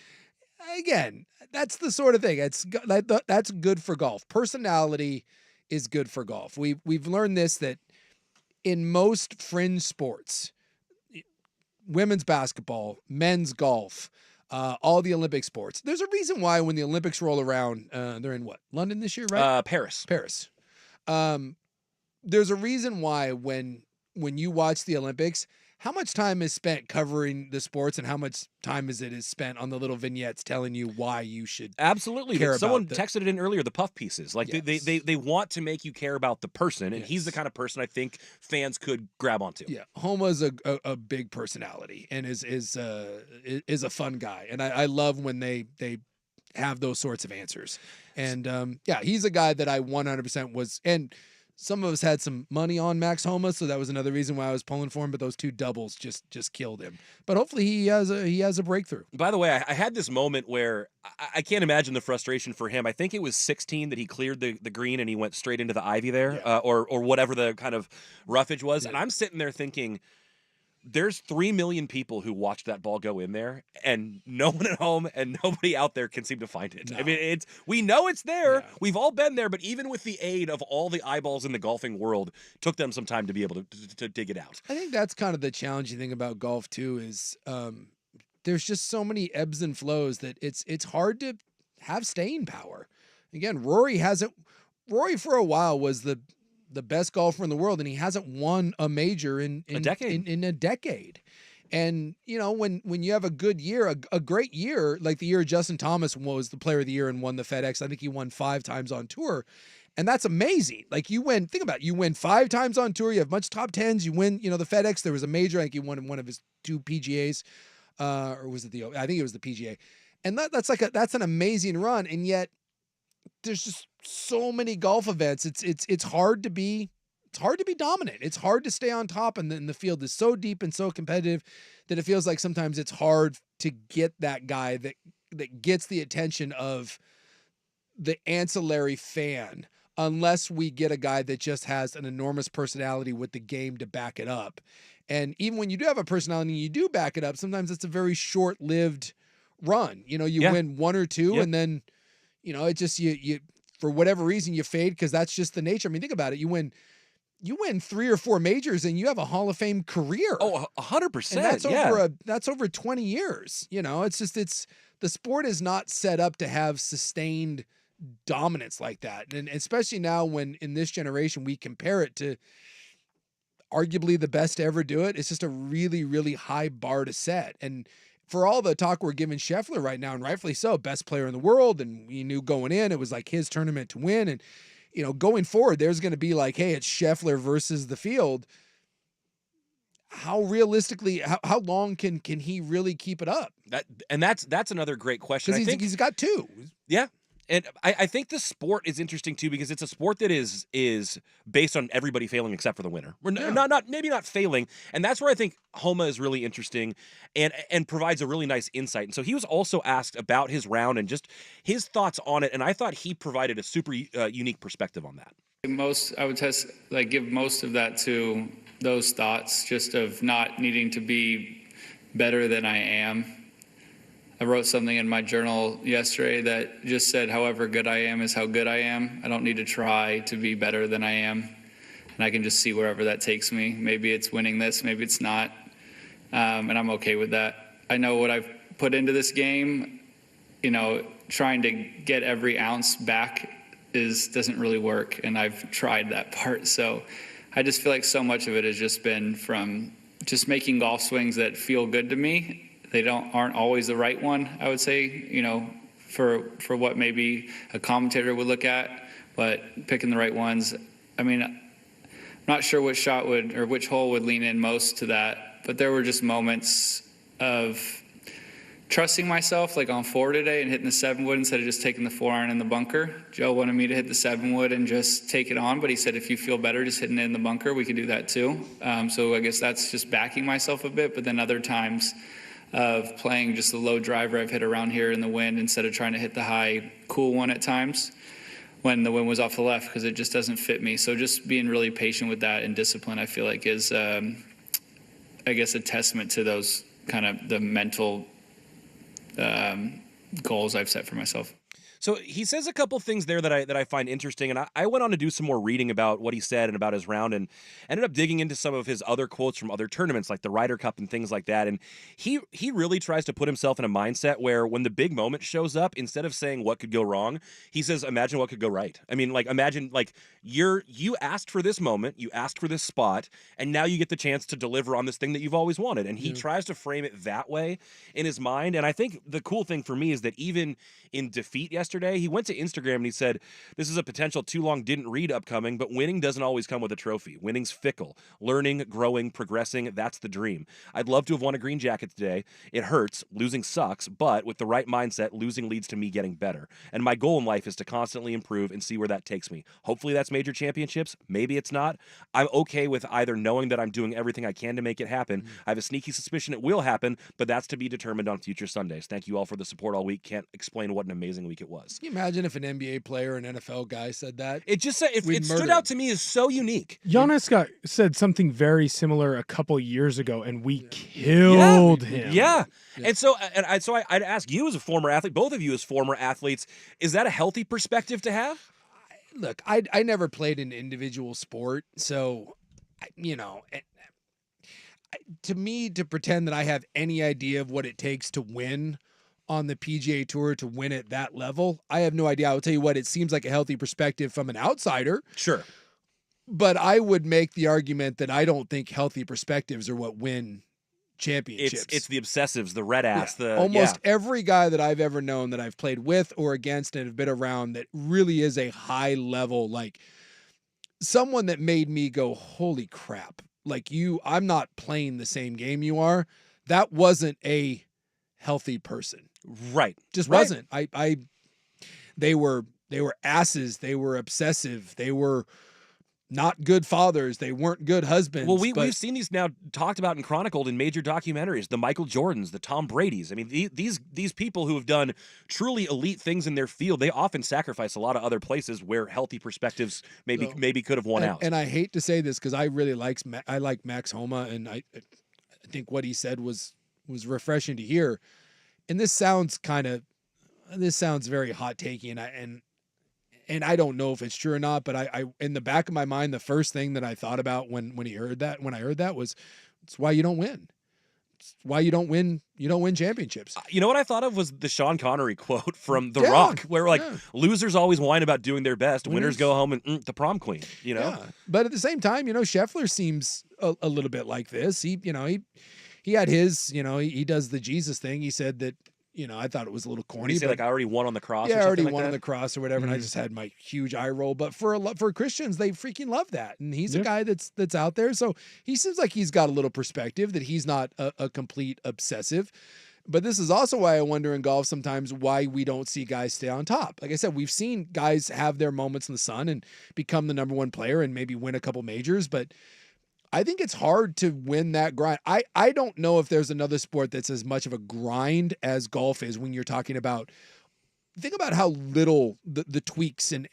Again, that's the sort of thing. That's good for golf. Personality is good for golf. We've learned this, that in most fringe sports, women's basketball, men's golf, all the Olympic sports, there's a reason why when the Olympics roll around, they're in what, London this year, right? Paris. There's a reason why when you watch the Olympics, how much time is spent covering the sports and how much time is spent on the little vignettes telling you why you should absolutely care someone about texted it in earlier, the puff pieces. Like, yes, they want to make you care about the person, and he's the kind of person I think fans could grab onto. Yeah, Homa's a big personality and is a fun guy, and I love when they have those sorts of answers. And he's a guy that I 100% was, and some of us had some money on Max Homa, so that was another reason why I was pulling for him. But those two doubles just killed him. But hopefully he has a breakthrough. By the way, I had this moment where I can't imagine the frustration for him. I think it was 16 that he cleared the green and he went straight into the ivy there, or whatever the kind of roughage was. And I'm sitting there thinking, there's 3 million people who watched that ball go in there, and no one at home and nobody out there can seem to find it. No. I mean, we know it's there. Yeah. We've all been there, but even with the aid of all the eyeballs in the golfing world, took them some time to be able to dig it out. I think that's kind of the challenging thing about golf too, is there's just so many ebbs and flows that it's hard to have staying power. Again, Rory for a while was the best golfer in the world, and he hasn't won a major in a decade. In a decade. And when you have a good year, a great year, like the year Justin Thomas was the player of the year and won the FedEx. I think he won 5 times on tour, and that's amazing. Like, think about it, you win 5 times on tour, you have much top 10s, you win, the FedEx. There was a major, I think he won in one of his 2 PGAs, or was it I think it was the PGA, and that's an amazing run. And yet there's just so many golf events. It's hard to be dominant. It's hard to stay on top, and then the field is so deep and so competitive that it feels like sometimes it's hard to get that guy that gets the attention of the ancillary fan, unless we get a guy that just has an enormous personality with the game to back it up. And even when you do have a personality and you do back it up, sometimes it's a very short-lived run. You win 1 or 2, and then it just you for whatever reason you fade, because that's just the nature. I mean, think about it. You win 3 or 4 majors and you have a Hall of Fame career. Oh, 100%. And that's over 20 years. It's the sport is not set up to have sustained dominance like that. And especially now, when in this generation we compare it to arguably the best to ever do it, it's just a really, really high bar to set. And for all the talk we're giving Scheffler right now, and rightfully so, best player in the world, and we knew going in it was like his tournament to win, and going forward there's going to be like, hey, it's Scheffler versus the field. how realistically, how long can he really keep it up? That's another great question. Because I think he's got 2. Yeah. And I think the sport is interesting too because it's a sport that is based on everybody failing except for the winner. We're not maybe not failing, and that's where I think Homa is really interesting and provides a really nice insight. And so he was also asked about his round and just his thoughts on it, and I thought he provided a super unique perspective on that. I would give most of that to those thoughts, just of not needing to be better than I am. I wrote something in my journal yesterday that just said, however good I am is how good I am. I don't need to try to be better than I am. And I can just see wherever that takes me. Maybe it's winning this, maybe it's not. And I'm okay with that. I know what I've put into this game, trying to get every ounce back doesn't really work. And I've tried that part. So I just feel like so much of it has just been from just making golf swings that feel good to me. They aren't always the right one, I would say, for what maybe a commentator would look at, but picking the right ones. I mean, I'm not sure which hole would lean in most to that, but there were just moments of trusting myself, like on 4 today and hitting the 7-wood instead of just taking the 4-iron in the bunker. Joe wanted me to hit the 7-wood and just take it on, but he said if you feel better just hitting it in the bunker, we could do that too. So I guess that's just backing myself a bit, but then other times of playing just the low driver I've hit around here in the wind instead of trying to hit the high, cool one at times when the wind was off the left because it just doesn't fit me. So just being really patient with that and discipline, I feel like is, I guess, a testament to those kind of the mental goals I've set for myself. So he says a couple things there that I find interesting, and I went on to do some more reading about what he said and about his round, and ended up digging into some of his other quotes from other tournaments, like the Ryder Cup and things like that. And he really tries to put himself in a mindset where when the big moment shows up, instead of saying what could go wrong, he says, imagine what could go right. I mean, imagine you asked for this moment, you asked for this spot, and now you get the chance to deliver on this thing that you've always wanted. And he tries to frame it that way in his mind. And I think the cool thing for me is that even in defeat yesterday, he went to Instagram and he said, this is a potential too long didn't read upcoming, but winning doesn't always come with a trophy. Winning's fickle. Learning, growing, progressing, that's the dream. I'd love to have won a green jacket today. It hurts. Losing sucks, but with the right mindset, losing leads to me getting better. And my goal in life is to constantly improve and see where that takes me. Hopefully that's major championships. Maybe it's not. I'm okay with either knowing that I'm doing everything I can to make it happen. I have a sneaky suspicion it will happen, but that's to be determined on future Sundays. Thank you all for the support all week. Can't explain what an amazing week it was. Can you imagine if an NBA player, an NFL guy said that? It just said it stood out to me as so unique. Giannis said something very similar a couple years ago, and we killed him. Yeah. And so I'd ask you as a former athlete, both of you as former athletes, is that a healthy perspective to have? Look, I never played an individual sport, so to me, to pretend that I have any idea of what it takes to win on the PGA Tour, to win at that level, I have no idea. I will tell you what, it seems like a healthy perspective from an outsider. Sure. But I would make the argument that I don't think healthy perspectives are what win championships. It's the obsessives, the red ass, almost every guy that I've ever known that I've played with or against and have been around that really is a high level, like someone that made me go, holy crap. Like I'm not playing the same game you are. That wasn't a healthy person. Right. Just wasn't. They were asses. They were obsessive. They were not good fathers. They weren't good husbands. Well, we've seen these now talked about and chronicled in major documentaries, the Michael Jordans, the Tom Bradys. I mean, these people who have done truly elite things in their field, they often sacrifice a lot of other places where healthy perspectives maybe could have won out. And I hate to say this because I really like Max Homa, and I think what he said was refreshing to hear. And this sounds very hot takey, and I don't know if it's true or not, but I in the back of my mind, the first thing that I thought about when I heard that was, it's why you don't win. It's why you don't win championships. You know what I thought of was the Sean Connery quote from The Rock, where losers always whine about doing their best, winners go home and the prom queen, Yeah. But at the same time, Scheffler seems a little bit like this. He had his, he does the Jesus thing. He said that I thought it was a little When corny. you say But like I already won on the cross. yeah, or I already something like won on that? the cross or whatever, and I just had my huge eye roll. But for Christians, they freaking love that, and he's a guy that's out there, so he seems like he's got a little perspective, that he's not a complete obsessive. But this is also why I wonder in golf sometimes why we don't see guys stay on top. Like I said, we've seen guys have their moments in the sun and become the number one player and maybe win a couple majors, but I think it's hard to win that grind. I don't know if there's another sport that's as much of a grind as golf is when you're talking about. Think about how little the tweaks and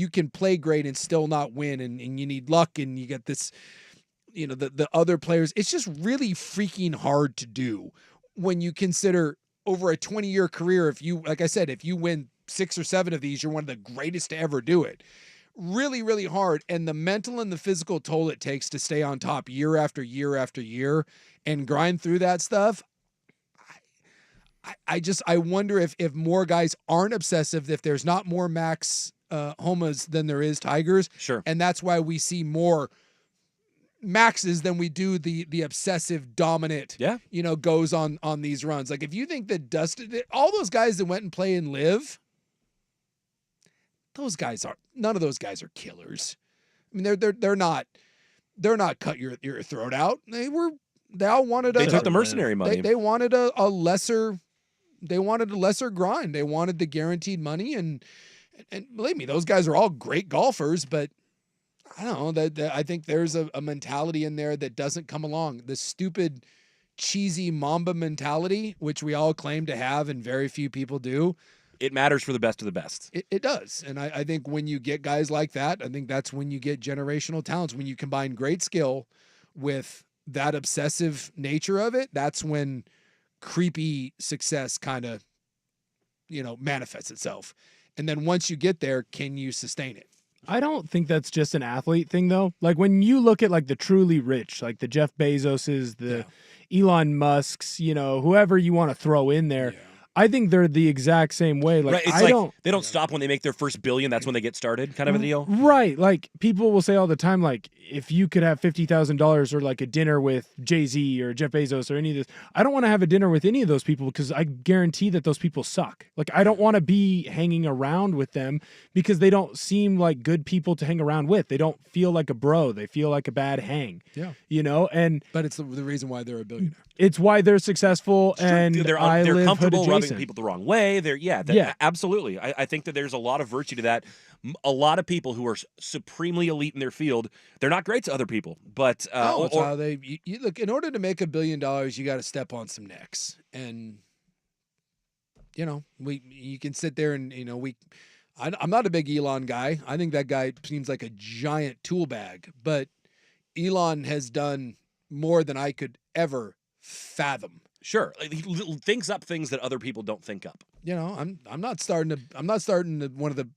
you can play great and still not win, and you need luck, and you get this, the other players. It's just really freaking hard to do when you consider over a 20-year career. If you, like I said, if you win 6 or 7 of these, you're one of the greatest to ever do it. Really, really hard. And the mental and the physical toll it takes to stay on top year after year after year and grind through that stuff. I wonder if more guys aren't obsessive, if there's not more Max Homas than there is Tigers. Sure. And that's why we see more Maxes than we do the obsessive dominant, goes on these runs. Like if you think that Dustin, all those guys that went and play and live, none of those guys are killers. I mean, they're not cut your throat out. They all wanted They took the mercenary money. They wanted a lesser grind. They wanted the guaranteed money, and believe me, those guys are all great golfers, but I don't know that I think there's a mentality in there that doesn't come along. The stupid, cheesy Mamba mentality, which we all claim to have and very few people do. It matters for the best of the best. It does. And I think when you get guys like that, I think that's when you get generational talents. When you combine great skill with that obsessive nature of it, that's when creepy success kind of, manifests itself. And then once you get there, can you sustain it? I don't think that's just an athlete thing, though. Like when you look at like the truly rich, like the Jeff Bezoses, the Elon Musks, whoever you want to throw in there, I think they're the exact same way. Like, right, it's they don't stop when they make their first billion. That's when they get started, kind of a deal. Right. Like people will say all the time, like if you could have $50,000 or like a dinner with Jay-Z or Jeff Bezos or any of this, I don't want to have a dinner with any of those people because I guarantee that those people suck. Like I don't want to be hanging around with them because they don't seem like good people to hang around with. They don't feel like a bro. They feel like a bad hang. Yeah. But it's the reason why they're a billionaire. It's why they're successful and they're comfortable rubbing people the wrong way. Absolutely. I think that there's a lot of virtue to that. A lot of people who are supremely elite in their field, they're not great to other people. But it's how they look. In order to make $1 billion, you got to step on some necks, and you can sit there and I'm not a big Elon guy. I think that guy seems like a giant tool bag, but Elon has done more than I could ever fathom. Sure, he thinks up things that other people don't think up. I'm not starting one of the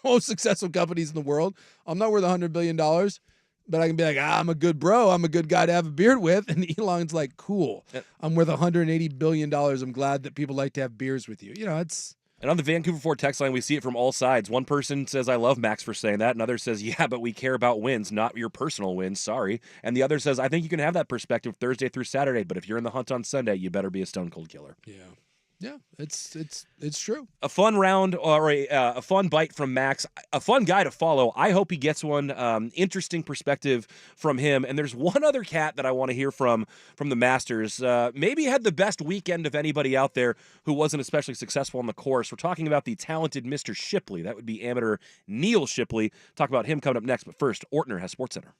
most successful companies in the world. I'm not worth $100 billion, but I can be like, I'm a good bro. I'm a good guy to have a beard with. And Elon's like, cool. I'm worth $180 billion. I'm glad that people like to have beers with you. It's. And on the Vancouver Ford text line, we see it from all sides. One person says, I love Max for saying that. Another says, yeah, but we care about wins, not your personal wins. Sorry. And the other says, I think you can have that perspective Thursday through Saturday, but if you're in the hunt on Sunday, you better be a stone cold killer. Yeah, it's true. A fun round or a fun bite from Max. A fun guy to follow. I hope he gets one. Interesting perspective from him. And there's one other cat that I want to hear from the Masters. Maybe had the best weekend of anybody out there who wasn't especially successful on the course. We're talking about the talented Mr. Shipley. That would be amateur Neil Shipley. Talk about him coming up next. But first, Ortner has SportsCenter.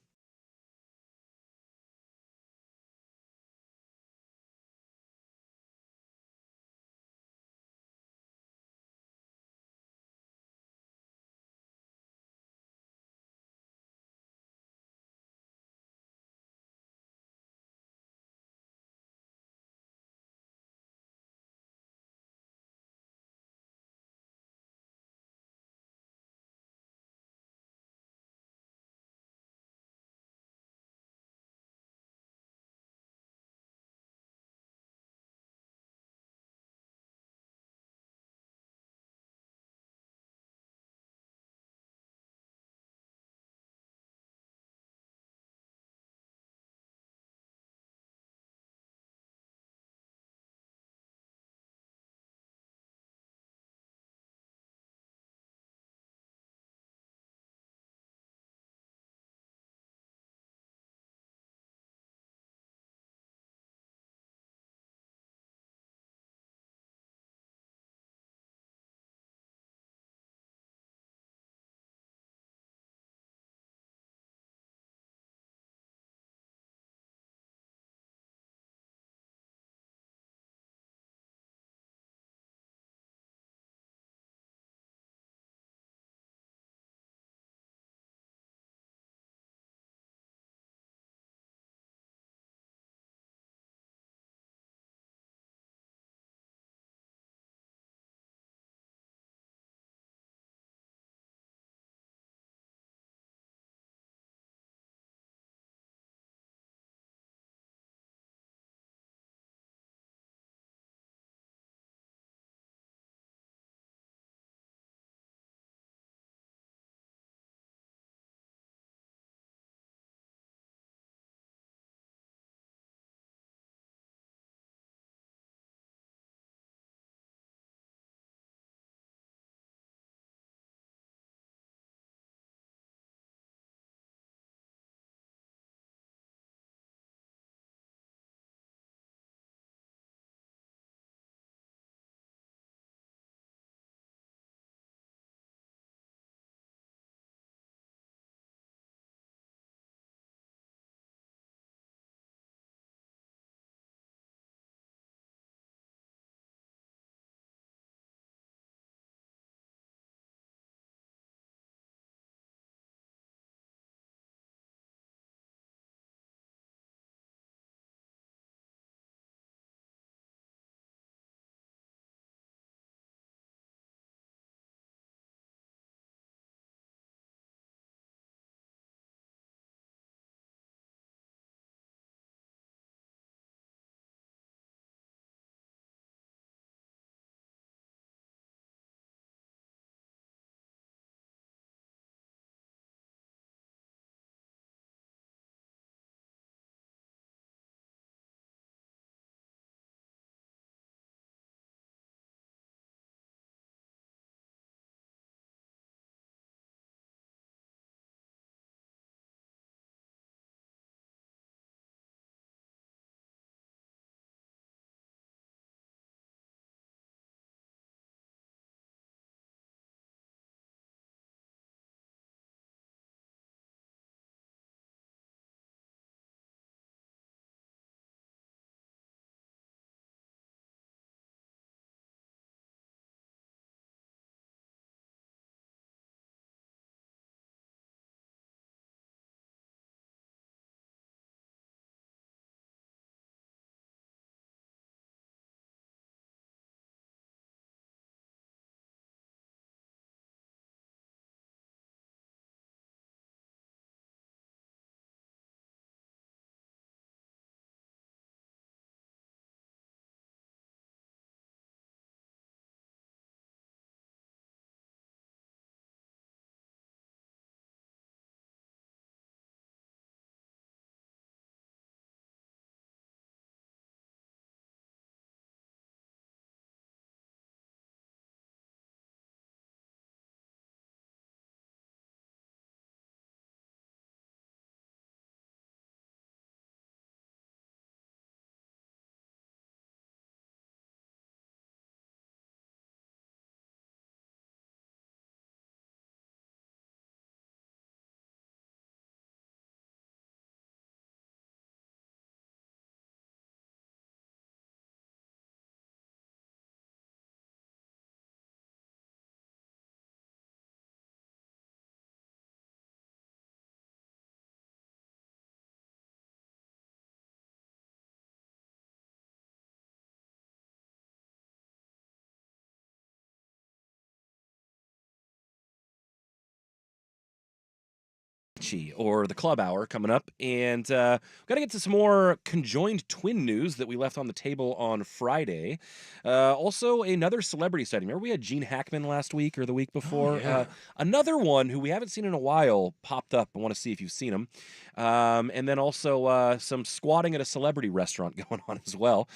Richie, or the Club Hour, coming up. And got to get to some more conjoined twin news that we left on the table on Friday. Also, another celebrity sighting. Remember we had Gene Hackman last week or the week before? yeah. Another one who we haven't seen in a while popped up. I want to see if you've seen him. And then also some squatting at a celebrity restaurant going on as well.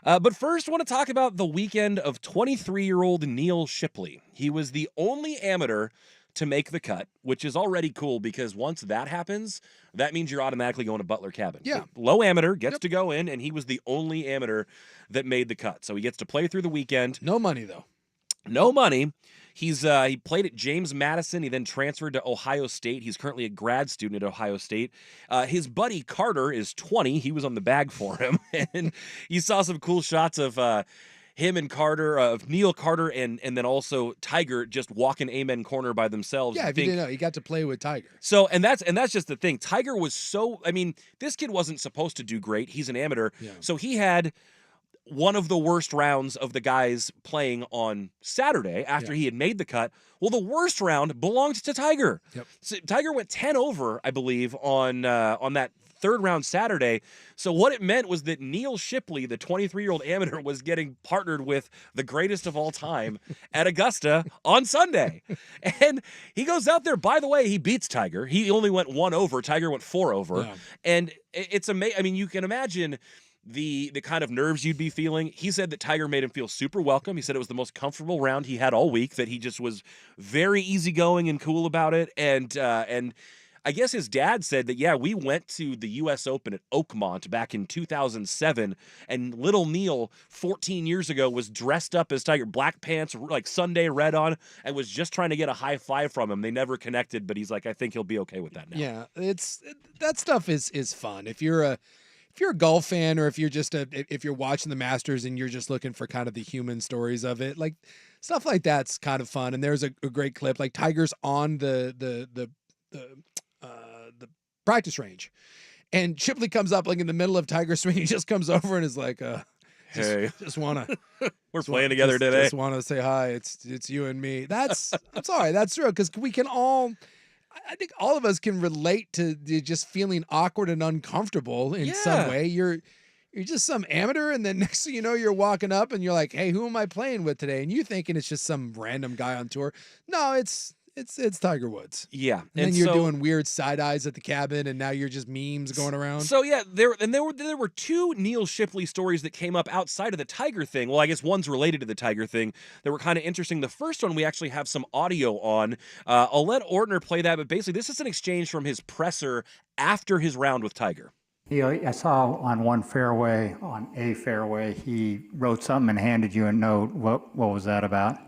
But first, I want to talk about the weekend of 23-year-old Neil Shipley. He was the only amateur to make the cut, which is already cool because once that happens, that means you're automatically going to Butler Cabin. Yeah. Low amateur gets to go in, and he was the only amateur that made the cut. So he gets to play through the weekend. No money, though. No money. He played at James Madison. He then transferred to Ohio State. He's currently a grad student at Ohio State. His buddy Carter is 20. He was on the bag for him. And you saw some cool shots of him and Carter, of Neil Carter, and then also Tiger just walking Amen Corner by themselves. Yeah, if you didn't know, he got to play with Tiger. So, and that's just the thing. Tiger was so, I mean, this kid wasn't supposed to do great. He's an amateur. Yeah. So he had one of the worst rounds of the guys playing on Saturday after he had made the cut. Well, the worst round belonged to Tiger. Yep. So Tiger went 10 over, I believe, on that third round Saturday. So what it meant was that Neil Shipley, the 23-year-old amateur, was getting partnered with the greatest of all time at Augusta on Sunday. And he goes out there. By the way, he beats Tiger. He only went 1 over. Tiger went 4 over. Yeah. And it's amazing. I mean, you can imagine the kind of nerves you'd be feeling. He said that Tiger made him feel super welcome. He said it was the most comfortable round he had all week, that he just was very easygoing and cool about it. And I guess his dad said that, yeah, we went to the U.S. Open at Oakmont back in 2007, and little Neil, 14 years ago, was dressed up as Tiger, black pants, like Sunday red on, and was just trying to get a high five from him. They never connected, but he's like, I think he'll be okay with that now. Yeah, that stuff is fun. If you're a golf fan, or if you're watching the Masters and you're just looking for kind of the human stories of it, like stuff like that's kind of fun. And there's a great clip, like Tiger's on the practice range, and Shipley comes up like in the middle of Tiger's swing. He just comes over and is like, Hey, just wanna we're playing together today. Just want to say hi. It's you and me. I'm sorry. That's true, because we can all. I think all of us can relate to just feeling awkward and uncomfortable in some way. You're just some amateur, and then next thing you know, you're walking up and you're like, "Hey, who am I playing with today?" And you thinking it's just some random guy on tour. No, it's Tiger Woods. Yeah, and then you're doing weird side eyes at the cabin, and now you're just memes going around. So yeah, there were 2 Neil Shipley stories that came up outside of the Tiger thing. Well, I guess one's related to the Tiger thing that were kind of interesting. The first one we actually have some audio on. I'll let Ortner play that, but basically this is an exchange from his presser after his round with Tiger. I saw on a fairway, he wrote something and handed you a note. What was that about?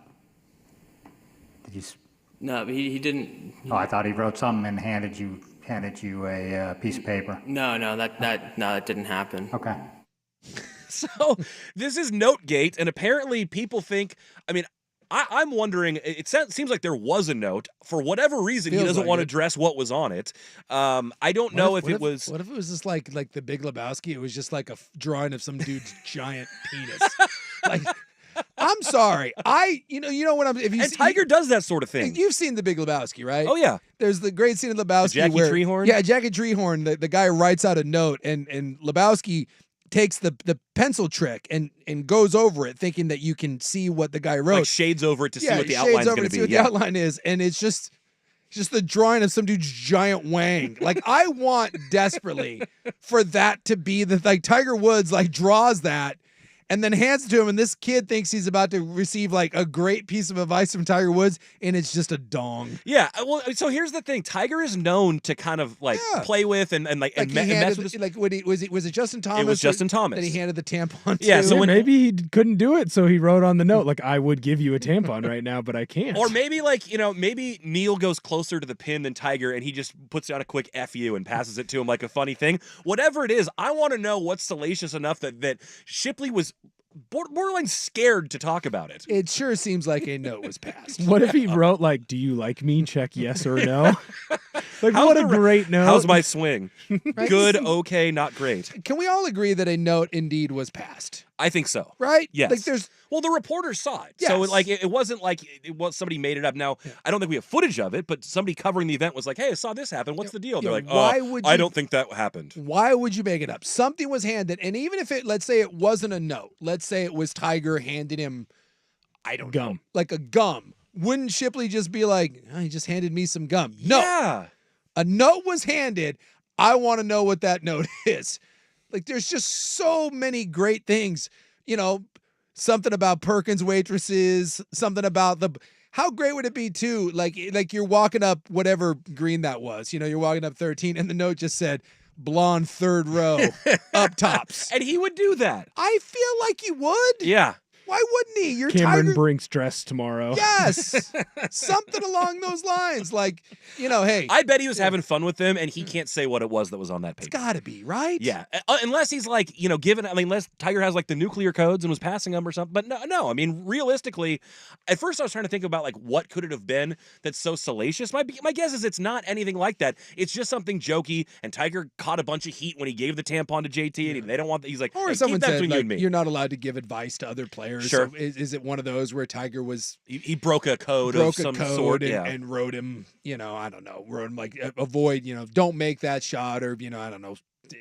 Did you? No, but he didn't. I thought he wrote something and handed you a piece of paper. No, that didn't happen. Okay. So this is Notegate, and apparently people think. I mean, I'm wondering. It seems like there was a note. For whatever reason, he doesn't want to address what was on it. I don't know if it was. What if it was just like the Big Lebowski? It was just like a drawing of some dude's giant penis. Like, I'm sorry. You know what I'm. Tiger does that sort of thing. You've seen the Big Lebowski, right? Oh yeah. There's the great scene in Lebowski Jackie where Treehorn? Yeah, Jackie Treehorn. The guy writes out a note, and Lebowski takes the pencil trick and goes over it, thinking that you can see what the guy wrote. Like shades over it to see what the outline's outline's going to be. See what the outline is, and it's just the drawing of some dude's giant wang. Like, I want desperately for that to be Tiger Woods draws that and then hands it to him, and this kid thinks he's about to receive a great piece of advice from Tiger Woods, and it's just a dong. Yeah, well, so here's the thing: Tiger is known to kind of play with and mess with this. Was it Justin Thomas? It was Justin Thomas that he handed the tampon to. Yeah, so maybe he couldn't do it, so he wrote on the note I would give you a tampon right now, but I can't. Or maybe maybe Neil goes closer to the pin than Tiger, and he just puts down a quick "F you" and passes it to him like a funny thing. Whatever it is, I want to know what's salacious enough that Shipley was borderline scared to talk about it. It sure seems like a note was passed. What if he wrote "Do you like me? Check yes or no." Like, How's what a the- great note. How's my swing? Right? Good, okay, not great. Can we all agree that a note indeed was passed? I think so. Right? Yes. Like there's Well, the reporter saw it, so Yes. it wasn't like it was somebody made it up. Now, I don't think we have footage of it, but somebody covering the event was like, "Hey, I saw this happen. What's the deal?" They're like, why would I you- don't think that happened." Why would you make it up? Something was handed, and even if let's say it wasn't a note, let's say it was Tiger handed him, I don't know, like a gum. Wouldn't Shipley just be like, oh, he just handed me some gum? No. Yeah. A note was handed. I want to know what that note is. Like, there's just so many great things, something about Perkins waitresses, something about how great would it be too? Like you're walking up whatever green that was, you're walking up 13 and the note just said blonde third row up tops. And he would do that. I feel like he would. Yeah. Why wouldn't he? You're Cameron Tiger. Brink's dress tomorrow. Yes. Something along those lines. Like, hey. I bet he was having fun with them, and he can't say what it was that was on that paper. It's got to be, right? Yeah, unless he's like, unless Tiger has like the nuclear codes and was passing them or something. But no. I mean, realistically, at first I was trying to think about like what could it have been that's so salacious. My guess is it's not anything like that. It's just something jokey. And Tiger caught a bunch of heat when he gave the tampon to JT, and they don't want that. He's like, or hey, someone keep that said between you like, and me. you're not allowed to give advice to other players. Sure. So is it one of those where Tiger was he broke a code of some sort, and wrote him, I don't know, wrote him like avoid, don't make that shot, or I don't know,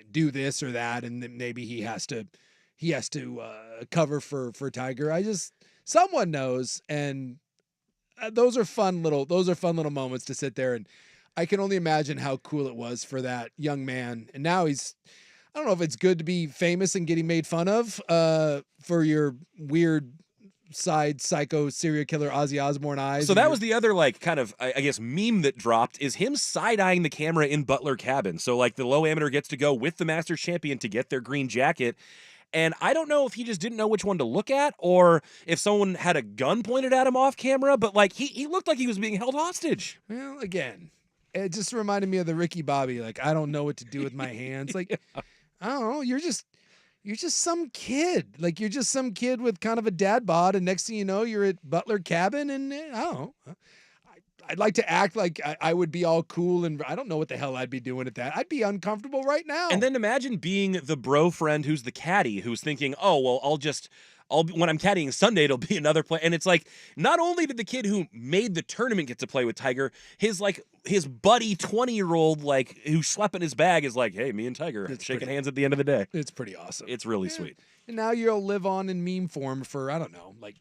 do this or that, and then maybe he has to cover for Tiger. Someone knows, and those are fun little moments to sit there, and I can only imagine how cool it was for that young man. And now I don't know if it's good to be famous and getting made fun of for your weird side psycho serial killer Ozzy Osbourne eyes. So that was the other like kind of I guess meme that dropped is him side-eyeing the camera in Butler Cabin. So like the low amateur gets to go with the Masters champion to get their green jacket. And I don't know if he just didn't know which one to look at or if someone had a gun pointed at him off camera, but like he looked like he was being held hostage. Well, again, it just reminded me of the Ricky Bobby, like, I don't know what to do with my hands. Like, I don't know, you're just some kid. Like, you're just some kid with kind of a dad bod, and next thing you know, you're at Butler Cabin, and I don't know. I'd like to act like I would be all cool, and I don't know what the hell I'd be doing at that. I'd be uncomfortable right now. And then imagine being the bro friend who's the caddy who's thinking, oh, well, when I'm caddying Sunday, it'll be another play. And it's like, not only did the kid who made the tournament get to play with Tiger, his buddy 20-year-old, like, who's schlepping his bag is like, hey, me and Tiger shaking hands at the end of the day. It's pretty awesome. It's really sweet. And now you'll live on in meme form for, I don't know, like,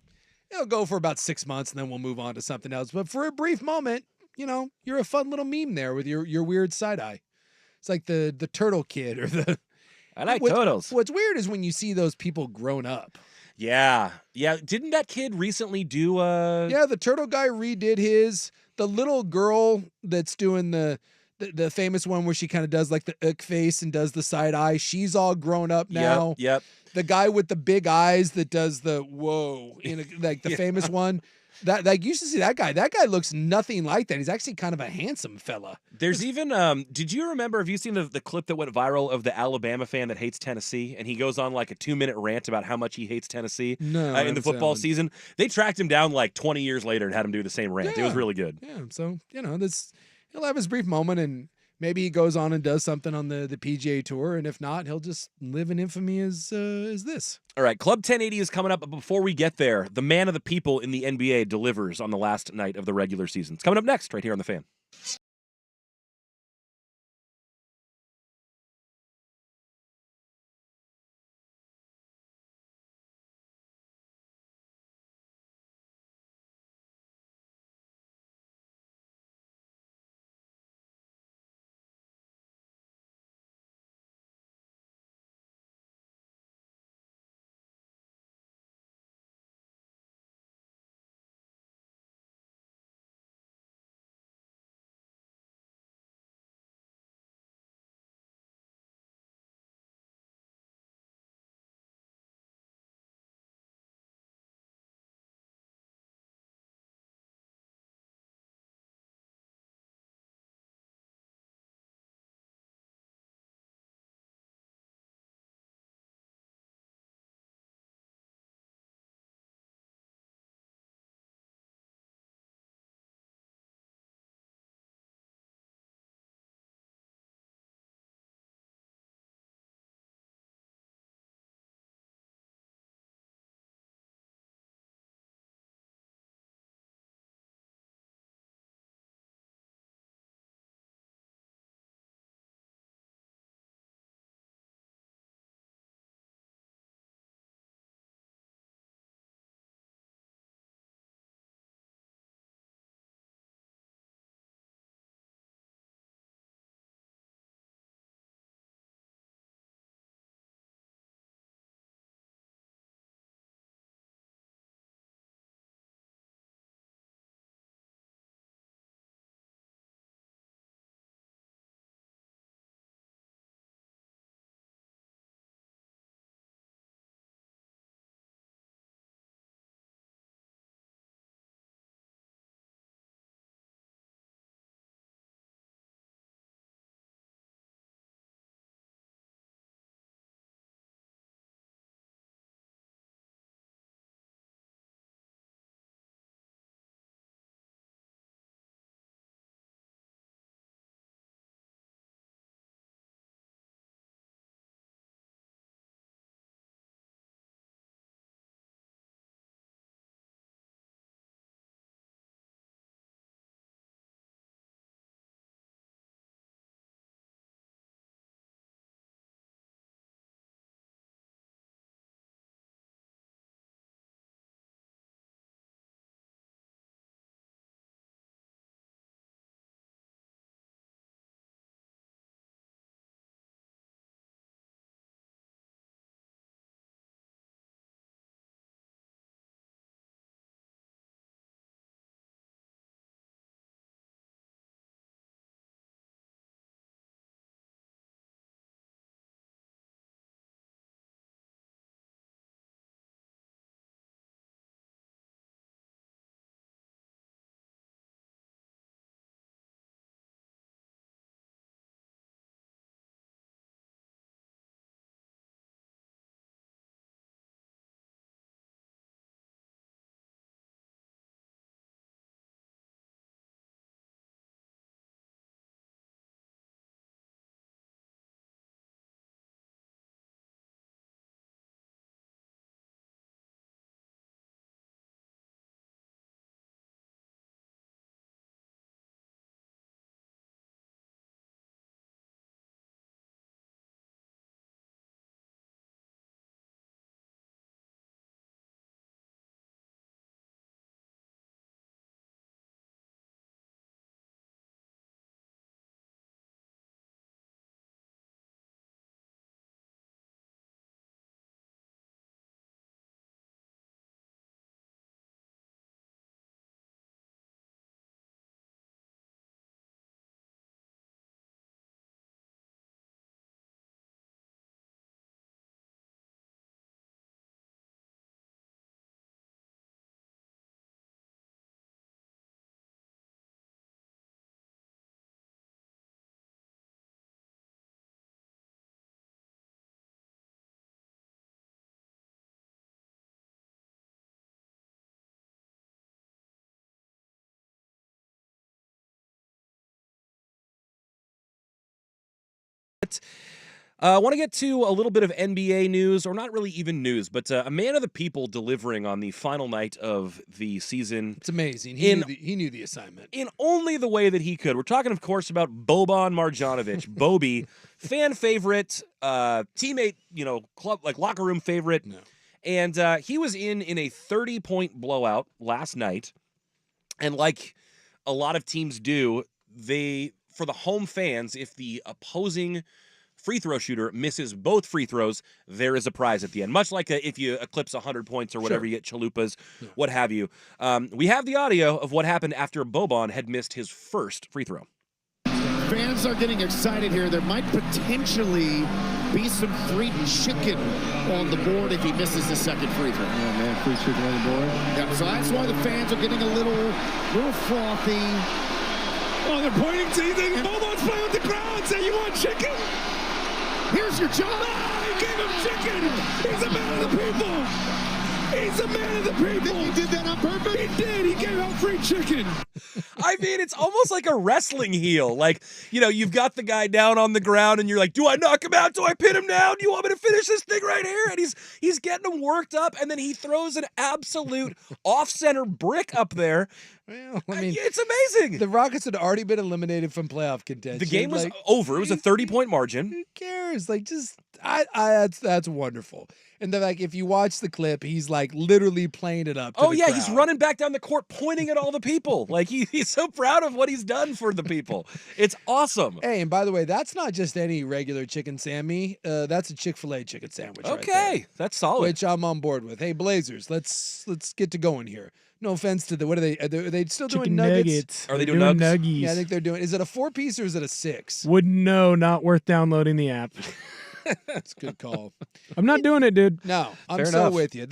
it'll go for about 6 months, and then we'll move on to something else. But for a brief moment, you're a fun little meme there with your weird side eye. It's like the turtle kid or the. I like turtles. What's weird is when you see those people grown up. Yeah. Didn't that kid recently do? Yeah, the turtle guy redid his. The little girl that's doing the famous one where she kind of does like the ick face and does the side eye. She's all grown up now. Yep. The guy with the big eyes that does the whoa, like the famous one. That like you used to see that guy. That guy looks nothing like that. He's actually kind of a handsome fella. There's even did you remember, have you seen the clip that went viral of the Alabama fan that hates Tennessee, and he goes on like a 2-minute rant about how much he hates Tennessee in the football season? They tracked him down like 20 years later and had him do the same rant. It was really good. Yeah, so he'll have his brief moment, and maybe he goes on and does something on the PGA Tour, and if not, he'll just live in infamy as this. All right, Club 1080 is coming up, but before we get there, the man of the people in the NBA delivers on the last night of the regular season. It's coming up next, right here on The Fan. But I want to get to a little bit of NBA news, or not really even news, but a man of the people delivering on the final night of the season. It's amazing. He knew the assignment. In only the way that he could. We're talking, of course, about Boban Marjanovic. Bobby, fan favorite, teammate, club, like locker room favorite. No. And he was in a 30-point blowout last night. And like a lot of teams do, for the home fans, if the opposing free throw shooter misses both free throws, there is a prize at the end. Much like if you eclipse 100 points or whatever, you get chalupas, what have you. We have the audio of what happened after Boban had missed his first free throw. Fans are getting excited here. There might potentially be some free chicken on the board if he misses the second free throw. Oh man, free chicken on the board. Yeah, so that's why the fans are getting a little frothy. Oh, they're pointing to you. Boban's playing with the crowd. Say, you want chicken? Here's your job. Oh, he gave him chicken. He's a man of the people. He's a man of the people. He did that on purpose? He did. He gave out free chicken. I mean, it's almost like a wrestling heel. Like, you've got the guy down on the ground and you're like, do I knock him out? Do I pin him down? Do you want me to finish this thing right here? And he's getting him worked up, and then he throws an absolute off-center brick up there. Well, I mean, it's amazing. The Rockets had already been eliminated from playoff contention. The game was over. It was a 30-point margin. Who cares? Like, that's wonderful. And then, like, if you watch the clip, he's like literally playing it up. To the crowd. He's running back down the court, pointing at all the people. Like he's so proud of what he's done for the people. It's awesome. Hey, and by the way, that's not just any regular chicken Sammy. That's a Chick-fil-A chicken sandwich. Okay, right there, that's solid. Which I'm on board with. Hey, Blazers, let's get to going here. No offense to what are they still Chicken doing nuggets? Are they doing nuggies? Yeah, I think they're doing. Is it a 4-piece or is it a 6? Wouldn't know. Not worth downloading the app. That's a good call. I'm not doing it, dude. No, I'm Fair so enough. with you.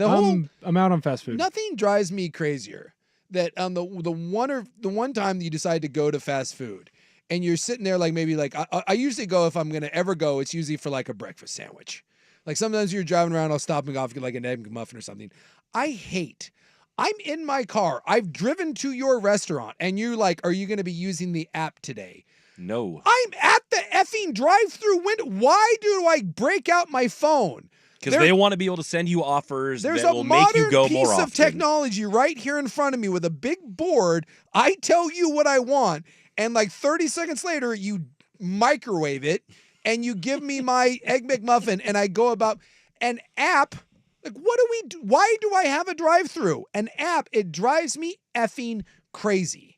I'm out on fast food. Nothing drives me crazier that on the one time that you decide to go to fast food and you're sitting there like maybe like I usually go, if I'm gonna ever go, it's usually for like a breakfast sandwich. Like sometimes you're driving around, I'll stop and go off, get like an egg McMuffin or something. I'm in my car. I've driven to your restaurant and you're like, are you gonna be using the app today? No. I'm at the effing drive-through window. Why do I break out my phone? Because they want to be able to send you offers that There's will a make you go modern more piece often. of technology right here in front of me with a big board. I tell you what I want, and like 30 seconds later, you microwave it, and you give me my Egg McMuffin, and I go about an app. Like, what do we do? Why do I have a drive-through? An app, it drives me effing crazy.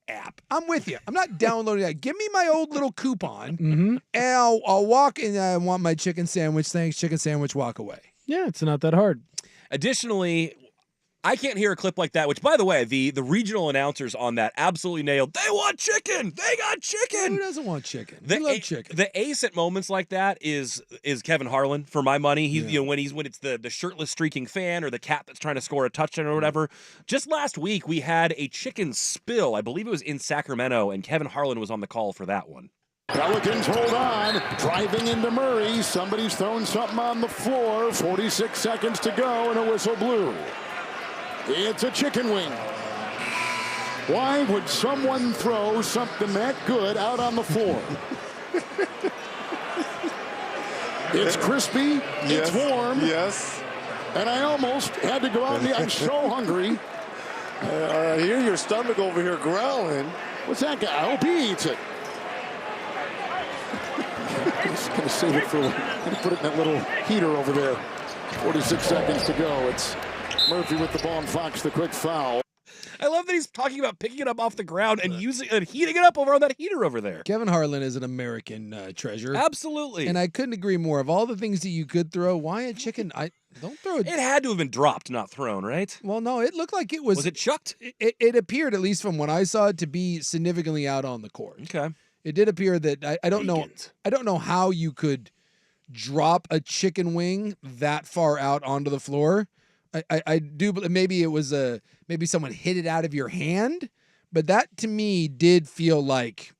App. I'm with you. I'm not downloading that. Give me my old little coupon, and I'll walk in. I want my chicken sandwich. Thanks, chicken sandwich. Walk away. Yeah, it's not that hard. Additionally, I can't hear a clip like that, which, by the way, the regional announcers on that absolutely nailed. They want chicken. They got chicken. Who doesn't want chicken? We love chicken. The ace at moments like that is Kevin Harlan, for my money. He's when it's the shirtless streaking fan or the cat that's trying to score a touchdown or whatever. Just last week we had a chicken spill. I believe it was in Sacramento, and Kevin Harlan was on the call for that one. Pelicans hold on, driving into Murray. Somebody's thrown something on the floor. 46 seconds to go, and a whistle blew. It's a chicken wing. Why would someone throw something that good out on the floor? It's crispy. It's warm. Yes. And I almost had to go out and I'm so hungry. I hear your stomach over here growling. What's that guy? I hope he eats it. He's going to save it for, put it in that little heater over there. 46 seconds to go. It's Murphy with the ball and Fox the quick foul. I love that he's talking about picking it up off the ground and using and heating it up over on that heater over there. Kevin Harlan is an American treasure. Absolutely. And I couldn't agree more. Of all the things that you could throw, why a chicken? Don't throw it. It had to have been dropped, not thrown, right? Well, no, it looked like it was. Was it chucked? It appeared, at least from when I saw it, to be significantly out on the court. Okay. It did appear that I don't know. I don't know how you could drop a chicken wing that far out onto the floor. I do, but maybe it was maybe someone hit it out of your hand, but that to me did feel like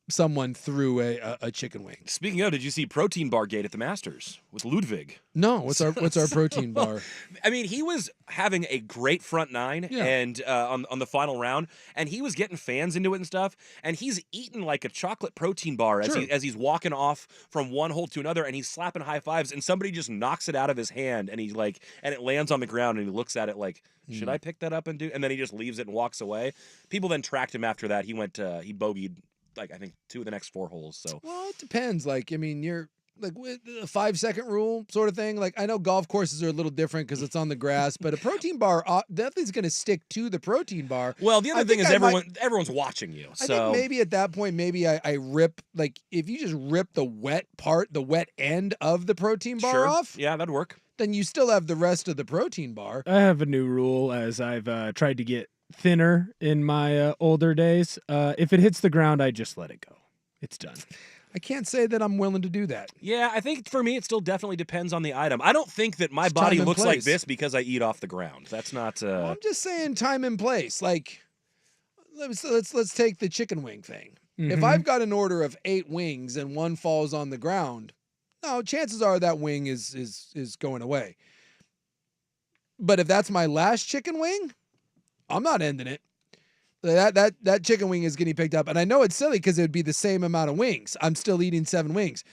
someone threw a chicken wing. Speaking of, did you see Protein Bar Gate at the Masters with Ludwig? No, what's our protein bar? I mean, he was having a great front nine, Yeah. and on the final round, and he was getting fans into it and stuff. And he's eating like a chocolate protein bar Sure. as he's walking off from one hole to another, and he's slapping high fives, and somebody just knocks it out of his hand, and and it lands on the ground, and he looks at it like, should I pick that up and do? And then he just leaves it and walks away. People then tracked him after that. He he bogeyed like I think 2 of the next 4 holes. So Well, it depends. Like, I mean, you're like with the 5-second rule sort of thing. Like, I know golf courses are a little different because it's on the grass, but a protein bar definitely is going to stick to the protein bar. well, the other thing is everyone's watching you. I So think maybe at that point, maybe I rip, like, if you just rip the wet part, the wet end of the protein bar sure, off, yeah, that'd work. then you still have the rest of the protein bar. I have a new rule as I've tried to get thinner in my older days. If it hits the ground, I just let it go. It's done. I can't say that I'm willing to do that. Yeah, I think for me it still definitely depends on the item. I don't think that my It's body time and looks like place. this because I eat off the ground. That's not. I'm just saying time and place. Like, let's take the chicken wing thing. If Mhm. I've got an order of 8 wings and one falls on the ground, no, chances are that wing is going away. But if that's my last chicken wing, I'm not ending it. That chicken wing is getting picked up. And I know it's silly because it would be the same amount of wings. I'm still eating 7 wings.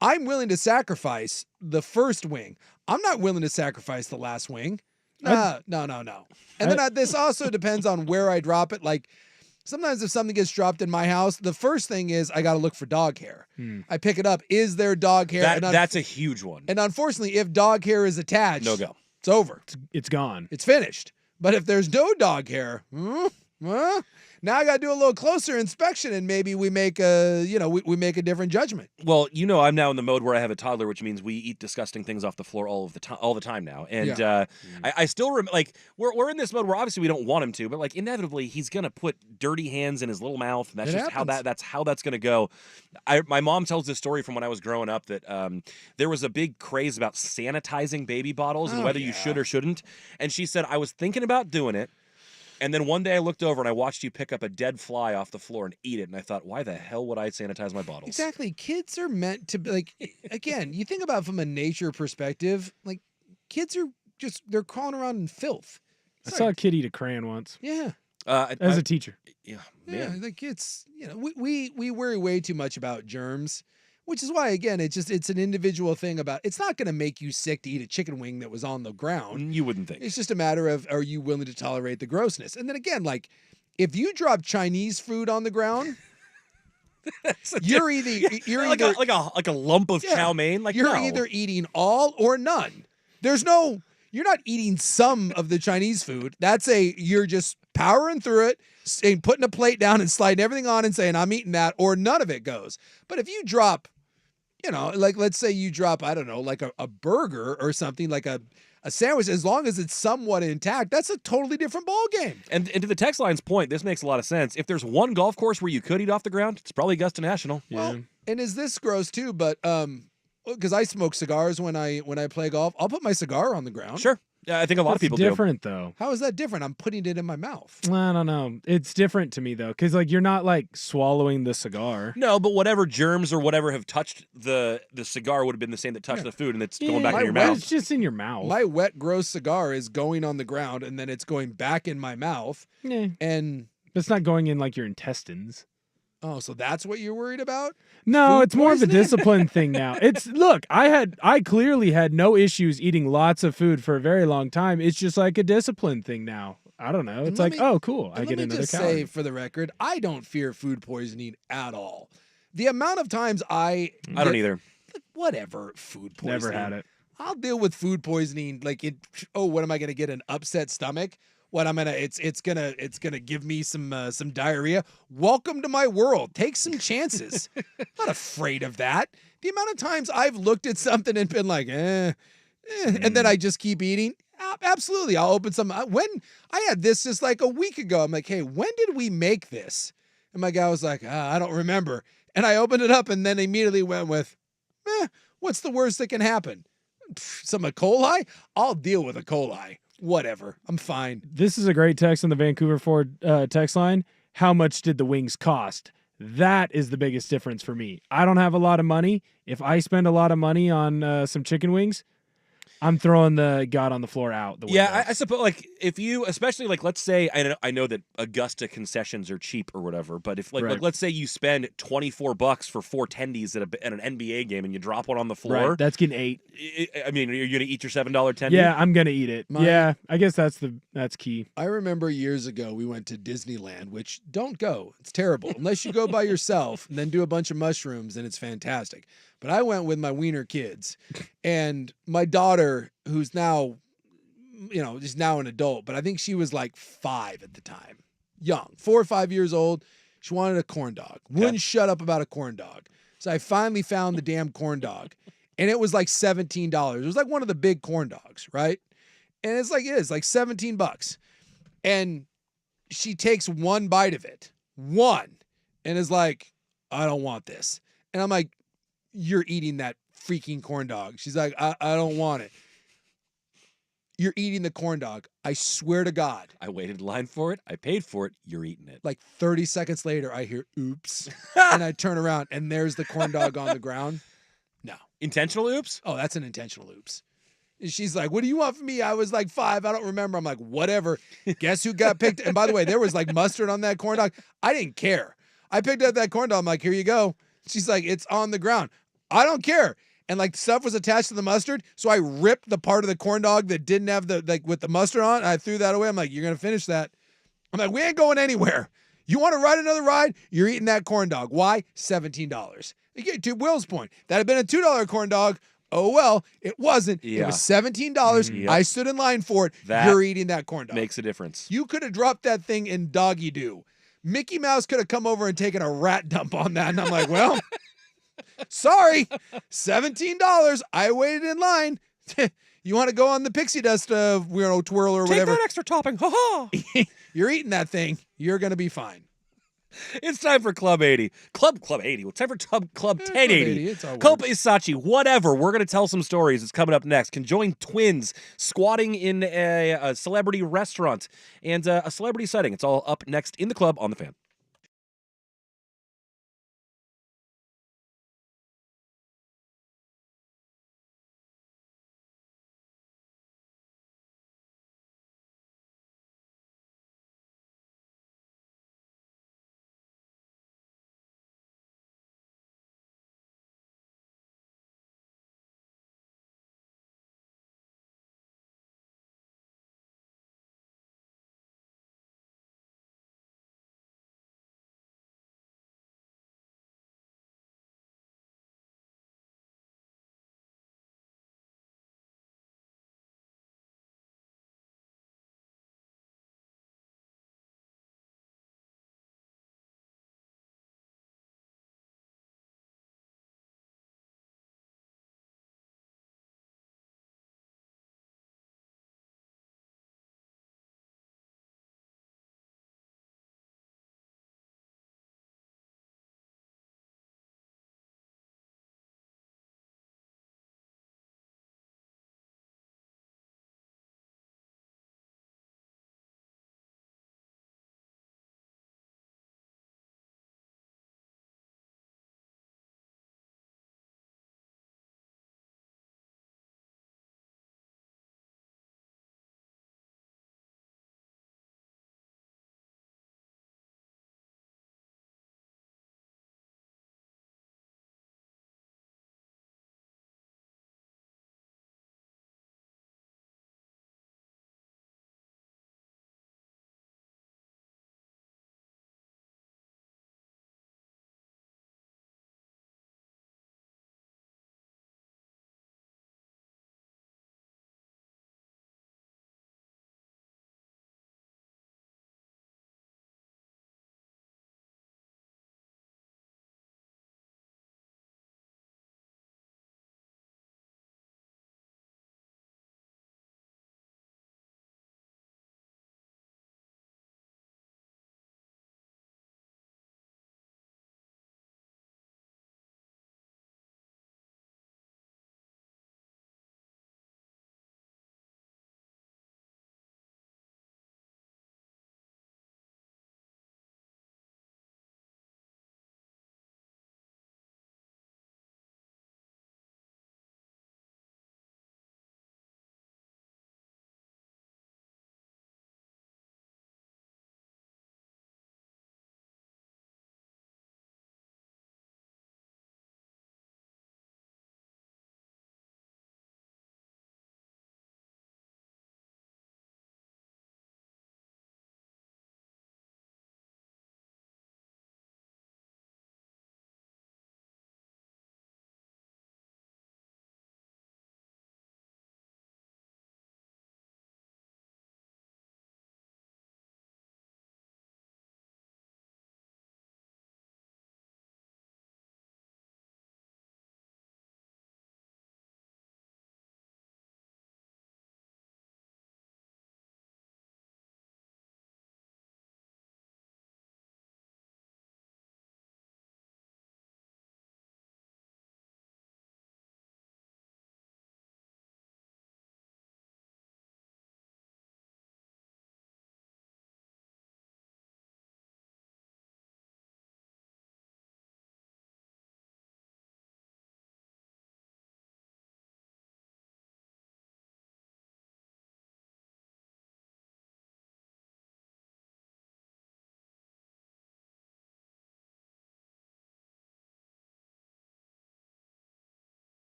I'm willing to sacrifice the first wing. I'm not willing to sacrifice the last wing. No. And then this also depends on where I drop it. Like, sometimes if something gets dropped in my house, the first thing is I got to look for dog hair. I pick it up. Is there dog hair? That's a huge one. And unfortunately, if dog hair is attached, No go. It's over. It's gone. It's finished. But if there's no dog hair, now I got to do a little closer inspection, and maybe we make we make a different judgment. Well, I'm now in the mode where I have a toddler, which means we eat disgusting things off the floor all the time now. And Yeah. I still like we're in this mode where obviously we don't want him to, but like inevitably he's gonna put dirty hands in his little mouth, and that's It just happens. how that's gonna go. My mom tells this story from when I was growing up that there was a big craze about sanitizing baby bottles and Oh, whether you should or shouldn't. And she said I was thinking about doing it. And then one day I looked over and I watched you pick up a dead fly off the floor and eat it. And I thought, why the hell would I sanitize my bottles? Exactly. Kids are meant to be like, again, you think about it from a nature perspective, like kids are they're crawling around in filth. I saw a kid eat a crayon once. Yeah. As a teacher. Yeah, Yeah, man. like it's, we worry way too much about germs, which is why, again, it's an individual thing about, it's not going to make you sick to eat a chicken wing that was on the ground. You wouldn't think. It's just a matter of, are you willing to tolerate the grossness? And then again, like, if you drop Chinese food on the ground, you're like a lump of chow mein. Like you're no. either eating all or none. You're not eating some of the Chinese food. You're just powering through it, and putting a plate down and sliding everything on and saying, I'm eating that, or none of it goes. But if you drop, like let's say you drop, I don't know, like a burger or something, like a sandwich, as long as it's somewhat intact, that's a totally different ball game. And to the text line's point, this makes a lot of sense. If there's one golf course where you could eat off the ground, it's probably Augusta National. Well, and is this gross too? But because I smoke cigars when I play golf, I'll put my cigar on the ground. Sure. Yeah, I think a lot of people It's different though. How is that different? I'm putting it in my mouth. I don't know. It's different to me though, because like you're not like swallowing the cigar. No, but whatever germs or whatever have touched the cigar would have been the same that touched the food, and it's going back in your mouth. It's just in your mouth. My wet, gross cigar is going on the ground, and then it's going back in my mouth. Yeah. And it's not going in like your intestines. Oh, so that's what you're worried about? No, Food it's more of a poisoning? discipline thing now. Look, I clearly had no issues eating lots of food for a very long time. It's just like a discipline thing now. I don't know. It's like, oh, cool. I get another just calorie. say for the record, I don't fear food poisoning at all. The amount of times I don't either. Whatever, food poisoning. Never had it. I'll deal with food poisoning like it. Oh, what am I going to get? An upset stomach? What I'm gonna? It's gonna give me some diarrhea. Welcome to my world. Take some chances. I'm not afraid of that. The amount of times I've looked at something and been like, and then I just keep eating. Absolutely, I'll open some. When I had this just like a week ago, I'm like, hey, when did we make this? And my guy was like, I don't remember. And I opened it up and then immediately went with, what's the worst that can happen? Some E. coli? I'll deal with E. coli. Whatever. I'm fine. This is a great text on the Vancouver Ford text line. How much did the wings cost? That is the biggest difference for me. I don't have a lot of money. If I spend a lot of money on some chicken wings, I'm throwing the God on the floor out the window. Yeah, I suppose, like, if you, especially, like, let's say, I know that Augusta concessions are cheap or whatever, but if, like, Right. let's say you spend $24 for 4 tendies at an NBA game and you drop one on the floor. Right, that's getting 8. I mean, are you going to eat your $7 tendy? Yeah, I'm going to eat it. Yeah, I guess that's key. I remember years ago we went to Disneyland, which don't go. It's terrible. Unless you go by yourself and then do a bunch of mushrooms, and it's fantastic. But I went with my wiener kids, and my daughter, who's now, is now an adult, but I think she was like 5 at the time. Young, 4 or 5 years old. She wanted a corn dog. Wouldn't shut up about a corn dog. So I finally found the damn corn dog, and it was like $17. It was like one of the big corn dogs, right? And it's like $17. And she takes one bite of it, and is like, I don't want this. And I'm like, you're eating that freaking corn dog. She's like, I don't want it. You're eating the corn dog. I swear to God. I waited in line for it. I paid for it. You're eating it. Like 30 seconds later, I hear, oops. And I turn around, and there's the corn dog on the ground. No. Intentional oops? Oh, that's an intentional oops. And she's like, what do you want from me? I was like 5. I don't remember. I'm like, whatever. Guess who got picked? And by the way, there was like mustard on that corn dog. I didn't care. I picked up that corn dog. I'm like, here you go. She's like, it's on the ground. I don't care. And like stuff was attached to the mustard. So I ripped the part of the corn dog that didn't have with the mustard on. And I threw that away. I'm like, you're going to finish that. I'm like, we ain't going anywhere. You want to ride another ride? You're eating that corn dog. Why? $17. Again, to Will's point, that had been a $2 corn dog. Oh, well, it wasn't. Yeah. It was $17. Yep. I stood in line for it. That You're eating that corn dog. Makes a difference. You could have dropped that thing in doggy doo. Mickey Mouse could have come over and taken a rat dump on that. And I'm like, well, sorry, $17. I waited in line. You want to go on the pixie dust twirl or whatever? Take that extra topping. Ha ha. You're eating that thing. You're going to be fine. It's time for Club 80. Club 80. It's time for Club 1080. It's all Copa Isachi, whatever. We're going to tell some stories. It's coming up next. Conjoined twins squatting in a celebrity restaurant and a celebrity setting. It's all up next in the club on the Fan.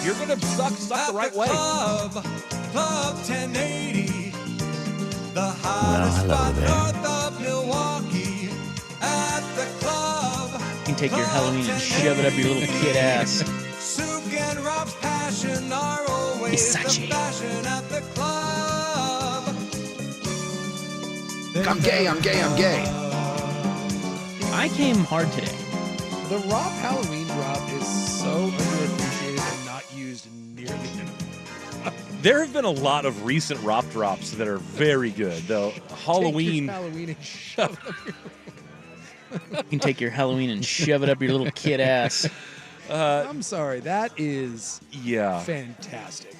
you're gonna suck the right way. Club 1080. The Well, hello there. north of Milwaukee. At the club. You can take your Halloween and shove it up your little kid ass. Souk and Rob's passion are always the Versace. fashion at the club. I'm gay, I'm gay, I'm gay. I came hard today. The Rob Halloween drop is so underappreciated and not used nearly enough. There have been a lot of recent Rop drops that are very good, though. Halloween. Take your Halloween and shove it up your You can take your Halloween and shove it up your little kid ass. I'm sorry, that is Yeah. fantastic.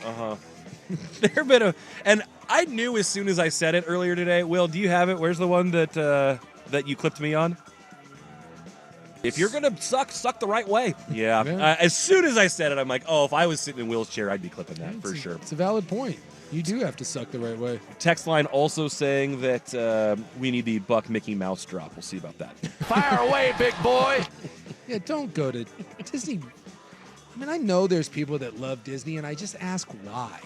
There have been and I knew as soon as I said it earlier today. Will, do you have it? Where's the one that that you clipped me on? If you're gonna suck the right way. Yeah. Yeah. As soon as I said it, I'm like, oh, if I was sitting in Will's chair, I'd be clipping that for sure. It's a valid point. You do have to suck the right way. Text line also saying that we need the Buck Mickey Mouse drop. We'll see about that. Fire away, big boy. Yeah, don't go to Disney. I mean, I know there's people that love Disney, and I just ask why.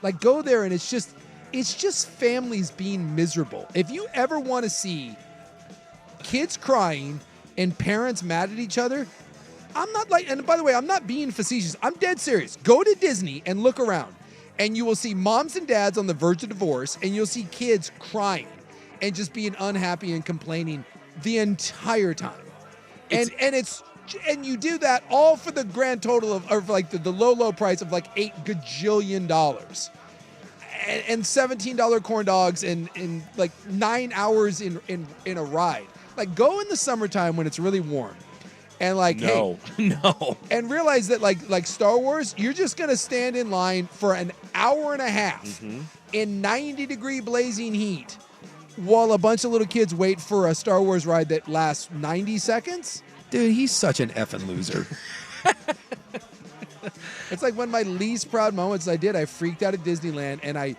Like, go there, and it's just families being miserable. If you ever want to see kids crying and parents mad at each other, I'm not like, and by the way, I'm not being facetious. I'm dead serious. Go to Disney and look around, and you will see moms and dads on the verge of divorce, and you'll see kids crying and just being unhappy and complaining the entire time. And you do that all for the grand total of like the low price of like $8 gajillion and $17 corn dogs and like 9 hours in a ride. Like, go in the summertime when it's really warm, and like No. and realize that like Star Wars, you're just gonna stand in line for an hour and a half in 90-degree blazing heat while a bunch of little kids wait for a Star Wars ride that lasts 90 seconds. Dude, he's such an effing loser. It's like one of my least proud moments I freaked out at Disneyland, and I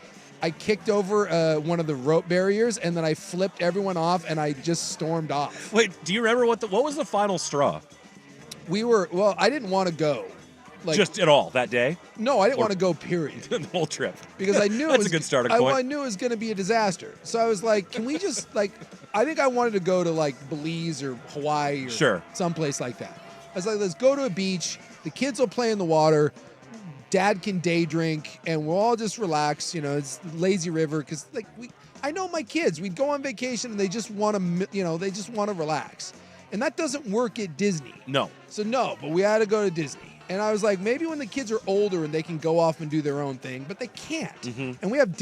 kicked over one of the rope barriers, and then I flipped everyone off, and I just stormed off. Wait, do you remember what was the final straw? I didn't want to go. Like, Just at all that day? No, I didn't want to go, period. The whole trip. Because I knew That's a good starting point. I knew it was going to be a disaster. So I was like, can we just, like, I think I wanted to go to, like, Belize or Hawaii or someplace like that. I was like, let's go to a beach. The kids will play in the water. Dad can day drink, and we'll all just relax. You know, it's lazy river. Because, like, I know my kids. We'd go on vacation, and they just want to, they just want to relax. And that doesn't work at Disney. No. So, no, but we had to go to Disney. And I was like, maybe when the kids are older and they can go off and do their own thing, but they can't. And we have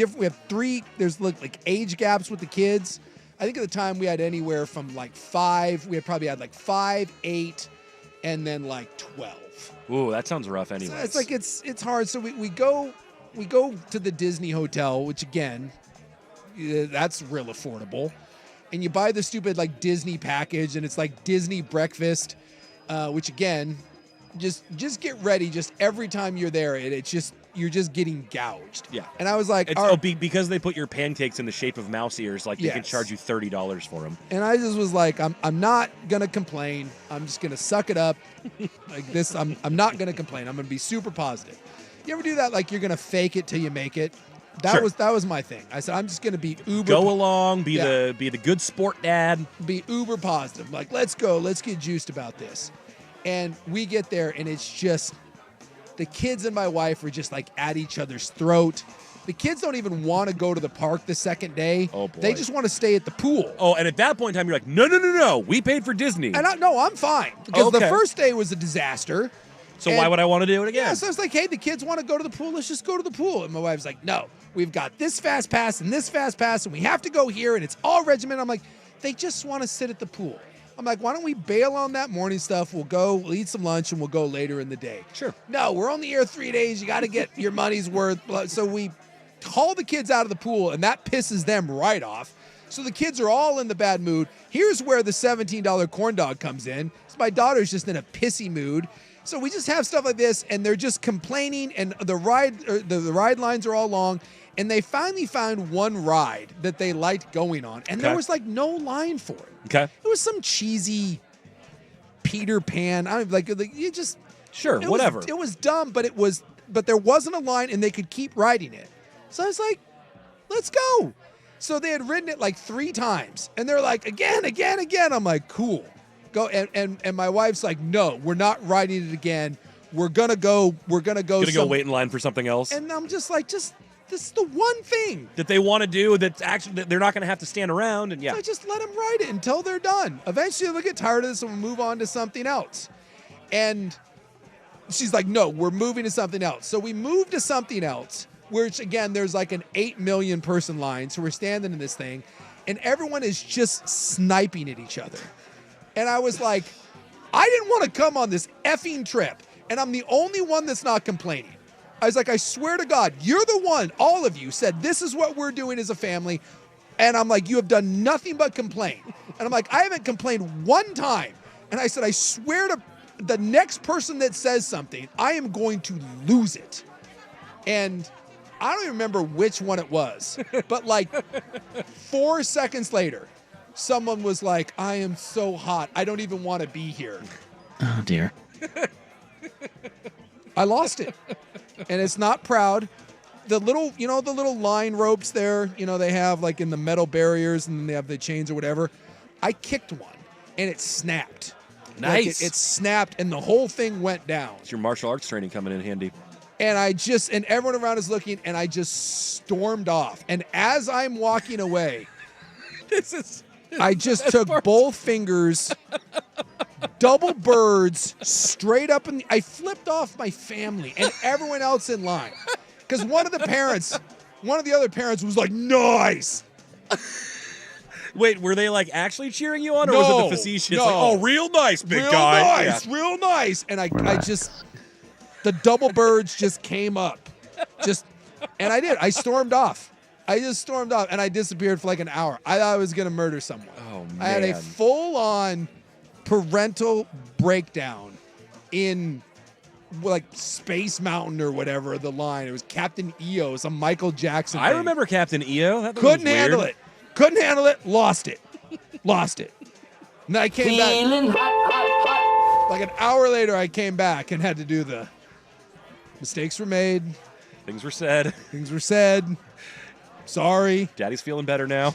three, there's like age gaps with the kids. I think at the time we had anywhere from like 5, we had probably had like 5, 8, and then like 12. Ooh, that sounds rough anyway. So it's like, it's hard. So we go to the Disney hotel, which again, that's real affordable. And you buy the stupid like Disney package, and it's like Disney breakfast, which again, just get ready. Just every time you're there, you're just getting gouged. Yeah. And I was like, because they put your pancakes in the shape of mouse ears, like they can Yes. charge you $30 for them. and I just was like, I'm not gonna complain. I'm just gonna suck it up. Like this, I'm not gonna complain. I'm gonna be super positive. You ever do that? Like you're gonna fake it till you make it. That was my thing. I said I'm just gonna be uber. Go along, be the good sport dad. Be uber positive. Like let's go. Let's get juiced about this. And we get there, and it's just the kids and my wife are just like at each other's throat. The kids don't even want to go to the park the second day. Oh, boy. They just want to stay at the pool. Oh, and at that point in time, you're like, no. We paid for Disney. And I'm fine. Because the Okay. first day was a disaster. So why would I want to do it again? Yeah, so I was like, hey, the kids want to go to the pool. Let's just go to the pool. And my wife's like, no, we've got this fast pass and this fast pass, and we have to go here, and it's all regimented. I'm like, they just want to sit at the pool. I'm like, why don't we bail on that morning stuff? We'll eat some lunch, and we'll go later in the day. Sure. No, we're only here 3 days. You got to get your money's worth. So we haul the kids out of the pool, and that pisses them right off. So the kids are all in the bad mood. Here's where the $17 corn dog comes in. So my daughter's just in a pissy mood. So we just have stuff like this, and they're just complaining, and the ride lines are all long. And they finally found one ride that they liked going on, and there was like no line for it. Okay. It was some cheesy Peter Pan. I don't like you just sure, whatever. It was dumb, but it was but there wasn't a line and they could keep riding it. So I was like, let's go. So they had ridden it like 3 times and they're like, again. I'm like, cool. Go. And my wife's like, no, we're not riding it again. We're gonna go Go wait in line for something else. And I'm just like, this is the one thing that they want to do that's actually that they're not going to have to stand around and So just let them ride it until they're done. Eventually they'll get tired of this and we'll move on to something else. And she's like, no, we're moving to something else. So we moved to something else, which again, there's like an 8 million person line. So we're standing in this thing and everyone is just sniping at each other. And I was like, I didn't want to come on this effing trip. And I'm the only one that's not complaining. I was like, I swear to God, you're the one, all of you said, this is what we're doing as a family. And I'm like, you have done nothing but complain. And I'm like, I haven't complained one time. And I said, I swear to the next person that says something, I am going to lose it. And I don't even remember which one it was, but like 4 seconds later, someone was like, I am so hot. I don't even want to be here. Oh, dear. I lost it. And it's not proud. The little line ropes there, they have like in the metal barriers and then they have the chains or whatever. I kicked one and it snapped. Nice. Like it snapped and the whole thing went down. It's your martial arts training coming in handy. And and everyone around is looking and I just stormed off. And as I'm walking away, I just took both fingers, double birds, straight up I flipped off my family and everyone else in line. Because one of the other parents was like, nice. Wait, were they like actually cheering you on or No, was it the facetious? no. Like, oh, real nice, big Real guy. nice, real nice. And I just, the double birds just came up. And I did. I stormed off. I just stormed off and I disappeared for like an hour. I thought I was going to murder someone. Oh, man. I had a full-on parental breakdown in like Space Mountain or whatever, the line. It was Captain EO, some Michael Jackson I thing. remember Captain EO. That Couldn't was handle weird. it. Couldn't handle it. Lost it. And then I came back. Like an hour later, I came back and had to do the mistakes were made. Things were said. Sorry. Daddy's feeling better now.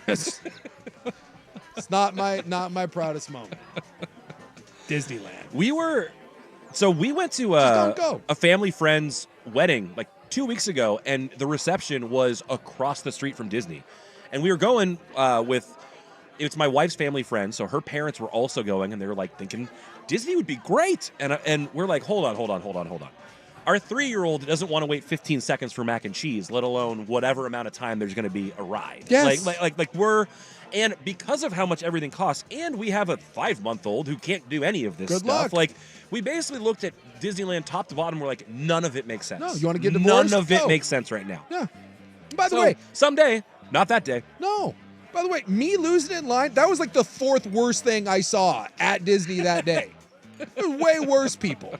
It's not my proudest moment. Disneyland. We went to don't go. a family friend's wedding like 2 weeks ago, and the reception was across the street from Disney. And we were going it's my wife's family friend, so her parents were also going, and they were like thinking Disney would be great. And we're like, hold on. Our 3-year-old doesn't want to wait 15 seconds for mac and cheese, let alone whatever amount of time there's going to be a ride. Yes. And because of how much everything costs, and we have a 5-month-old who can't do any of this Good stuff, luck. like we basically looked at Disneyland top to bottom. We're like, none of it makes sense. No, you want to get divorced? None of it No. makes sense right now. Yeah. By the So, way, someday, not that day. no. By the way, me losing in line, that was like the 4th worst thing I saw at Disney that day. There were way worse people.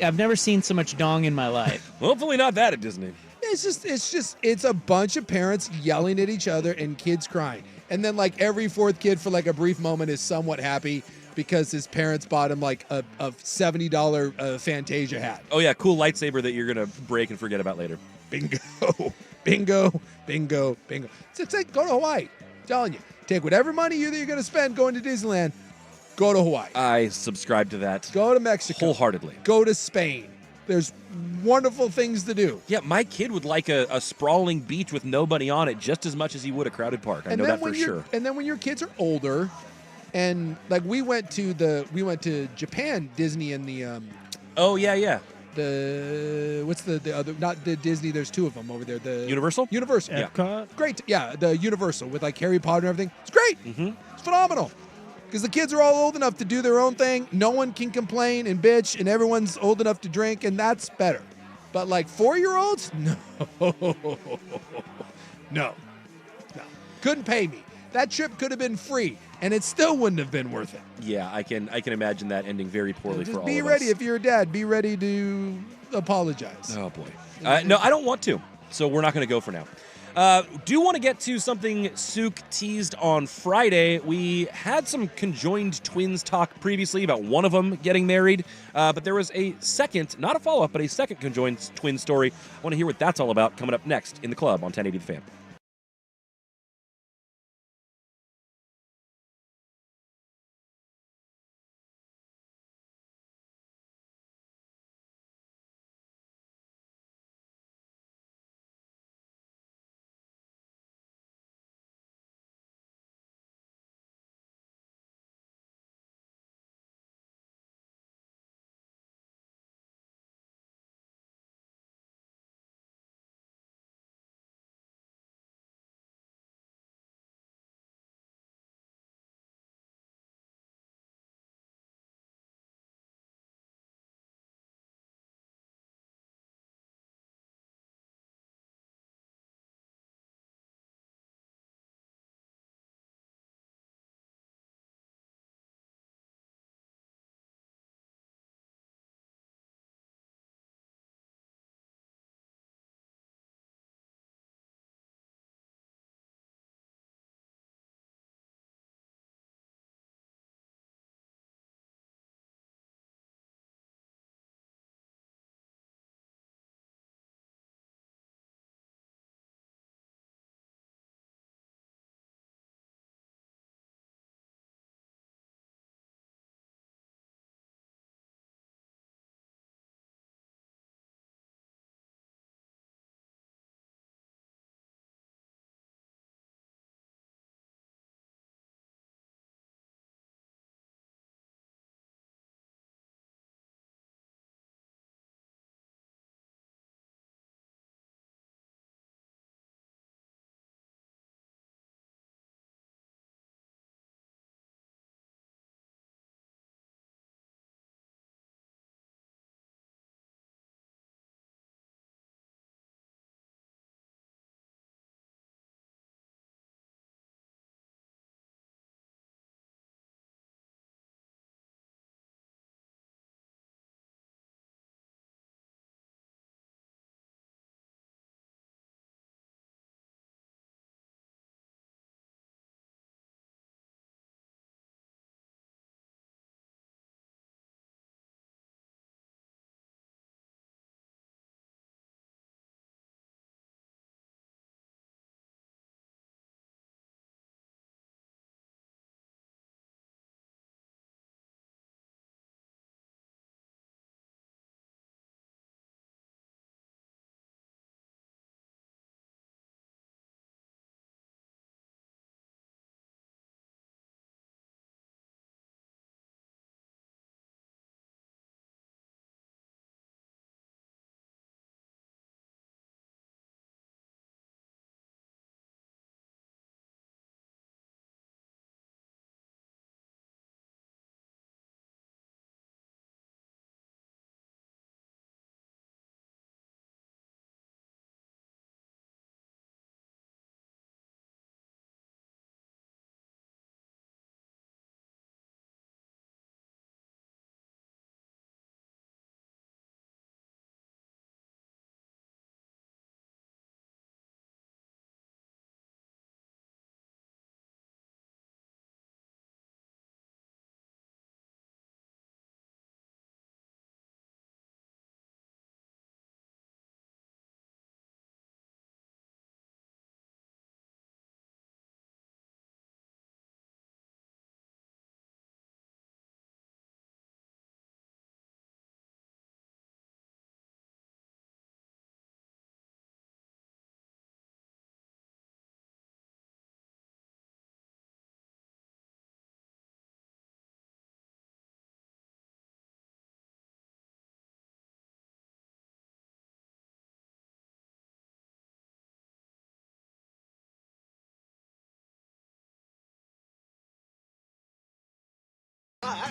I've never seen so much dong in my life. Hopefully not that at Disney. It's a bunch of parents yelling at each other and kids crying. And then like every 4th kid for like a brief moment is somewhat happy because his parents bought him like a $70 Fantasia hat. Oh yeah, cool lightsaber that you're gonna break and forget about later. Bingo. It's like, go to Hawaii. I'm telling you. Take whatever money you're going to spend going to Disneyland, go to Hawaii. I subscribe to that. Go to Mexico. Wholeheartedly. Go to Spain. There's wonderful things to do. Yeah, my kid would like a sprawling beach with nobody on it just as much as he would a crowded park. I know that for sure. And then when your kids are older, and like we went to Japan, Disney, and the oh yeah. What's the other, not the Disney, there's 2 of them over there. The Universal? Universal. Epcot? Great. Yeah, the Universal with like Harry Potter and everything. It's great. Mm-hmm. It's phenomenal. Because the kids are all old enough to do their own thing. No one can complain and bitch, and everyone's old enough to drink, and that's better. But like 4-year-olds? No. Couldn't pay me. That trip could have been free, and it still wouldn't have been worth it. Yeah, I can imagine that ending very poorly for all of us. Just be ready. If you're a dad, be ready to apologize. Oh boy. No, I don't want to. So we're not going to go for now. Do want to get to something Suk teased on Friday. We had some conjoined twins talk previously about one of them getting married, but there was a second, not a follow-up, but a second conjoined twin story. I want to hear what that's all about coming up next in the club on 1080 The Fan.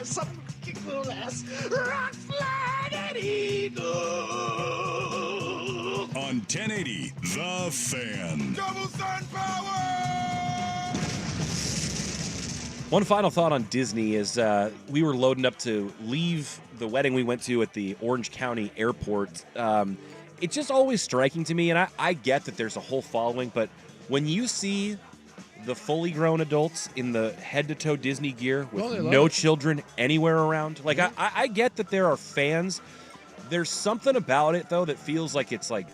Some kick little ass rock flying eagle. On 1080, The Fan. Double sun power! One final thought on Disney is we were loading up to leave the wedding we went to at the Orange County Airport, it's just always striking to me, and I get that there's a whole following, but when you see the fully grown adults in the head-to-toe Disney gear with no children anywhere around, like, I get that there are fans. There's something about it, though, that feels like it's like,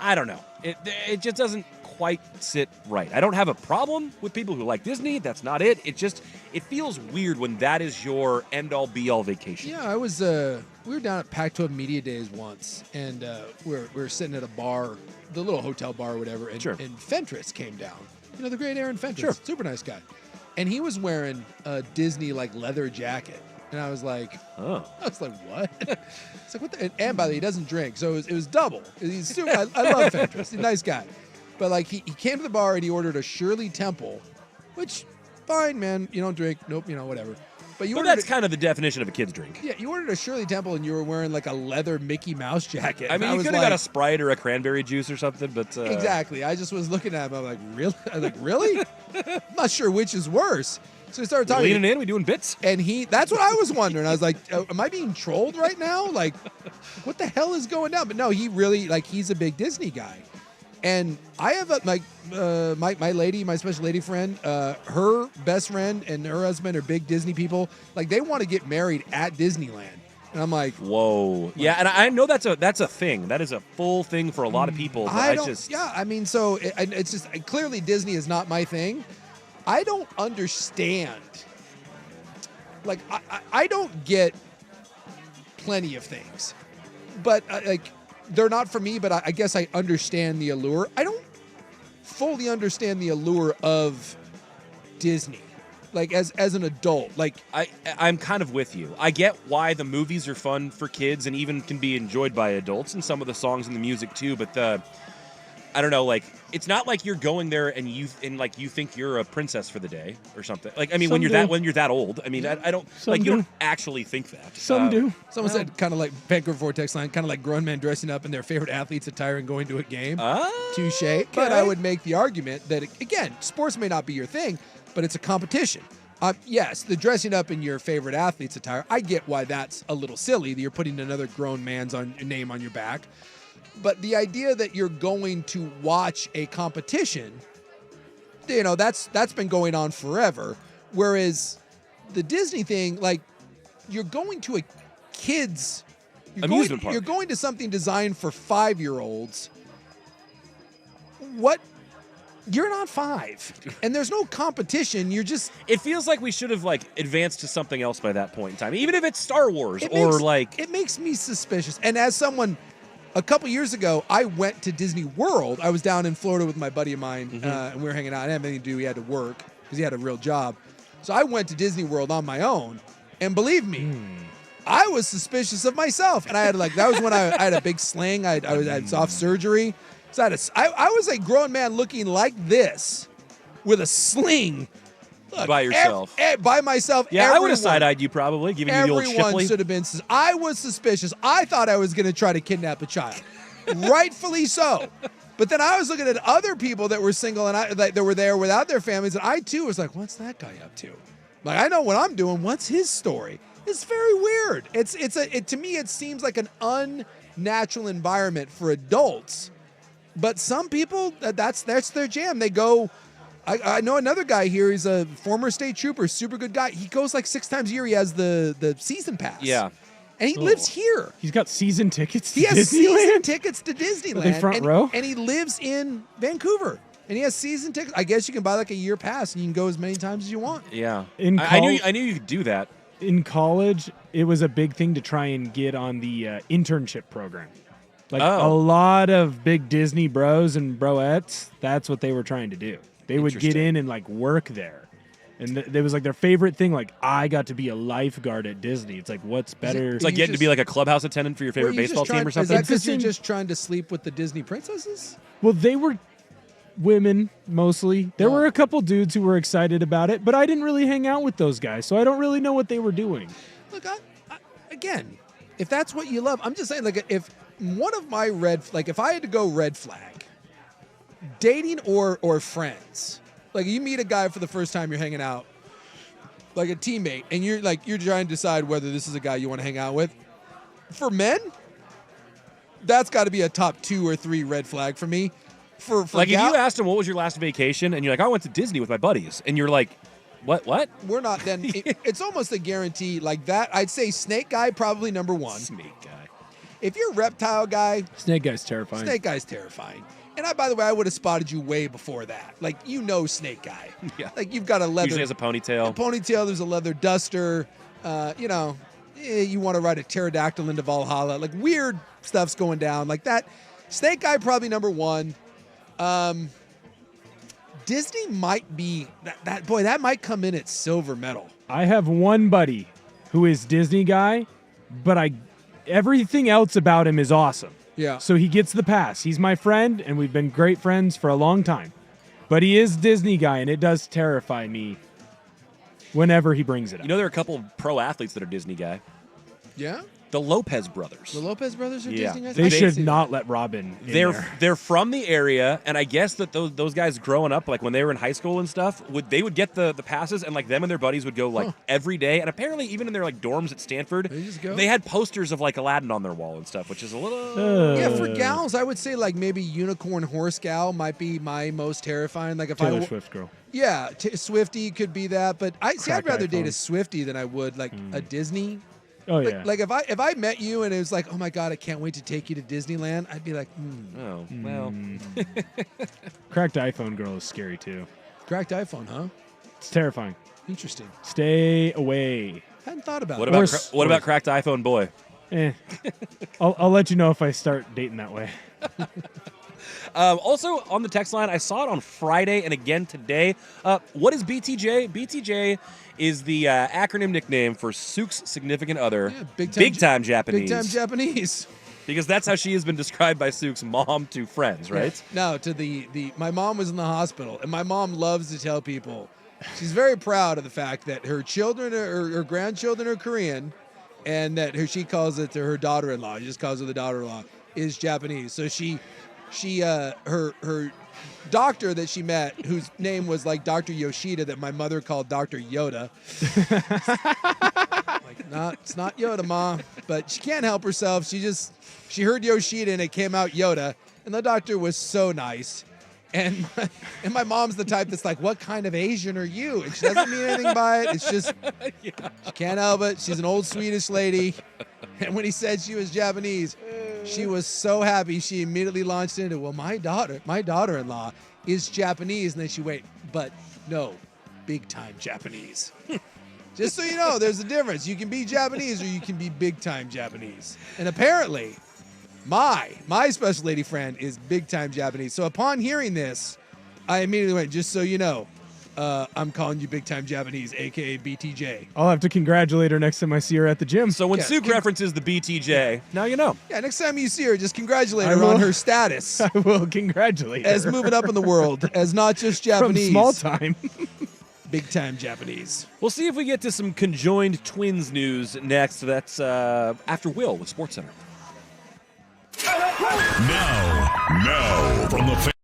I don't know. It just doesn't quite sit right. I don't have a problem with people who like Disney. That's not it. It feels weird when that is your end-all, be-all vacation. Yeah, we were down at Pac-12 Media Days once, and we were sitting at a bar, the little hotel bar or whatever, and Fentress came down. You know, the great Aaron Fentress, super nice guy. And he was wearing a Disney, like, leather jacket. And I was like, what? It's like, what the? And by the way, he doesn't drink, so it was double. He's super, I love Fentress. He's a nice guy. But, like, he came to the bar and he ordered a Shirley Temple, which, fine, man. You don't drink. Nope, whatever. But that's kind of the definition of a kid's drink. Yeah, you ordered a Shirley Temple and you were wearing, like, a leather Mickey Mouse jacket. I mean, you could have got a Sprite or a cranberry juice or something, but... Exactly. I just was looking at him. I'm like, really? I was like, really? I'm not sure which is worse. So we started talking. Leaning in, we doing bits? And that's what I was wondering. I was like, am I being trolled right now? Like, what the hell is going on? But no, he really, like, he's a big Disney guy. And I have, my special lady friend, her best friend and her husband are big Disney people. Like, they want to get married at Disneyland. And I'm like, whoa. Yeah, and I know that's a thing. That is a full thing for a lot of people. But yeah, I mean, so it's just, clearly Disney is not my thing. I don't understand. Like, I don't get plenty of things, but they're not for me. But I guess I understand the allure. I don't fully understand the allure of Disney, like as an adult. Like, I'm kind of with you. I get why the movies are fun for kids and even can be enjoyed by adults, and some of the songs and the music too. But I don't know, like, it's not like you're going there and you think you're a princess for the day or something. Like, I mean, when you're that old, I mean, I don't, like, you don't actually think that. Some do. Someone said, kind of like Vancouver Vortex line, kind of like grown men dressing up in their favorite athlete's attire and going to a game. Touche. But I would make the argument that, again, sports may not be your thing, but it's a competition. Yes, the dressing up in your favorite athlete's attire, I get why that's a little silly, that you're putting another grown man's name on your back. But the idea that you're going to watch a competition, that's been going on forever. Whereas the Disney thing, like, you're going to a kid's amusement park. You're going to something designed for 5-year-olds. You're not 5, and there's no competition. It feels like we should have, like, advanced to something else by that point in time, even if it's Star Wars It makes me suspicious. And as someone, a couple years ago, I went to Disney World. I was down in Florida with my buddy of mine, and we were hanging out. I didn't have anything to do. He had to work because he had a real job. So I went to Disney World on my own, and believe me, I was suspicious of myself. And I had that was when I had a big sling. I had soft surgery. So I was a grown man looking like this with a sling. Look, by yourself. By myself. Yeah, I would have side-eyed you probably, giving you the old Everyone Shipley. should have been. I was suspicious. I thought I was going to try to kidnap a child. Rightfully so. But then I was looking at other people that were single and that were there without their families, and I too was like, what's that guy up to? Like, I know what I'm doing. What's his story? It's very weird. To me, it seems like an unnatural environment for adults. But some people, that's their jam. They go. I know another guy here. He's a former state trooper, super good guy. He goes like 6 times a year. He has the season pass. Yeah. And he lives here. He's got season tickets to He has Disneyland? season tickets to Disneyland. Are they front row? And he lives in Vancouver. And he has season tickets. I guess you can buy like a year pass and you can go as many times as you want. Yeah. I knew you could do that. In college, it was a big thing to try and get on the internship program. Like a lot of big Disney bros and broettes, that's what they were trying to do. They would get in and like work there. And it was like their favorite thing. Like, I got to be a lifeguard at Disney. It's like, what's better? It's like getting to be like a clubhouse attendant for your favorite baseball team or something. Is that because you're just trying to sleep with the Disney princesses? Well, they were women mostly. There were a couple dudes who were excited about it, but I didn't really hang out with those guys, so I don't really know what they were doing. Look, again, if that's what you love, I'm just saying, like, if one of my if I had to go red flag, dating or friends, like you meet a guy for the first time, you're hanging out, like a teammate, and you're trying to decide whether this is a guy you want to hang out with. For men, That's got to be a top 2 or 3 red flag for me. For Like, if gal- you asked him what was your last vacation, and you're like, I went to Disney with my buddies, and you're like, what? we're not then. It's almost a guarantee like that. I'd say snake guy probably number 1. Snake guy. If you're reptile guy, Snake guy's terrifying. snake guy's terrifying. And by the way, I would have spotted you way before that. Like, snake guy. Yeah. Like, you've got a leather Usually has a ponytail. There's a leather duster. You want to ride a pterodactyl into Valhalla. Like, weird stuff's going down like that. Snake guy probably number 1. Disney might be that might come in at silver medal. I have one buddy who is Disney guy, but everything else about him is awesome. Yeah. So he gets the pass. He's my friend, and we've been great friends for a long time. But he is Disney guy, and it does terrify me whenever he brings it up. You know, there are a couple of pro athletes that are Disney guy. Yeah? The Lopez brothers. The Lopez brothers are Disney guys? They should not let Robin in there. They're from the area, and I guess that those guys growing up, like when they were in high school and stuff, they would get the passes, and like them and their buddies would go like every day. And apparently, even in their like dorms at Stanford, they had posters of like Aladdin on their wall and stuff, which is a little. Yeah, for gals, I would say like maybe unicorn horse gal might be my most terrifying. Like if Taylor Swift girl. Yeah, Swiftie could be that, but I'd rather date a iPhone. Swiftie than I would like a Disney. Oh like, yeah. Like if I met you and it was like, oh my god, I can't wait to take you to Disneyland, I'd be like, oh well. Cracked iPhone girl is scary too. Cracked iPhone, huh? It's terrifying. Interesting. Stay away. Hadn't thought about What it. about cracked iPhone boy? I'll let you know if I start dating that way. Also, on the text line, I saw it on Friday and again today. What is BTJ? BTJ is the acronym nickname for Sook's significant other, big time Japanese. Big time Japanese. Because that's how she has been described by Sook's mom to friends, right? No, to my mom was in the hospital, and my mom loves to tell people she's very proud of the fact that her children or her grandchildren are Korean, and that she calls it to her daughter-in-law. She just calls her the daughter-in-law is Japanese. So her doctor that she met, whose name was like Dr. Yoshida, that my mother called Dr. Yoda. It's not Yoda, Ma, but she can't help herself. She heard Yoshida and it came out Yoda, and the doctor was so nice. And my mom's the type that's like, what kind of Asian are you? And she doesn't mean anything by it. It's just, she can't help it. She's an old Swedish lady. And when he said she was Japanese, she was so happy. She immediately launched into, well, my daughter-in-law is Japanese. And then she but no, big time Japanese. Just so you know, there's a difference. You can be Japanese or you can be big time Japanese. And apparently, my special lady friend is big time Japanese. So upon hearing this, I immediately went, just so you know, I'm calling you big time Japanese, aka BTJ. I'll have to congratulate her next time I see her at the gym. So when Sook references the BTJ, now you know. Yeah, next time you see her, just congratulate her on her status. I will congratulate her. As moving up in the world, as not just Japanese. From small time. Big time Japanese. We'll see if we get to some conjoined twins news next. That's after Will with SportsCenter. Now, from the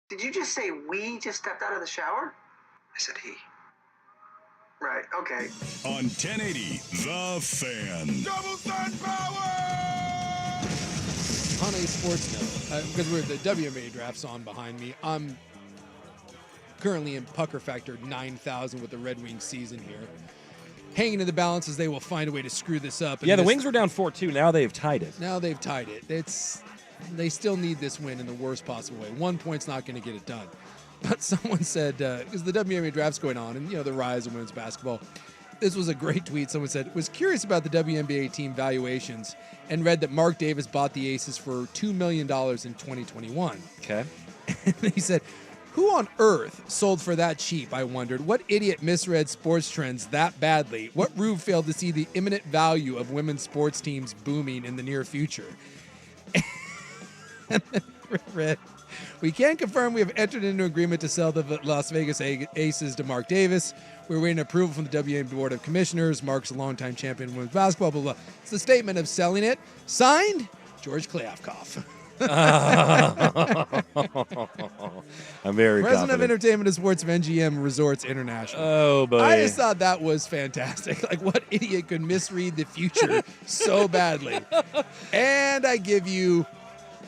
Did you just say we just stepped out of the shower? I said he. Right, okay. On 1080, The Fan. Double sun power! On a sports note, because the WNBA draft's on behind me, I'm currently in pucker factor 9,000 with the Red Wings season here. Hanging in the balance as they will find a way to screw this up. Yeah, the Wings were down 4-2. Now they've tied it. Now they've tied it. They still need this win in the worst possible way. 1 point's not going to get it done. But someone said, because the WNBA draft's going on, and the rise of women's basketball, this was a great tweet. Someone said, was curious about the WNBA team valuations and read that Mark Davis bought the Aces for $2 million in 2021. Okay. And he said, who on earth sold for that cheap, I wondered? What idiot misread sports trends that badly? What rube failed to see the imminent value of women's sports teams booming in the near future? And then read, we can confirm we have entered into an agreement to sell the Las Vegas Aces to Mark Davis. We're waiting approval from the WNBA Board of Commissioners. Mark's a longtime champion in women's basketball, blah, blah, blah. It's the statement of selling it. Signed, George Klyavkov. I'm very President confident. of Entertainment and Sports of NGM Resorts International. Oh, boy. I just thought that was fantastic. Like, what idiot could misread the future so badly? And I give you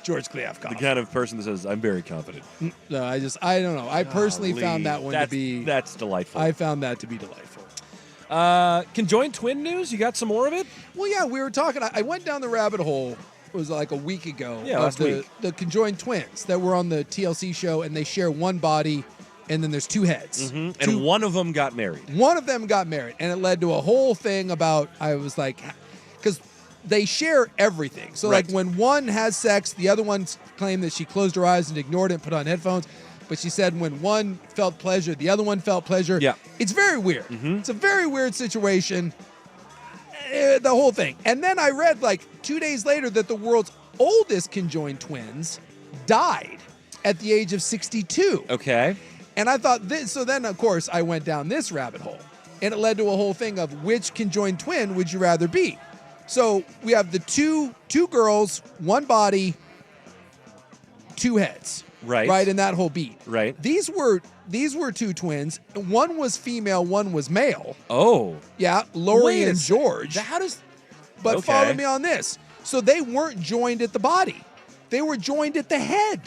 George Klyavkov. The kind of person that says, I'm very confident. No, I don't know. I personally found that one to be... That's delightful. I found that to be delightful. Conjoined twin news? You got some more of it? Well, yeah, we were talking. I went down the rabbit hole. It was like a week ago. Yeah, of last week. The conjoined twins that were on the TLC show, and they share one body, and then there's two heads. Mm-hmm. And one of them got married. One of them got married, and it led to a whole thing about, I was like, because they share everything. So, Right. like, when one has sex, the other one claimed that she closed her eyes and ignored it and put on headphones. But she said when one felt pleasure, the other one felt pleasure. Yeah. It's very weird. Mm-hmm. It's a very weird situation. The whole thing. And then I read, like, 2 days later that the world's oldest conjoined twins died at the age of 62. Okay. And I thought this, so then, of course, I went down this rabbit hole. And it led to a whole thing of which conjoined twin would you rather be? So we have the two girls, one body, two heads. Right. Right, in that whole beat. Right. These were two twins. One was female, one was male. Oh. Yeah, Lori Wait a and sec- George. How does... But Okay. follow me on this. So they weren't joined at the body. They were joined at the head.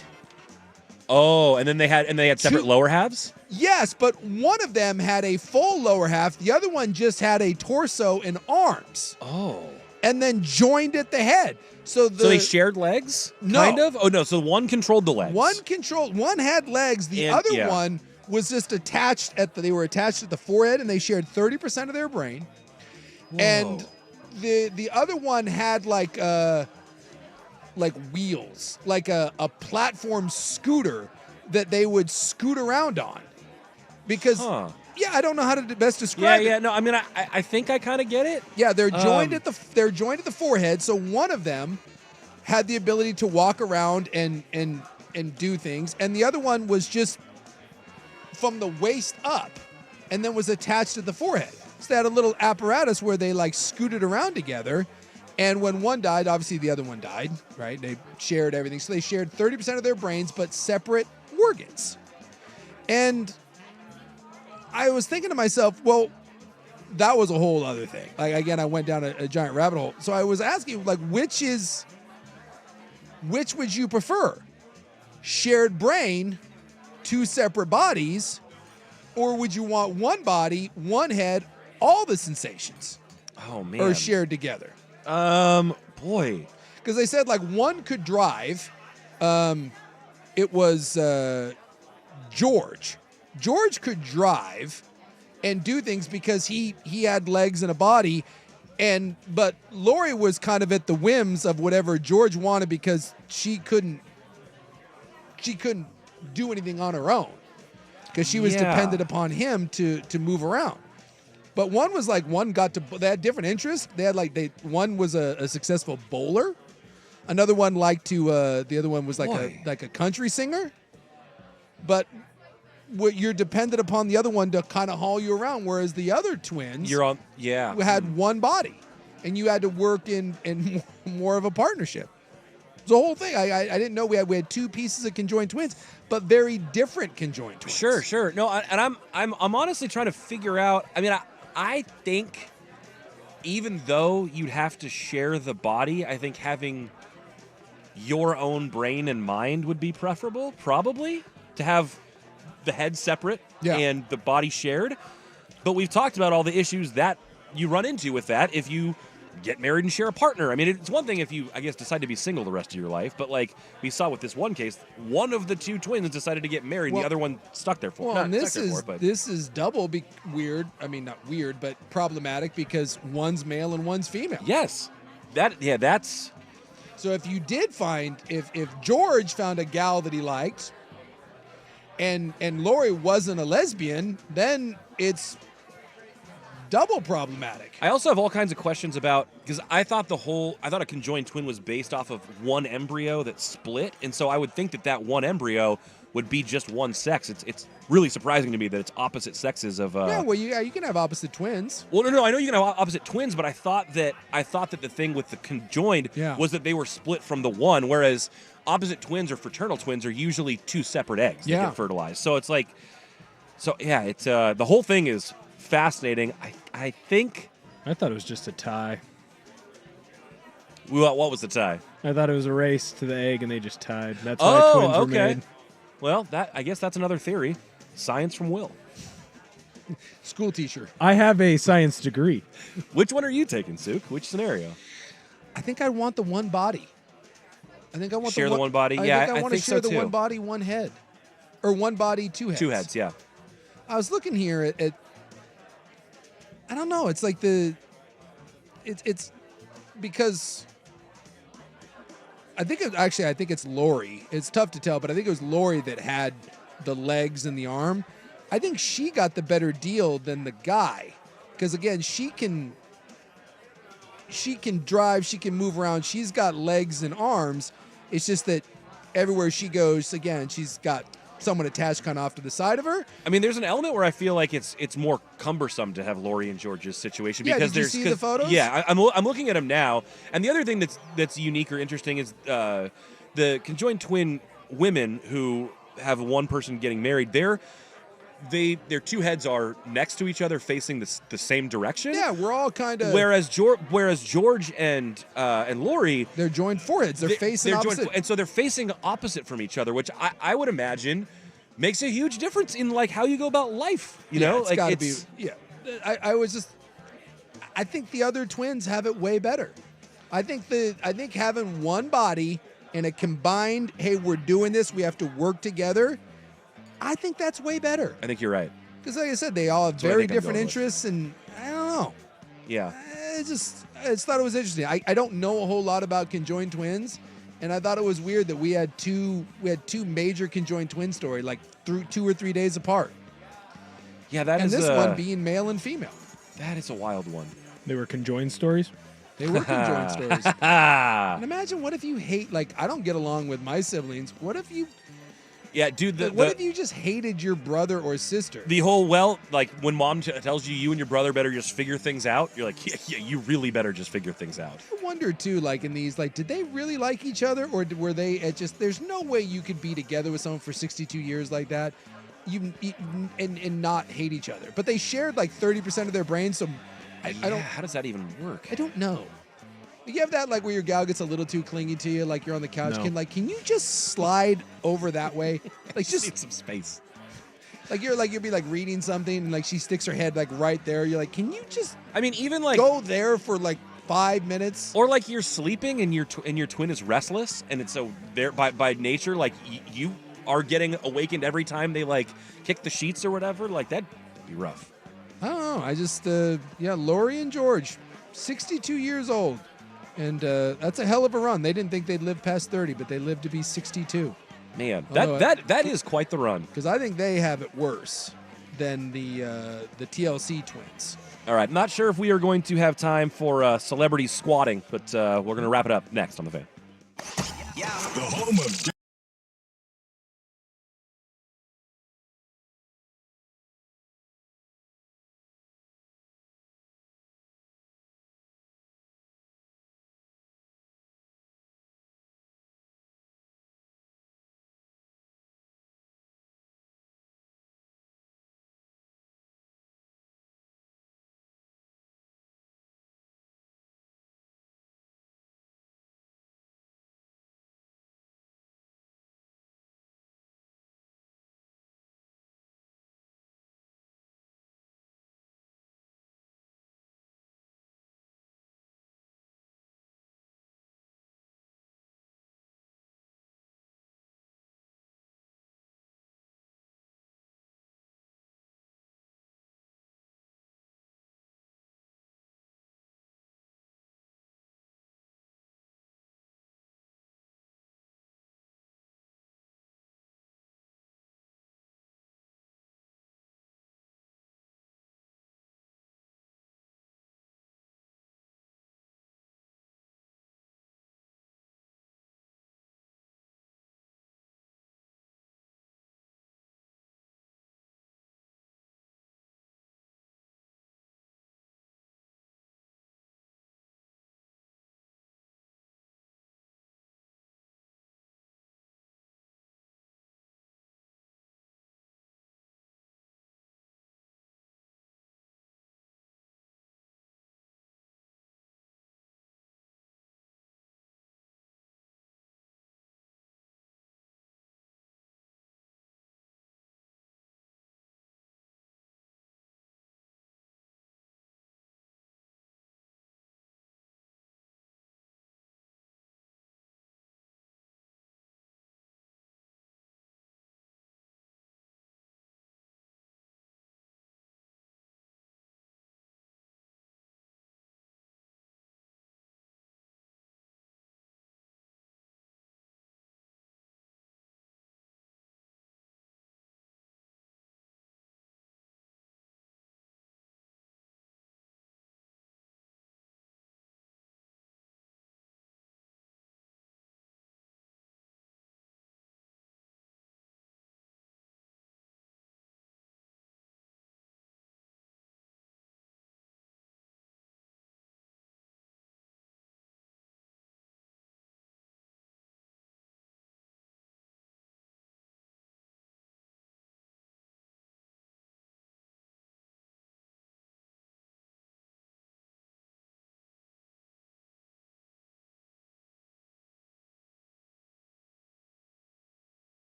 Oh, and then they had separate Two- lower halves? Yes, but one of them had a full lower half. The other one just had a torso and arms. Oh. And then joined at the head. So they shared legs? No. Kind of? Oh, no. So one controlled the legs. One had legs. The And- other yeah. one was just attached they were attached at the forehead, and they shared 30% of their brain. And the other one had like wheels, like a platform scooter that they would scoot around on. Because yeah, I don't know how to best describe it. Yeah. No, I mean, I think I kind of get it. Yeah, they're joined at the forehead. So one of them had the ability to walk around and do things, and the other one was just from the waist up, and then was attached to the forehead. So they had a little apparatus where they like scooted around together, and when one died, obviously the other one died. Right? They shared everything, so they shared 30% of their brains, but separate organs. And I was thinking to myself, well, that was a whole other thing. Like, again, I went down a giant rabbit hole. So I was asking, like, which would you prefer? Shared brain, two separate bodies, or would you want one body, one head, all the sensations? Oh, man. Or shared together? Boy. Because they said, like, one could drive. It was George. George could drive and do things because he had legs and a body, but Lori was kind of at the whims of whatever George wanted because she couldn't do anything on her own because she was dependent upon him to move around. But one was like they had different interests. They had one was a successful bowler, another one liked to the other one was like a country singer, but you're dependent upon the other one to kind of haul you around, whereas the other twins had one body, and you had to work in more of a partnership. The whole thing. I didn't know we had two pieces of conjoined twins, but very different conjoined twins. Sure. No, and I'm honestly trying to figure out. I mean, I think even though you'd have to share the body, I think having your own brain and mind would be preferable, probably, to have the head separate and the body shared. But we've talked about all the issues that you run into with that if you get married and share a partner. I mean, it's one thing if you, I guess, decide to be single the rest of your life, but like we saw with this one case, one of the two twins decided to get married, and the other one stuck there for. Well, Not and this stuck there is for it, but this is double weird. I mean, not weird, but problematic because one's male and one's female. Yes, that's. So if you did find if George found a gal that he liked, and Lori wasn't a lesbian, then it's double problematic. I also have all kinds of questions about, because I thought a conjoined twin was based off of one embryo that split, and so I would think that one embryo would be just one sex. It's really surprising to me that it's opposite sexes of. Yeah, well, you can have opposite twins. Well, no, I know you can have opposite twins, but I thought that the thing with the conjoined was that they were split from the one, whereas opposite twins or fraternal twins are usually two separate eggs that get fertilized. So it's like, it's the whole thing is fascinating. I think. I thought it was just a tie. What was the tie? I thought it was a race to the egg, and they just tied. That's why twins were made. Well, I guess that's another theory. Science from Will. School teacher. I have a science degree. Which one are you taking, Suk? Which scenario? I think I want the one body. I think I want share the one body. Yeah, I want to share the one body, one head, or one body, two heads. Two heads, yeah. I was looking here at I don't know. It's like it's because I think it's Lori. It's tough to tell, but I think it was Lori that had the legs and the arm. I think she got the better deal than the guy, because again, she can drive, she can move around, she's got legs and arms. It's just that everywhere she goes, again, she's got someone attached kind of off to the side of her. I mean, there's an element where I feel like it's more cumbersome to have Lori and George's situation because did you see the photos? Yeah, I'm looking at them now, and the other thing that's unique or interesting is the conjoined twin women who have one person getting married. Their two heads are next to each other, facing the same direction. Yeah, we're all kind of. Whereas George and Lori, they're joined foreheads. They're facing opposite, and so they're facing opposite from each other, which I would imagine makes a huge difference in like how you go about life. You know, it's got to be. Yeah, I think the other twins have it way better. I think having one body and a combined, hey, we're doing this, we have to work together. I think that's way better. I think you're right. Because like I said, they all have very different interests, and I don't know. Yeah. I just thought it was interesting. I don't know a whole lot about conjoined twins, and I thought it was weird that we had two major conjoined twin story like through 2 or 3 days apart. Yeah, that and is. And this one being male and female. That is a wild one. They were conjoined stories? They were conjoined stories. And imagine, what if you hate, like, I don't get along with my siblings. What if you... Yeah, dude. What if you just hated your brother or sister? The whole, like when mom tells you and your brother better just figure things out, you're like, yeah, you really better just figure things out. I wonder too, like in these, like, did they really like each other, or were they at just? There's no way you could be together with someone for 62 years like that, and not hate each other. But they shared like 30% of their brains, so I don't. How does that even work? I don't know. You have that, like, where your gal gets a little too clingy to you, like you're on the couch. No. Can you just slide over that way? Like, just need some space. You'll be like reading something, and like she sticks her head like right there. You're like, can you just? I mean, even like go there for like 5 minutes, or like you're sleeping and your twin is restless, and it's so there by nature, like you are getting awakened every time they like kick the sheets or whatever. Like that'd be rough. I don't know. I just Lori and George, 62 years old. And that's a hell of a run. They didn't think they'd live past 30, but they lived to be 62. Man, that is quite the run. Because I think they have it worse than the TLC twins. All right, not sure if we are going to have time for celebrity squatting, but we're going to wrap it up next on The Fan. The home of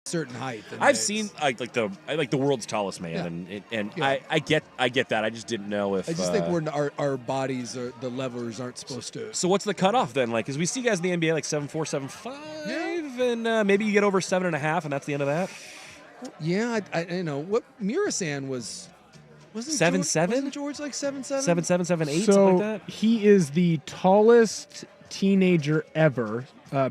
certain height. and I've it's- seen the world's tallest man, Yeah. and Yeah. I get that. I just didn't know if I just think our bodies are the levers aren't supposed to. So what's the cutoff then? Like, because we see guys in the NBA like 7'4", 7'5", and maybe you get over 7.5, and that's the end of that. Yeah, I what Murasan wasn't 7'7"? Wasn't George like 7'7"? 7'7", 7'8", So something like that. he is the tallest teenager ever.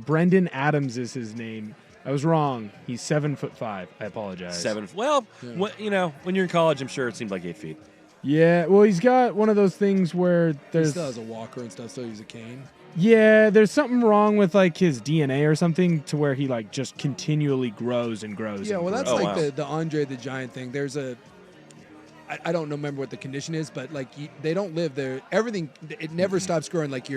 Brendan Adams is his name. I was wrong. He's 7'5". I apologize. Well, when you're in college, I'm sure it seemed like 8 feet. Yeah, well, he's got one of those things where He there's still has a walker and stuff, so he's a cane. yeah, there's something wrong with like his DNA or something to where he like just continually grows and grows. Yeah, and well, that's grows. like the Andre the Giant thing. There's I don't remember what the condition is, but like they don't live there. Everything, it never stops growing. Like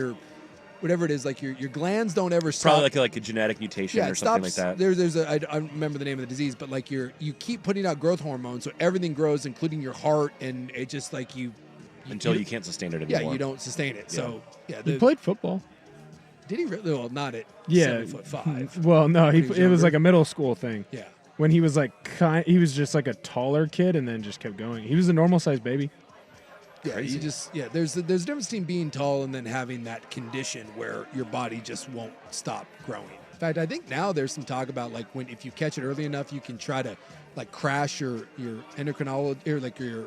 whatever it is, like your glands don't ever stop. Probably like a genetic mutation Yeah, or it something stops. like that. I don't remember the name of the disease, but like you keep putting out growth hormones, so everything grows, including your heart, and it just like Until you can't sustain it anymore. Yeah, you don't sustain it. So yeah, He played football. Did he really? Well, not at Yeah. 7'5". Well, no, When he it was was younger. like a middle school thing. Yeah. When he was like he was just like a taller kid and then just kept going. He was a normal sized baby. Yeah, you just there's a difference between being tall and then having that condition where your body just won't stop growing. In fact, I think now there's some talk about like if you catch it early enough, you can try to like crash your endocrinology or like your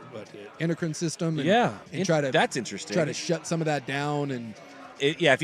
endocrine system. And, Yeah, and try to that's interesting. Try to shut some of that down and. If